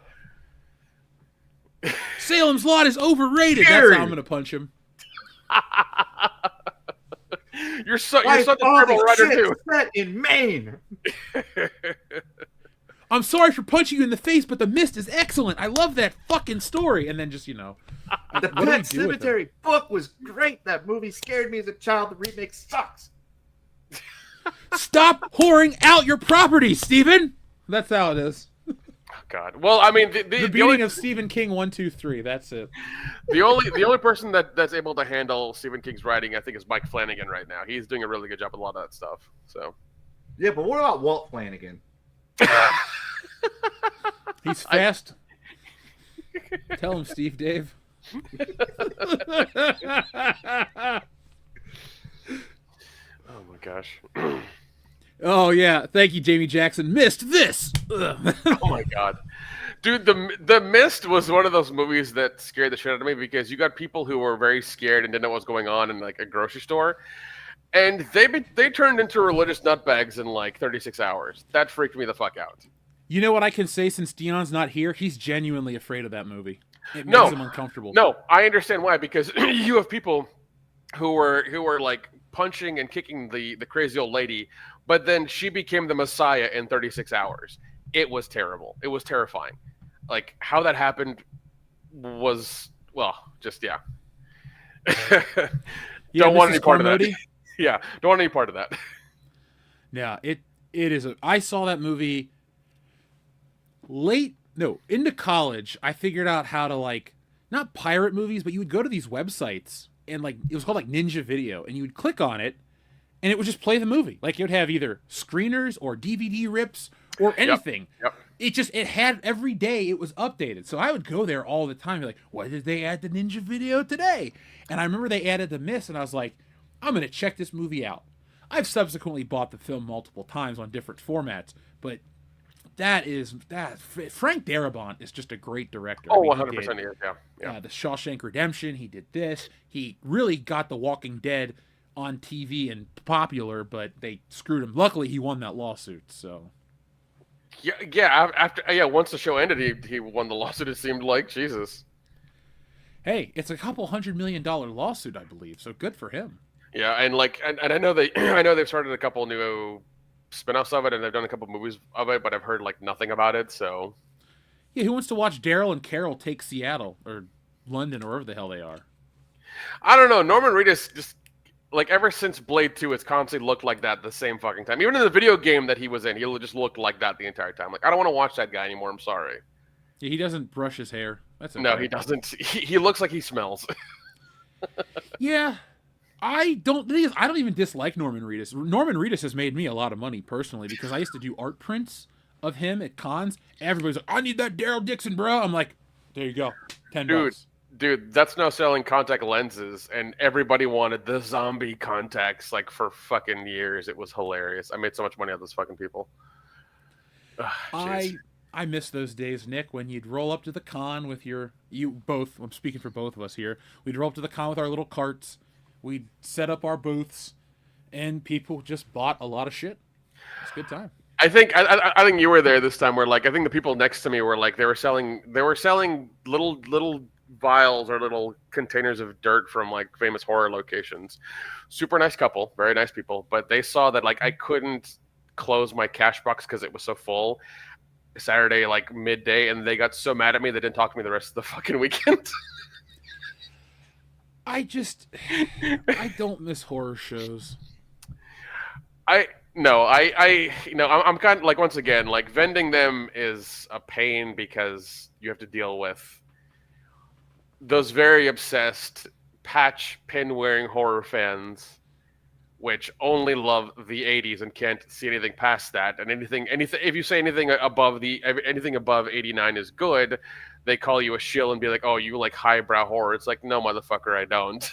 Salem's Lot is overrated. That's how I'm going to punch him. You're such a terrible writer too. Set in Maine. I'm sorry for punching you in the face, but The Mist is excellent. I love that fucking story. And then just, The Pet Cemetery book was great. That movie scared me as a child. The remake sucks. Stop whoring out your property, Stephen. That's how it is. Oh, God. Well, I mean, the beating of Stephen King 1, 2, 3. That's it. The only person that's able to handle Stephen King's writing, I think, is Mike Flanagan right now. He's doing a really good job with a lot of that stuff. So. Yeah, but what about Walt Flanagan? He's fast. Tell him, Steve Dave. Oh my gosh. Oh yeah, thank you, Jamie Jackson. Missed this. Oh my God, dude, the Mist was one of those movies that scared the shit out of me because you got people who were very scared and didn't know what was going on in like a grocery store, and they turned into religious nutbags in like 36 hours. That freaked me the fuck out. You know what I can say since Dion's not here? He's genuinely afraid of that movie. It makes him uncomfortable. No, I understand why, because you have people who were like punching and kicking the crazy old lady, but then she became the Messiah in 36 hours. It was terrible. It was terrifying. Like how that happened was just yeah. Don't want any part of that. Yeah, don't want any part of that. Yeah, it is I saw that movie into college. I figured out how to like not pirate movies, but you would go to these websites and like it was called like Ninja Video, and you would click on it and it would just play the movie. Like it would have either screeners or DVD rips or anything. Yep. It had every day it was updated. So I would go there all the time, be like, what did they add to Ninja Video today? And I remember they added The Mist, and I was like, I'm gonna check this movie out. I've subsequently bought the film multiple times on different formats, but Frank Darabont is just a great director. Oh, I mean, 100% is. Yeah. The Shawshank Redemption. He did this. He really got The Walking Dead on TV and popular, but they screwed him. Luckily, he won that lawsuit. So. Yeah. Once the show ended, he won the lawsuit. It seemed like Jesus. Hey, it's a couple $100 million lawsuit, I believe. So good for him. Yeah, and I know they've started a couple new spin-offs of it, and they've done a couple movies of it, but I've heard like nothing about it. So. Yeah, who wants to watch Daryl and Carol take Seattle or London or wherever the hell they are? I don't know. Norman Reedus just like ever since Blade 2, it's constantly looked like that the same fucking time. Even in the video game that he was in, he just looked like that the entire time. Like I don't want to watch that guy anymore. I'm sorry. Yeah, he doesn't brush his hair. That's okay. No, he doesn't. He looks like he smells. Yeah, I don't even dislike Norman Reedus. Norman Reedus has made me a lot of money personally because I used to do art prints of him at cons. Everybody's like, "I need that Daryl Dixon, bro." I'm like, "There you go, $10." Dude, that's now selling contact lenses, and everybody wanted the zombie contacts like for fucking years. It was hilarious. I made so much money on those fucking people. I miss those days, Nick, when you'd roll up to the con with I'm speaking for both of us here. We'd roll up to the con with our little carts. We'd set up our booths, and people just bought a lot of shit. It's a good time. I think you were there this time. Where like I think the people next to me were like they were selling little vials or little containers of dirt from like famous horror locations. Super nice couple, very nice people, but they saw that like I couldn't close my cash box because it was so full Saturday like midday, and they got so mad at me they didn't talk to me the rest of the fucking weekend. I don't miss horror shows. I'm kind of like, once again, like vending them is a pain because you have to deal with those very obsessed patch pin wearing horror fans, which only love the 80s and can't see anything past that. And anything, if you say anything above 89 is good, they call you a shill and be like, "Oh, you like highbrow horror." It's like, no, motherfucker, I don't.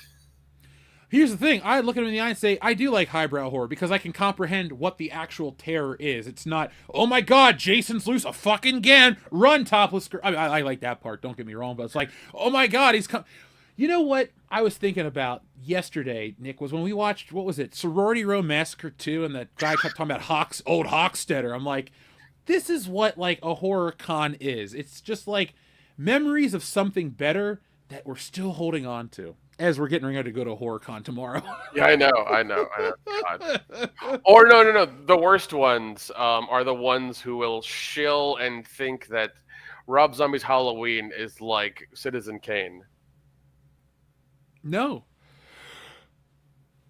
Here's the thing. I look at him in the eye and say, I do like highbrow horror because I can comprehend what the actual terror is. It's not, "Oh my God, Jason's loose a fucking again. Run, topless girl." I like that part. Don't get me wrong. But it's like, "Oh my God, he's come." You know what I was thinking about yesterday, Nick, was when we watched, what was it, Sorority Row Massacre 2, and that guy kept talking about old Hochstetter. I'm like, this is what like a horror con is. It's just like memories of something better that we're still holding on to as we're getting ready to go to a horror con tomorrow. Yeah, I know. God. Or no. The worst ones are the ones who will shill and think that Rob Zombie's Halloween is like Citizen Kane. No.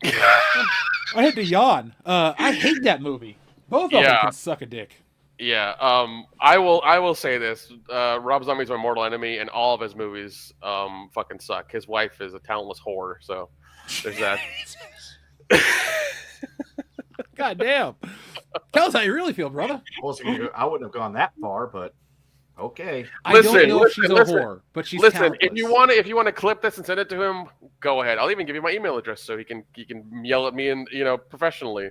I had to yawn. I hate that movie. Both of them can suck a dick. Yeah. I will say this. Rob Zombie's my mortal enemy, and all of his movies fucking suck. His wife is a talentless whore, so there's that. God damn. Tell us how you really feel, brother. I wouldn't have gone that far, but okay. I don't know if she's a whore, but she's talentless. If you want to clip this and send it to him, go ahead. I'll even give you my email address so he can yell at me and professionally.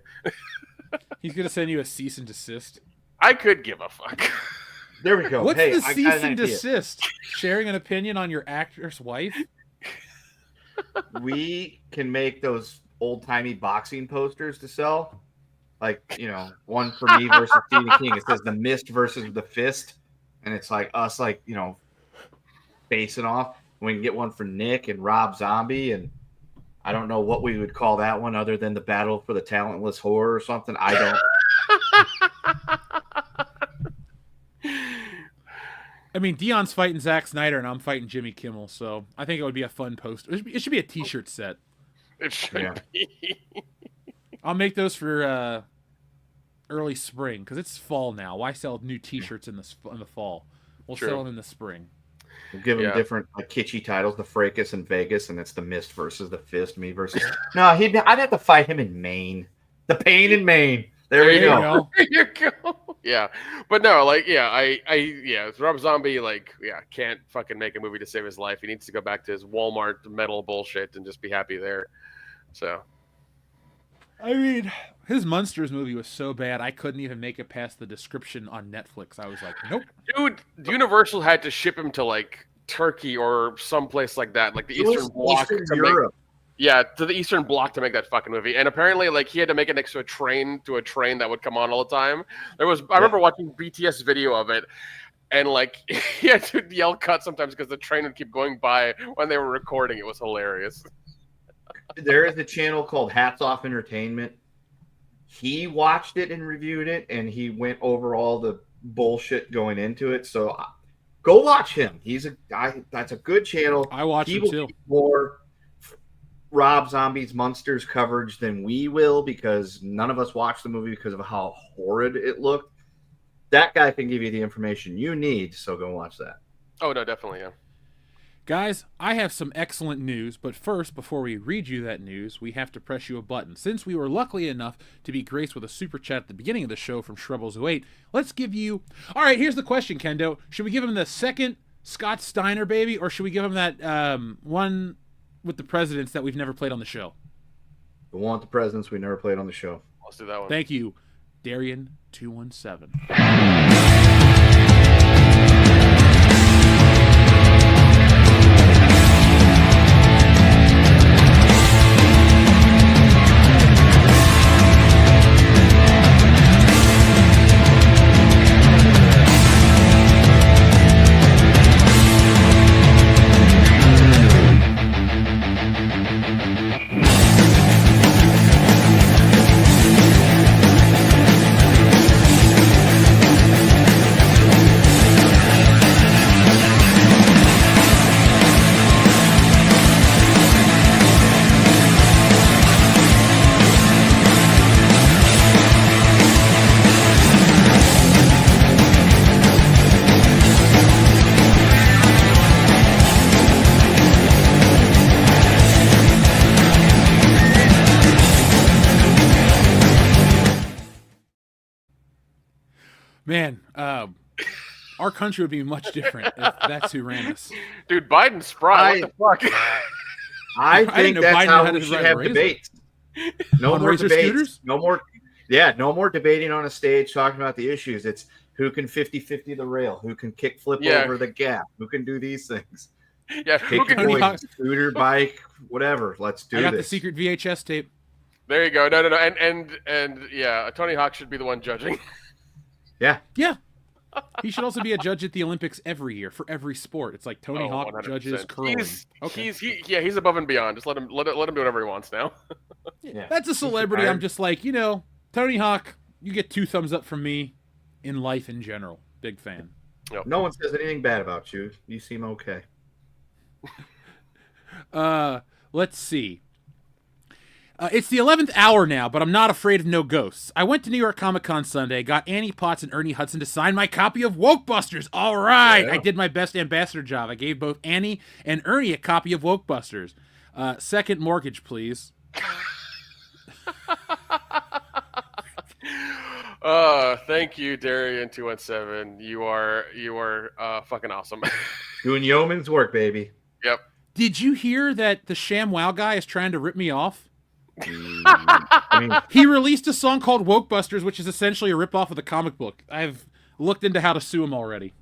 He's gonna send you a cease and desist. I could give a fuck. There we go. What's the cease and desist? Sharing an opinion on your actress wife? We can make those old-timey boxing posters to sell. Like, one for me versus Stephen King. It says The Mist versus The Fist. And it's like us, like, facing off. We can get one for Nick and Rob Zombie. And I don't know what we would call that one other than the Battle for the Talentless Horror or something. I don't. I mean, Dion's fighting Zack Snyder and I'm fighting Jimmy Kimmel, so I think it would be a fun poster. It should be a t-shirt set. It should be. I'll make those for early spring, because it's fall now. Why sell new t-shirts in the fall? We'll sell them in the spring. We'll give them different kitschy titles, the Fracas in Vegas, and it's the Mist versus the Fist, me versus... No, I'd have to fight him in Maine. The Pain in Maine. There you go. There you go. Yeah, but no, like, Rob Zombie, like, can't fucking make a movie to save his life. He needs to go back to his Walmart metal bullshit and just be happy there. So, I mean, his Munsters movie was so bad, I couldn't even make it past the description on Netflix. I was like, nope. Dude, Universal had to ship him to like Turkey or someplace like that, like the Eastern Bloc. Eastern to Europe. Yeah, to the Eastern Bloc to make that fucking movie. And apparently, like, he had to make it next to a train that would come on all the time. I remember watching BTS video of it, and like he had to yell cut sometimes because the train would keep going by when they were recording. It was hilarious. There is a channel called Hats Off Entertainment. He watched it and reviewed it, and he went over all the bullshit going into it. So go watch him. He's a guy. That's a good channel. I watch him too. More Rob Zombie's Monsters coverage than we will, because none of us watched the movie because of how horrid it looked. That guy can give you the information you need, so go watch that. Oh, no, definitely, yeah. Guys, I have some excellent news, but first, before we read you that news, we have to press you a button. Since we were lucky enough to be graced with a super chat at the beginning of the show from Shrebbles08, let's give you... All right, here's the question, Kendo. Should we give him the second Scott Steiner baby, or should we give him that one with the presidents that we've never played on the show? The one with the presidents we never played on the show. Let's do that one. Thank you, Darian217. Man, our country would be much different if that's who ran us. Dude, Biden spry. What the fuck? I didn't think know that's Biden how had we to should ride have a razor. debates. No On more razor debates. scooters? No more debating on a stage talking about the issues. It's who can 50-50 the rail, who can kick flip over the gap, who can do these things. Yeah, Take who can your Tony Hawk- scooter, bike, whatever. Let's do I got this. the secret VHS tape. There you go. No. And yeah, Tony Hawk should be the one judging. Yeah. Yeah. He should also be a judge at the Olympics every year for every sport. It's like Tony Hawk 100%. judges curling. He's above and beyond. Just let him do whatever he wants now. Yeah. That's a celebrity. I'm just like, Tony Hawk, you get 2 thumbs up from me in life in general. Big fan. No one says anything bad about you. You seem okay. Let's see. It's the 11th hour now, but I'm not afraid of no ghosts. I went to New York Comic Con Sunday, got Annie Potts and Ernie Hudson to sign my copy of Wokebusters. All right. Yeah. I did my best ambassador job. I gave both Annie and Ernie a copy of Wokebusters. Second mortgage, please. Thank you, Darian217. You are fucking awesome. Doing yeoman's work, baby. Yep. Did you hear that the ShamWow guy is trying to rip me off? I mean, He released a song called Wokebusters, which is essentially a ripoff of the comic book. I've looked into how to sue him already.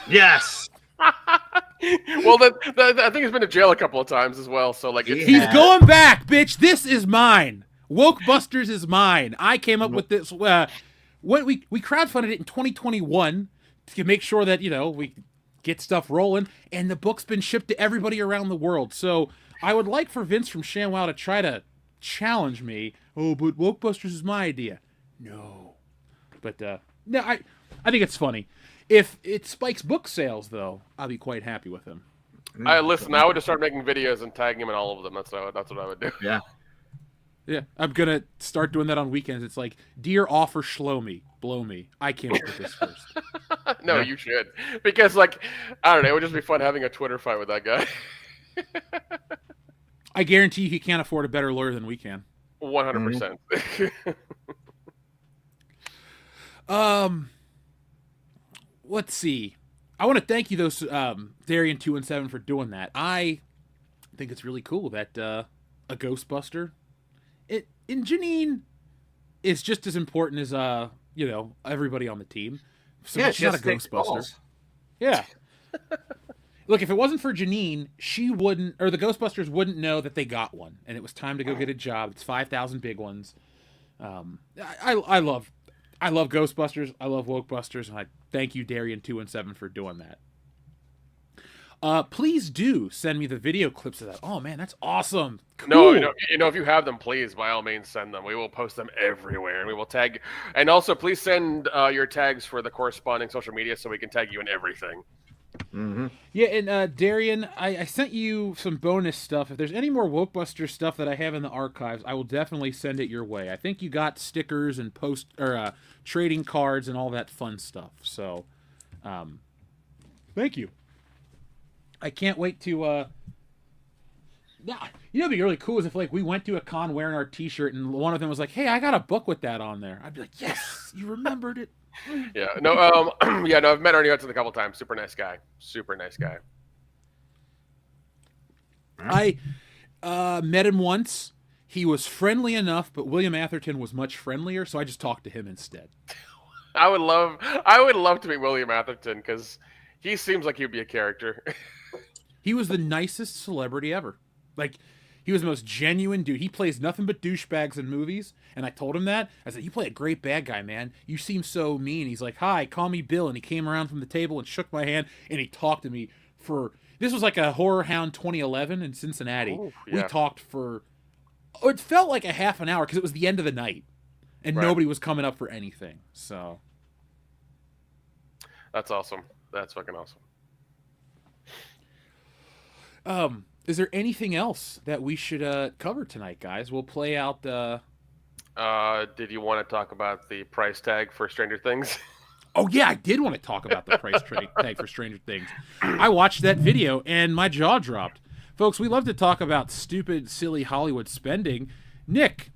yes. Well, I think he's been to jail a couple of times as well. So like, He's going back, bitch. This is mine. Wokebusters is mine. I came up with this. When we crowdfunded it in 2021 to make sure that we get stuff rolling, and the book's been shipped to everybody around the world. So I would like for Vince from ShamWow to try to challenge me. Oh, but Wokebusters is my idea. No, but no, I think it's funny. If it spikes book sales, though, I'll be quite happy with him. Listen, I would just start making videos and tagging him in all of them. That's what I would do. Yeah. Yeah, I'm gonna start doing that on weekends. It's like, dear offer, blow me. I came up with this first. No, you should, because like, I don't know, it would just be fun having a Twitter fight with that guy. I guarantee you he can't afford a better lawyer than we can. 100%. Let's see. I want to thank you, those Darian217, for doing that. I think it's really cool that a Ghostbuster And Janine is just as important as everybody on the team. So Yeah, she's not a Ghostbuster. Yeah. Look, if it wasn't for Janine, she wouldn't, or the Ghostbusters wouldn't know that they got one, and it was time to go get a job. It's 5,000 big ones. I love Ghostbusters. I love Wokebusters, and I thank you, Darian217, for doing that. Please do send me the video clips of that. Oh man, that's awesome. Cool. No, if you have them, please, by all means, send them. We will post them everywhere, and we will tag. And also, please send your tags for the corresponding social media so we can tag you in everything. Mm-hmm. Yeah, and Darian, I sent you some bonus stuff. If there's any more Wokebusters stuff that I have in the archives, I will definitely send it your way. I think you got stickers and trading cards and all that fun stuff. So, thank you. I can't wait to. It'd be really cool is if we went to a con wearing our T-shirt and one of them was like, "Hey, I got a book with that on there." I'd be like, "Yes, you remembered it." Yeah. No. I've met Ernie Hudson a couple times. Super nice guy. I met him once. He was friendly enough, but William Atherton was much friendlier, so I just talked to him instead. I would love to meet William Atherton because he seems like he'd be a character. He was the nicest celebrity ever. He was the most genuine dude. He plays nothing but douchebags in movies, and I told him that. I said, "You play a great bad guy, man. You seem so mean." He's like, "Hi, call me Bill," and he came around from the table and shook my hand, and he talked to me for... This was like a Horror Hound 2011 in Cincinnati. Ooh, yeah. We talked for... it felt like a half an hour, because it was the end of the night, and nobody was coming up for anything, so... That's awesome. That's fucking awesome. Is there anything else that we should cover tonight, guys? We'll play out the... Did you want to talk about the price tag for Stranger Things? Oh, yeah, I did want to talk about the price tag for Stranger Things. I watched that video, and my jaw dropped. Folks, we love to talk about stupid, silly Hollywood spending. Nick,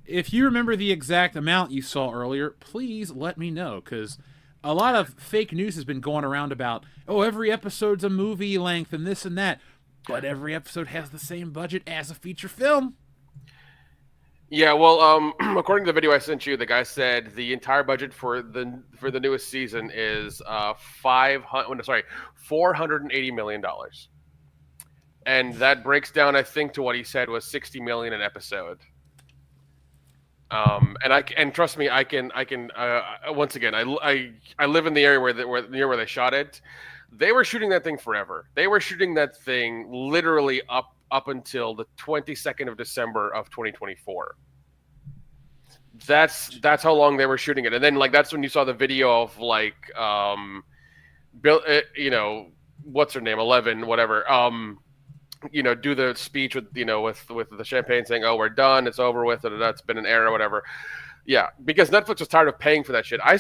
if you remember the exact amount you saw earlier, please let me know, because a lot of fake news has been going around about, every episode's a movie length and this and that. But every episode has the same budget as a feature film. Yeah, well, according to the video I sent you, the guy said the entire budget for the newest season is $480 million, and that breaks down, I think, to what he said was $60 million an episode. And trust me, I can once again, I live in the area near where they shot it. They were shooting that thing forever. They were shooting that thing literally up until the 22nd of December of 2024. That's how long they were shooting it. And then that's when you saw the video of Bill, what's her name, 11, whatever. Do the speech with the champagne saying, "Oh, we're done. It's over with. It's been an era, whatever." Yeah, because Netflix was tired of paying for that shit. I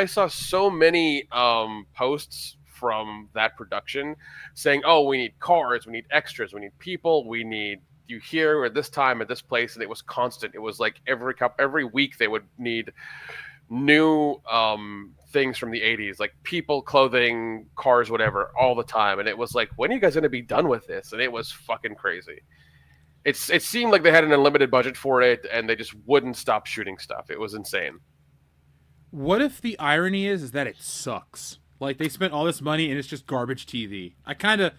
saw so many posts from that production saying, "Oh, we need cars, we need extras, we need people, we need you here at this time at this place," and it was constant. It was like every week they would need new things from the 80s, like people, clothing, cars, whatever, all the time. And it was like, when are you guys going to be done with this? And it was fucking crazy. It seemed like they had an unlimited budget for it, and they just wouldn't stop shooting stuff. It was insane. What if the irony is that it sucks? They spent all this money and it's just garbage TV. I kind of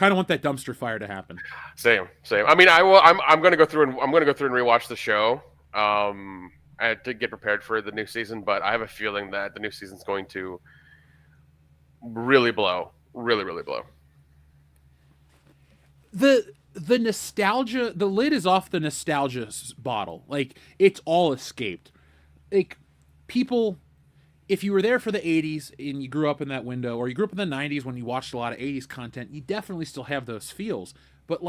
want that dumpster fire to happen. Same. I mean, I'm going to go through and rewatch the show to get prepared for the new season. But I have a feeling that the new season's going to really blow, really blow. The nostalgia, the lid is off the nostalgia bottle. It's all escaped. People. If you were there for the 80s and you grew up in that window, or you grew up in the 90s when you watched a lot of 80s content, you definitely still have those feels. But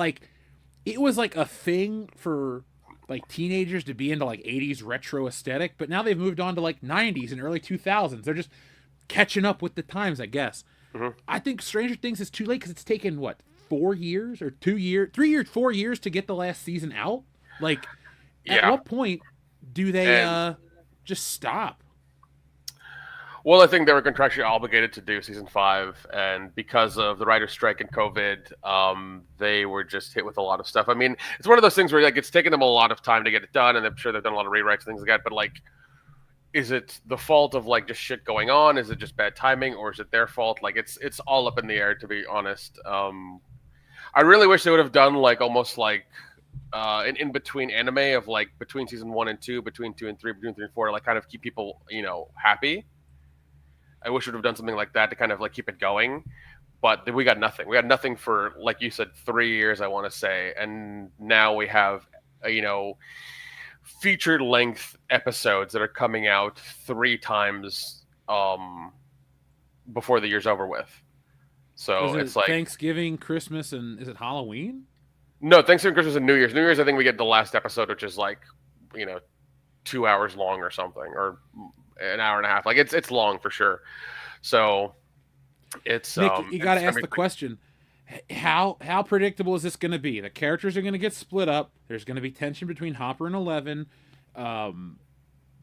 it was a thing for teenagers to be into 80s retro aesthetic, but now they've moved on to 90s and early 2000s. They're just catching up with the times, I guess. Mm-hmm. I think Stranger Things is too late because it's taken 4 years or 4 years to get the last season out. At what point do they just stop? Well, I think they were contractually obligated to do season 5, and because of the writer's strike and COVID, they were just hit with a lot of stuff. I mean, it's one of those things where like it's taken them a lot of time to get it done, and I'm sure they've done a lot of rewrites and things like that. But like, is it the fault of like just shit going on? Is it just bad timing, or is it their fault? Like, it's all up in the air, to be honest. I really wish they would have done like almost like an in between anime of like between season 1 and 2, between 2 and 3, between 3 and 4, to like kind of keep people happy. I wish we would have done something like that to kind of like keep it going, but we got nothing. We got nothing for, like you said, 3 years, I want to say, and now we have featured length episodes that are coming out 3 times before the year's over with. So it's like Thanksgiving, Christmas, and is it Halloween? No, Thanksgiving, Christmas, and New Year's. New Year's, I think we get the last episode, which is like 2 hours long or something, or an hour and a half. Like it's long for sure. So it's Nick, you got to ask the question: how predictable is this going to be? The characters are going to get split up. There's going to be tension between Hopper and 11. We're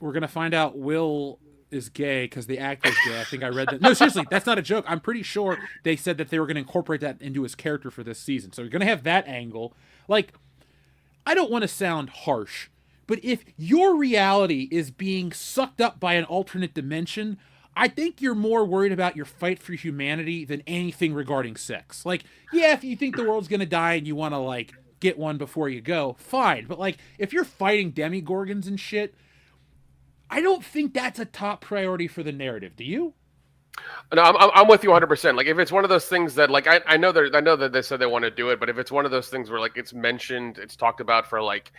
going to find out Will is gay because the actor's gay. I think I read that. No, seriously, that's not a joke. I'm pretty sure they said that they were going to incorporate that into his character for this season. So you're going to have that angle. Like, I don't want to sound harsh, but if your reality is being sucked up by an alternate dimension, I think you're more worried about your fight for humanity than anything regarding sex. Like, yeah, if you think the world's going to die and you want to, like, get one before you go, fine. But, like, if you're fighting demigorgons and shit, I don't think that's a top priority for the narrative. Do you? No, I'm with you 100%. Like, if it's one of those things that, like, I know that they said they want to do it, but if it's one of those things where, like, it's mentioned, it's talked about for like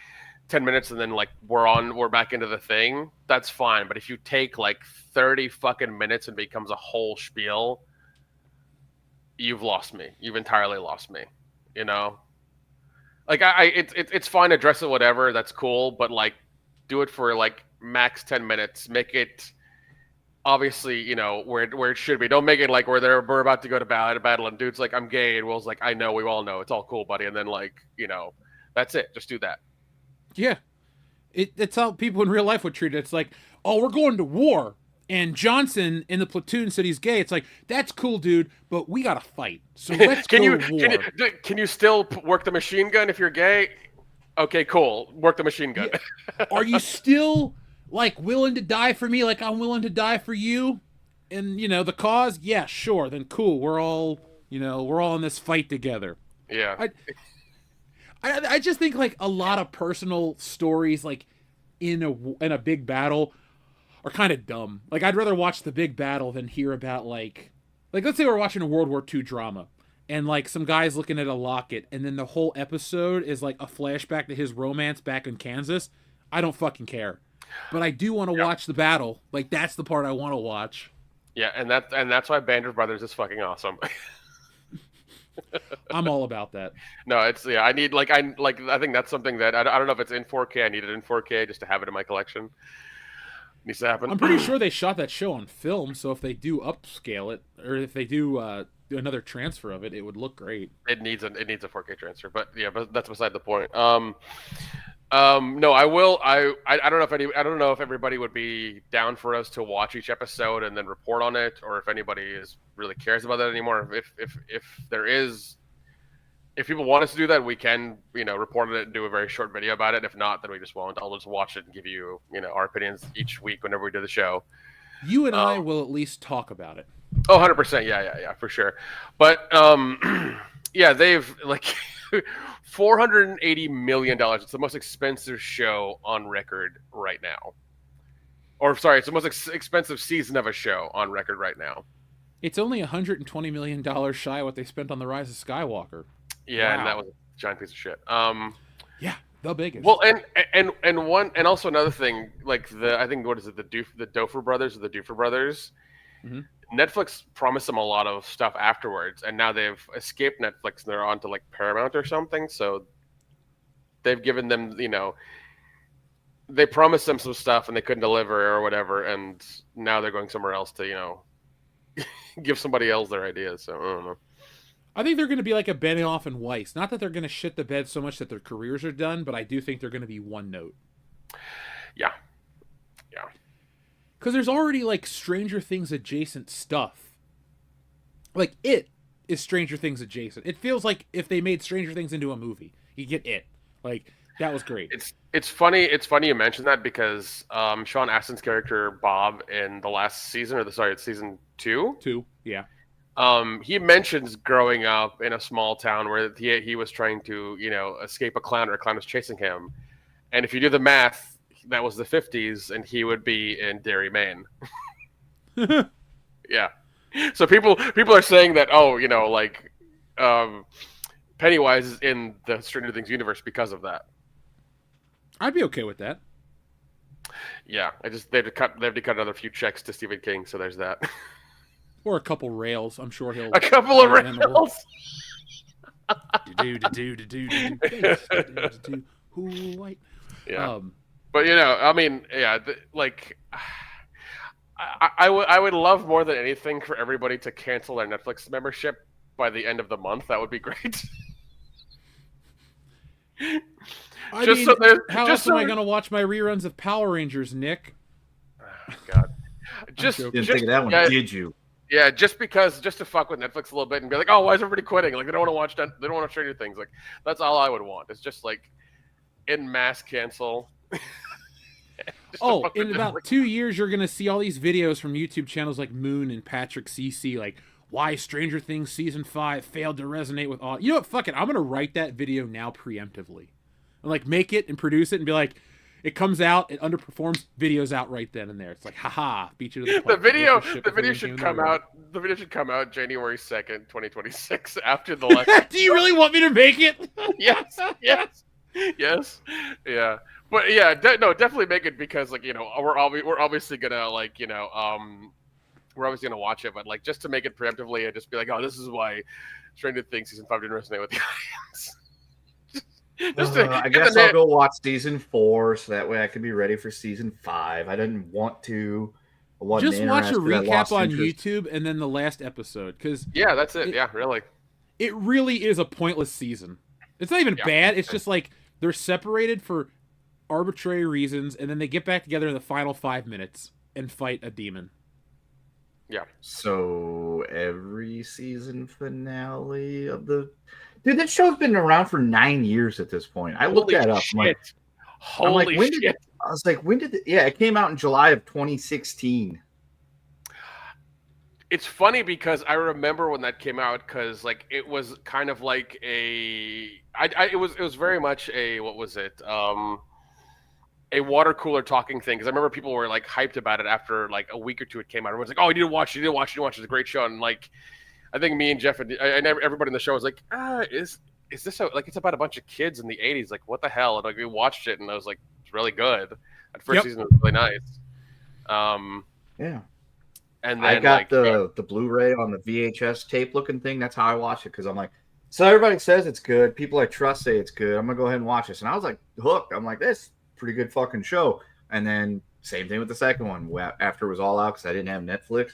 10 minutes, and then like we're back into the thing, that's fine. But if you take like 30 fucking minutes and becomes a whole spiel, you've lost me. You've entirely lost me. Like it's fine, address it, whatever. That's cool, but like, do it for like max 10 minutes. Make it obviously, where it should be. Don't make it like we're about to go to battle and dude's like, I'm gay, and Will's like, I know, we all know, it's all cool, buddy. And then like, that's it. Just do that. Yeah. It's how people in real life would treat it. It's like, oh, we're going to war, and Johnson in the platoon said he's gay. It's like, that's cool, dude, but we gotta fight. So let's go to war. Can you still work the machine gun if you're gay? Okay, cool. Work the machine gun. Yeah. Are you still like willing to die for me like I'm willing to die for you? And the cause? Yeah, sure. Then cool. We're all in this fight together. Yeah. I just think like a lot of personal stories like in a big battle are kind of dumb. Like, I'd rather watch the big battle than hear about like let's say we're watching a World War II drama, and like some guy's looking at a locket, and then the whole episode is like a flashback to his romance back in Kansas. I don't fucking care. But I do want to watch the battle. Like, that's the part I want to watch. Yeah, and that's why Band of Brothers is fucking awesome. I'm all about that. No, it's I think that's something that I don't know if it's in 4K. I need it in 4K just to have it in my collection. Needs to happen. I'm pretty sure they shot that show on film, so if they do upscale it, or if they do another transfer of it, it would look great. It needs a 4K transfer, but that's beside the point. No, I will. I don't know if everybody would be down for us to watch each episode and then report on it, or if anybody really cares about that anymore. If people want us to do that, we can, report on it and do a very short video about it. If not, then we just won't. I'll just watch it and give you, our opinions each week whenever we do the show. You and I will at least talk about it. Oh, 100%. Yeah, for sure. But, yeah, they've like $480 million. It's the most expensive show on record right now. Or, sorry, it's the most expensive season of a show on record right now. It's only $120 million shy of what they spent on The Rise of Skywalker. Yeah, wow. And that was a giant piece of shit. Yeah, the biggest. Well, and also another thing, like I think what is it, the Duffer Brothers or the Duffer Brothers? Mm-hmm. Netflix promised them a lot of stuff afterwards, and now they've escaped Netflix and they're on to like Paramount or something. So they've given them, they promised them some stuff and they couldn't deliver or whatever, and now they're going somewhere else to, give somebody else their ideas. So I don't know. I think they're going to be like a Benioff and Weiss. Not that they're going to shit the bed so much that their careers are done, but I do think they're going to be one note. Yeah. Because there's already like Stranger Things adjacent stuff. Like it is Stranger Things adjacent. It feels like if they made Stranger Things into a movie, you get it. Like that was great. It's funny you mentioned that because Sean Astin's character Bob in the last season, it's season 2. 2, yeah. He mentions growing up in a small town where he was trying to, escape a clown, or a clown was chasing him. And if you do the math, that was the 50s, and he would be in Derry, Maine. Yeah. So people are saying that, Pennywise is in the Stranger Things universe because of that. I'd be okay with that. Yeah, they have to cut another few checks to Stephen King, so there's that. Or a couple rails. I'm sure he'll. A couple of rails. Who white? Yeah. But I would love more than anything for everybody to cancel their Netflix membership by the end of the month. That would be great. How else am I going to watch my reruns of Power Rangers, Nick? Oh, God. Didn't think of that one, did you? Yeah, just to fuck with Netflix a little bit and be like, oh, why is everybody quitting? Like, they don't want to watch that. They don't want to Stranger Things. Like, that's all I would want. It's just like in mass cancel. In about 2 years, you're going to see all these videos from YouTube channels like Moon and Patrick CC, like why Stranger Things Season 5 failed to resonate with all. You know what? Fuck it. I'm going to write that video now preemptively. And like make it and produce it and be like, it comes out, it underperforms, videos out right then and there. It's like, haha, beat you to the punch. The video should come out. The video should come out January 2nd, 2026, after the election. Do you really want me to make it? Yes. Yeah. But yeah, definitely make it because we're obviously gonna we're obviously gonna watch it, but like just to make it preemptively and just be like, oh, this is why Stranger Things Season 5 didn't resonate with the audience. I guess I'll go watch Season 4 so that way I can be ready for Season 5. I didn't want to. Just watch a recap on YouTube and then the last episode, because that's it. Yeah, really. It really is a pointless season. It's not even bad. It's just like they're separated for arbitrary reasons, and then they get back together in the final 5 minutes and fight a demon. Yeah. So every season finale of the... Dude, that show's been around for 9 years at this point. I looked that up. Holy shit. I was like, when did it... Yeah, it came out in July of 2016. It's funny because I remember when that came out because like it was kind of like it was very much a what was it a water cooler talking thing, because I remember people were like hyped about it after like a week or two it came out. Everyone's like, oh, you need to watch it, it's a great show. And like I think me and Jeff and everybody in the show was like, is this it's about a bunch of kids in the 80s, like what the hell? And like we watched it and I was like, it's really good. That first season was really nice. Yeah. And then I got the Blu-ray on the VHS tape looking thing. That's how I watch it, because I'm like, so everybody says it's good. People I trust say it's good. I'm gonna go ahead and watch this. And I was like hooked. I'm like, this is a pretty good fucking show. And then same thing with the second one. After it was all out, because I didn't have Netflix,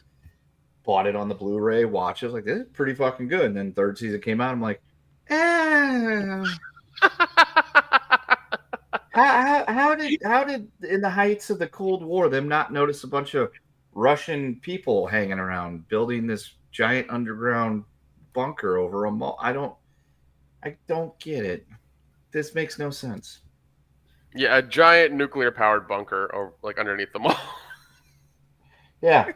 bought it on the Blu-ray, watched it. I was like, this is pretty fucking good. And then third season came out. I'm like, how did in the heights of the Cold War them not notice a bunch of Russian people hanging around building this giant underground bunker over a mall? I don't get it. This makes no sense. Yeah, a giant nuclear powered bunker or like underneath the mall. Yeah.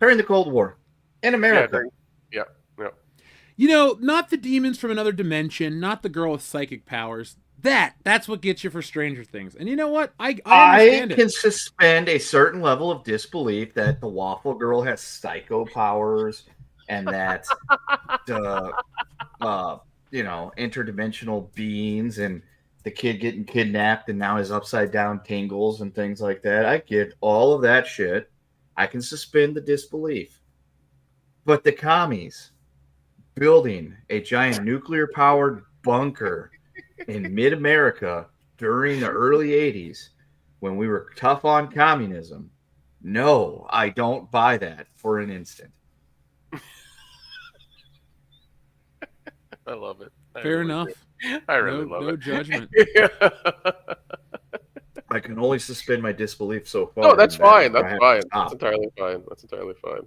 During the Cold War in America. Yeah. Not the demons from another dimension, not the girl with psychic powers. That's what gets you for Stranger Things. And you know what? I understand can suspend a certain level of disbelief that the Waffle Girl has psycho powers and that the interdimensional beings and the kid getting kidnapped and now his upside down tingles and things like that. I get all of that shit. I can suspend the disbelief. But the commies building a giant nuclear powered bunker in mid-America during the early 80s when we were tough on communism, no, I don't buy that for an instant. I love it. Fair enough. I really love it. No judgment. I can only suspend my disbelief so far. No, that's fine. I That's have fine. to stop. That's entirely fine. That's entirely fine.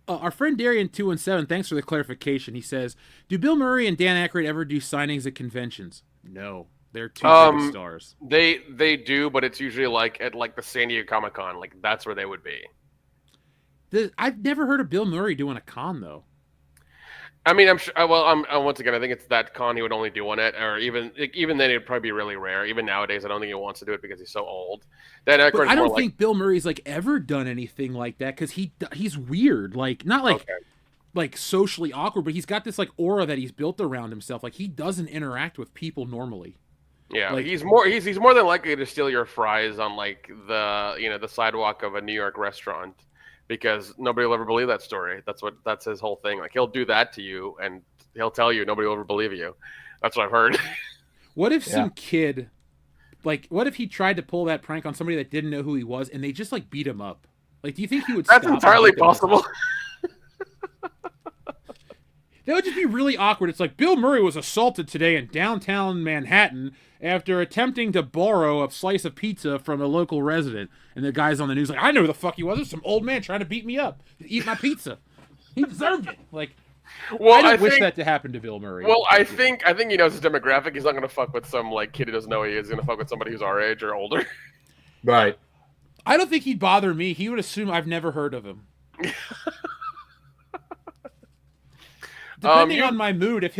Our friend Darian217, thanks for the clarification. He says, do Bill Murray and Dan Aykroyd ever do signings at conventions? No. They're two big stars. They do, but it's usually like at like the San Diego Comic-Con. Like that's where they would be. I've never heard of Bill Murray doing a con, though. I mean, I'm sure. Well, once again, I think it's that con he would only do one at, or even then it'd probably be really rare. Even nowadays, I don't think he wants to do it because he's so old. Dan Aykroyd's But I don't more think Bill Murray's like ever done anything like that because he's weird. Like not like like socially awkward, but he's got this like aura that he's built around himself. Like he doesn't interact with people normally. Yeah, like, he's more than likely to steal your fries on like the sidewalk of a New York restaurant. Because nobody will ever believe that story. That's his whole thing. Like he'll do that to you, and he'll tell you nobody will ever believe you. That's what I've heard. What if some kid, like, what if he tried to pull that prank on somebody that didn't know who he was, and they just like beat him up? Like, do you think he would? That's stop entirely possible. That would just be really awkward. It's like Bill Murray was assaulted today in downtown Manhattan after attempting to borrow a slice of pizza from a local resident. And the guy's on the news like, I know who the fuck he was. There's some old man trying to beat me up, eat my pizza. He deserved it. Like, well, I don't wish that to happen to Bill Murray. Well, I think he knows his demographic. He's not going to fuck with some like kid who doesn't know who he is. He's going to fuck with somebody who's our age or older. Right. I don't think he'd bother me. He would assume I've never heard of him. Depending on my mood, if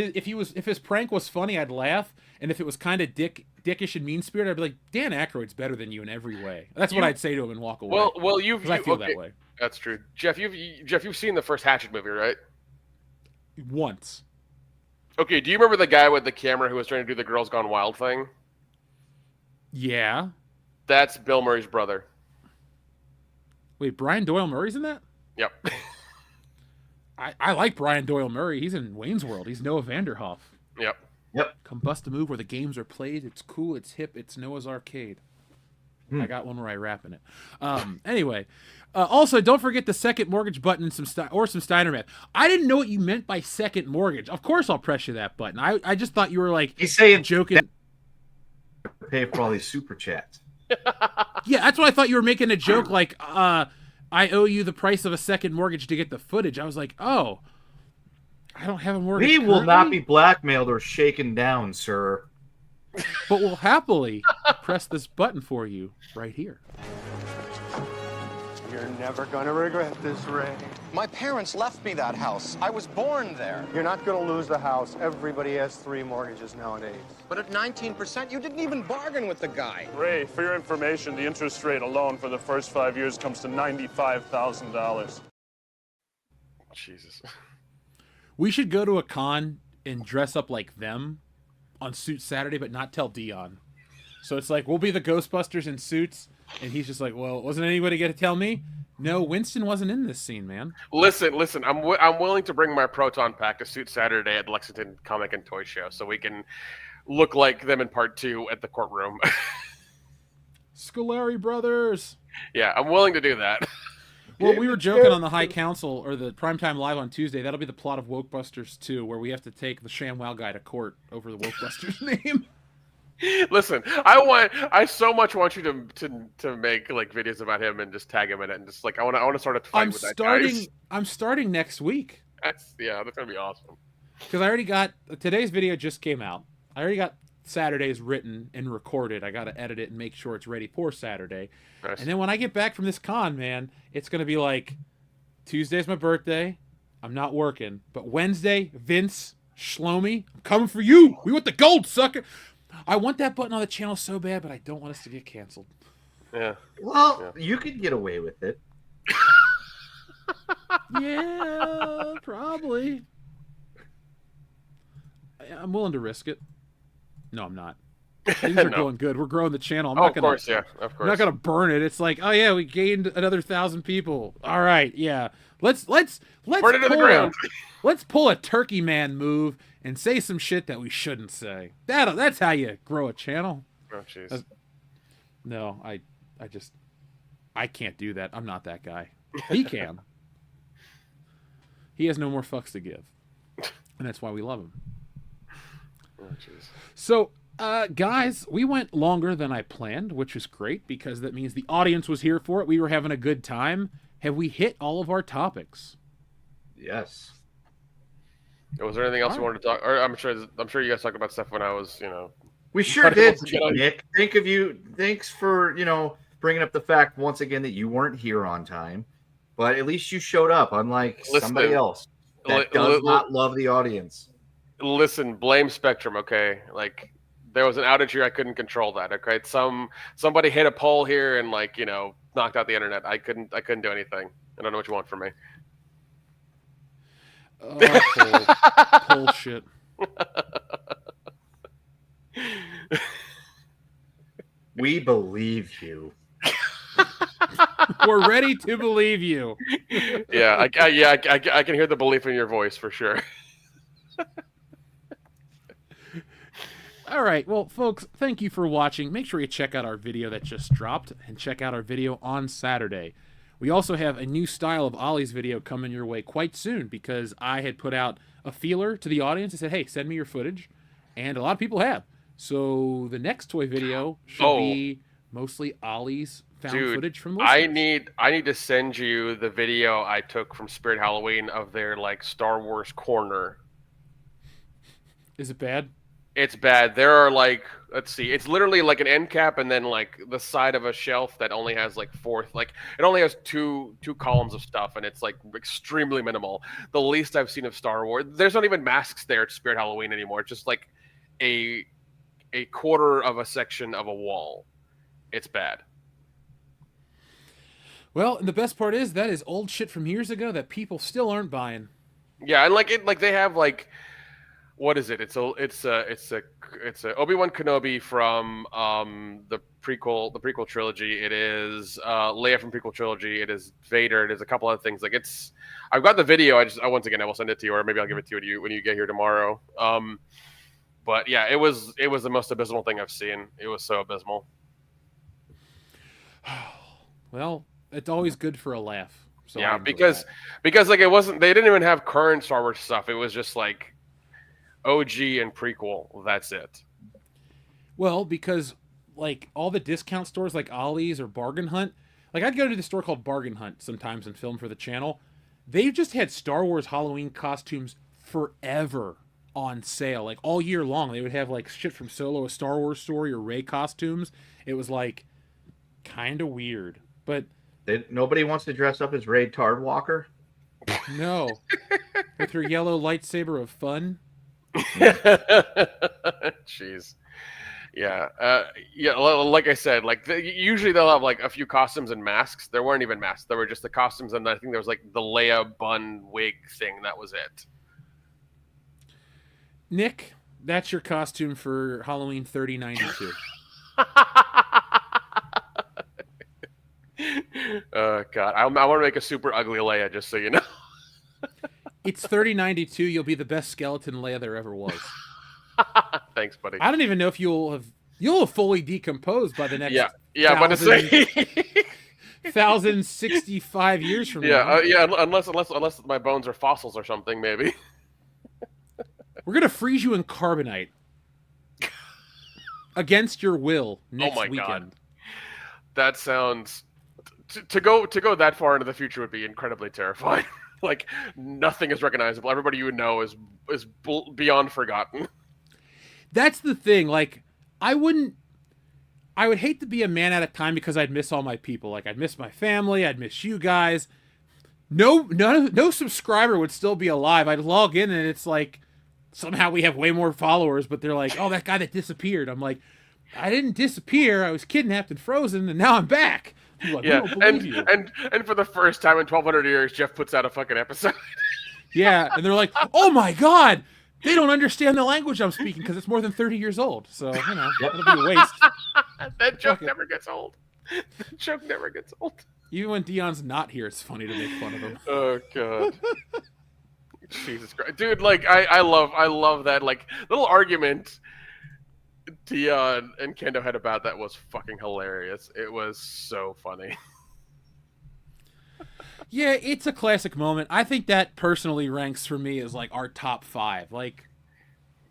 his prank was funny, I'd laugh, and if it was kind of dickish and mean spirited, I'd be like, Dan Aykroyd's better than you in every way. That's what I'd say to him and walk away. Well, I feel that way. That's true, Jeff. You've seen the first Hatchet movie, right? Once. Okay. Do you remember the guy with the camera who was trying to do the Girls Gone Wild thing? Yeah. That's Bill Murray's brother. Wait, Brian Doyle Murray's in that? Yep. I like Brian Doyle Murray. He's in Wayne's World. He's Noah Vanderhoff. Yep. Come bust a move where the games are played. It's cool. It's hip. It's Noah's Arcade. I got one where I rap in it. Anyway, also don't forget the second mortgage button and some Steiner math. I didn't know what you meant by second mortgage. Of course, I'll press you that button. I just thought you were like He's saying joking. Pay for all these super chats. Yeah, that's what I thought you were making a joke like. I owe you the price of a second mortgage to get the footage. I was like, oh, I don't have a mortgage. We will not be blackmailed or shaken down, sir. But we'll happily press this button for you right here. You're never going to regret this, Ray. My parents left me that house. I was born there. You're not going to lose the house. Everybody has 3 mortgages nowadays. But at 19%, you didn't even bargain with the guy. Ray, for your information, the interest rate alone for the first 5 years comes to $95,000. Jesus. We should go to a con and dress up like them on Suit Saturday, but not tell Dion. So it's like, we'll be the Ghostbusters in suits, and he's just like, well, wasn't anybody going to tell me? No, Winston wasn't in this scene, man. Listen. I'm willing to bring my Proton Pack to Suit Saturday at Lexington Comic and Toy Show so we can look like them in part 2 at the courtroom. Scolari Brothers. Yeah, I'm willing to do that. Well, we were joking on the High Council, or the Primetime Live on Tuesday. That'll be the plot of Wokebusters 2, where we have to take the ShamWow guy to court over the Wokebusters name. Listen, I so much want you to make like videos about him and just tag him in it and just like I want to start a fight with that guy. I'm starting next week. That's gonna be awesome. Because I already got today's video just came out. I already got Saturday's written and recorded. I got to edit it and make sure it's ready for Saturday. Nice. And then when I get back from this con, man, it's gonna be like Tuesday's my birthday. I'm not working, but Wednesday, Vince Shlomi, I'm coming for you. We want the gold, sucker. I want that button on the channel so bad, but I don't want us to get canceled. Yeah. Well, you could get away with it. Yeah, probably. I'm willing to risk it. No, I'm not. Things are going good. We're growing the channel. I'm not gonna, of course. I'm not gonna burn it. It's like, oh yeah, we gained another 1,000 people. All right, yeah. Let's burn it to the ground. Let's pull a Turkey Man move and say some shit that we shouldn't say. That's how you grow a channel. Oh jeez. No, I can't do that. I'm not that guy. He can. He has no more fucks to give, and that's why we love him. Oh jeez. So Guys, we went longer than I planned, which was great because that means the audience was here for it. We were having a good time. Have we hit all of our topics? Yes. Was there anything else you wanted to talk? Or I'm sure you guys talked about stuff when I was, We sure did, Nick. Thanks for, bringing up the fact once again that you weren't here on time, but at least you showed up, unlike somebody else that does not love the audience. Listen, blame Spectrum, okay? Like, there was an outage here. I couldn't control that, okay? Somebody hit a pole here and, knocked out the internet. I couldn't do anything. I don't know what you want from me. Pole shit. We believe you. We're ready to believe you. I can hear the belief in your voice for sure. All right, well, folks, thank you for watching. Make sure you check out our video that just dropped and check out our video on Saturday. We also have a new style of Ollie's video coming your way quite soon because I had put out a feeler to the audience and said, hey, send me your footage, and a lot of people have. So the next toy video should be mostly Ollie's found footage from listeners. I need to send you the video I took from Spirit Halloween of their Star Wars corner. Is it bad? It's bad. There are let's see, it's literally like an end cap and then the side of a shelf that only has it only has two columns of stuff and it's extremely minimal. The least I've seen of Star Wars. There's not even masks there at Spirit Halloween anymore. It's just a quarter of a section of a wall. It's bad. Well, and the best part is that is old shit from years ago that people still aren't buying. Yeah, and they have what is it? It's a Obi-Wan Kenobi from the prequel trilogy. It is Leia from prequel trilogy. It is Vader. It is a couple other things. I've got the video. Once again I will send it to you, or maybe I'll give it to you when you get here tomorrow. But yeah, it was the most abysmal thing I've seen. It was so abysmal. Well, it's always good for a laugh. So yeah, because it wasn't. They didn't even have current Star Wars stuff. It was just OG and prequel. That's it. Well, because all the discount stores like Ollie's or Bargain Hunt, I'd go to the store called Bargain Hunt sometimes and film for the channel. They've just had Star Wars Halloween costumes forever on sale, all year long. They would have shit from Solo, a Star Wars story, or Rey costumes. It was kind of weird, but nobody wants to dress up as Rey Tardwalker. No, with her yellow lightsaber of fun. Jeez. Yeah. Like I said, usually they'll have a few costumes and masks. There weren't even masks. There were just the costumes, and I think there was the Leia bun wig thing. That was it. Nick, that's your costume for Halloween 3092. Oh God, I want to make a super ugly Leia, just so you know. It's 3092. You'll be the best skeleton Leia there ever was. Thanks, buddy. I don't even know if you'll have fully decomposed by the next. Yeah, but 1,065 years from now. Unless my bones are fossils or something, maybe. We're gonna freeze you in carbonite against your will next weekend. God. That sounds to go that far into the future would be incredibly terrifying. Nothing is recognizable. Everybody you know is beyond forgotten. That's the thing. I would hate to be a man at a time because I'd miss all my people. I'd miss my family. I'd miss you guys. No subscriber would still be alive. I'd log in and it's somehow we have way more followers, but they're oh, that guy that disappeared. I'm I didn't disappear. I was kidnapped and frozen, and now I'm back. Yeah, and for the first time in 1,200 years, Jeff puts out a fucking episode. Yeah, and they're oh my God, they don't understand the language I'm speaking because it's more than 30 years old. So, it'll be a waste. That joke never gets old. That joke never gets old. Even when Dion's not here, it's funny to make fun of him. Oh, God. Jesus Christ. Dude, I love that, little argument Dion and Kendo had about that was fucking hilarious. It was so funny. Yeah, it's a classic moment. I think that personally ranks for me as our top 5.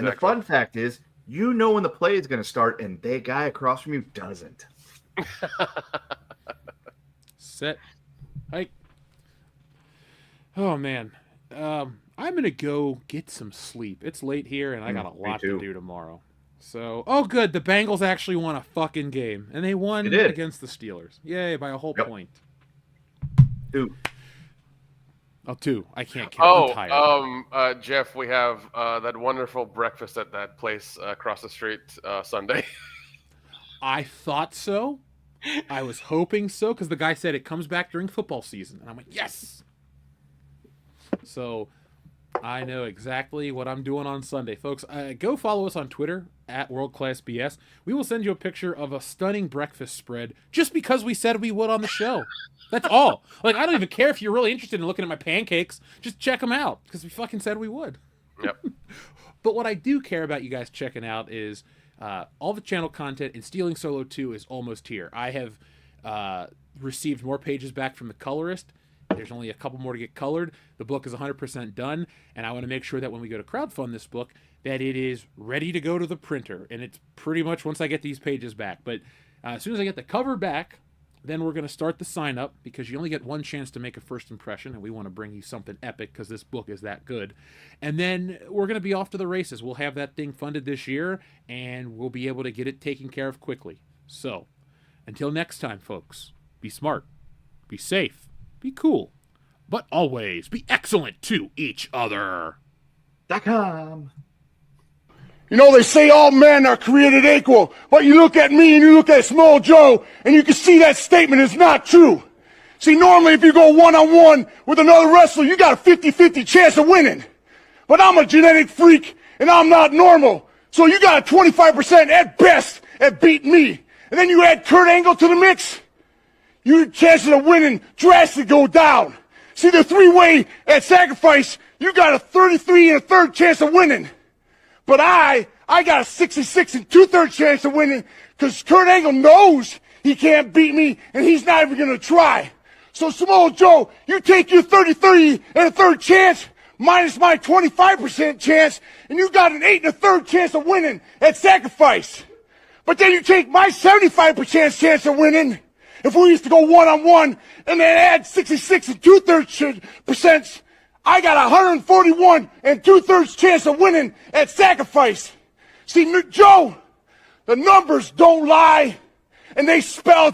And the fun fact is, you know when the play is going to start, and the guy across from you doesn't. Set. Hike. Oh, man. I'm going to go get some sleep. It's late here, and I got a lot to do tomorrow. So, oh, good. The Bengals actually won a fucking game, and they won against the Steelers. Yay, by a whole point. 2. Oh, 2. I can't count. I'm tired. Jeff, we have that wonderful breakfast at that place across the street Sunday. I thought so. I was hoping so, because the guy said it comes back during football season. And I'm like, yes! So I know exactly what I'm doing on Sunday. Folks, go follow us on Twitter, @WorldClassBS. We will send you a picture of a stunning breakfast spread just because we said we would on the show. That's all. Like, I don't even care if you're really interested in looking at my pancakes. Just check them out, because we fucking said we would. Yep. But what I do care about you guys checking out is all the channel content, and Stealing Solo 2 is almost here. I have received more pages back from the colorist. There's only a couple more to get colored. The book is 100% done, and I want to make sure that when we go to crowdfund this book, that it is ready to go to the printer. And it's pretty much once I get these pages back. But as soon as I get the cover back, then we're going to start the sign-up, because you only get one chance to make a first impression, and we want to bring you something epic because this book is that good. And then we're going to be off to the races. We'll have that thing funded this year, and we'll be able to get it taken care of quickly. So, until next time, folks, be smart, be safe, be cool, but always be excellent to each other. .com. You know, they say all men are created equal, but you look at me and you look at Small Joe, and you can see that statement is not true. See, normally if you go one-on-one with another wrestler, you got a 50-50 chance of winning. But I'm a genetic freak, and I'm not normal. So you got a 25% at best at beating me. And then you add Kurt Angle to the mix, your chances of winning drastically go down. See, the 3-way at sacrifice, you got a 33 1/3 chance of winning. But I got a 66 2/3 chance of winning, because Kurt Angle knows he can't beat me, and he's not even going to try. So, Samoa Joe, you take your 33 1/3 chance minus my 25% chance, and you got an 8 1/3 chance of winning at sacrifice. But then you take my 75% chance of winning, if we used to go one-on-one, and then add 66 2/3%, I got a 141 2/3 chance of winning at sacrifice. See, Joe, the numbers don't lie, and they spell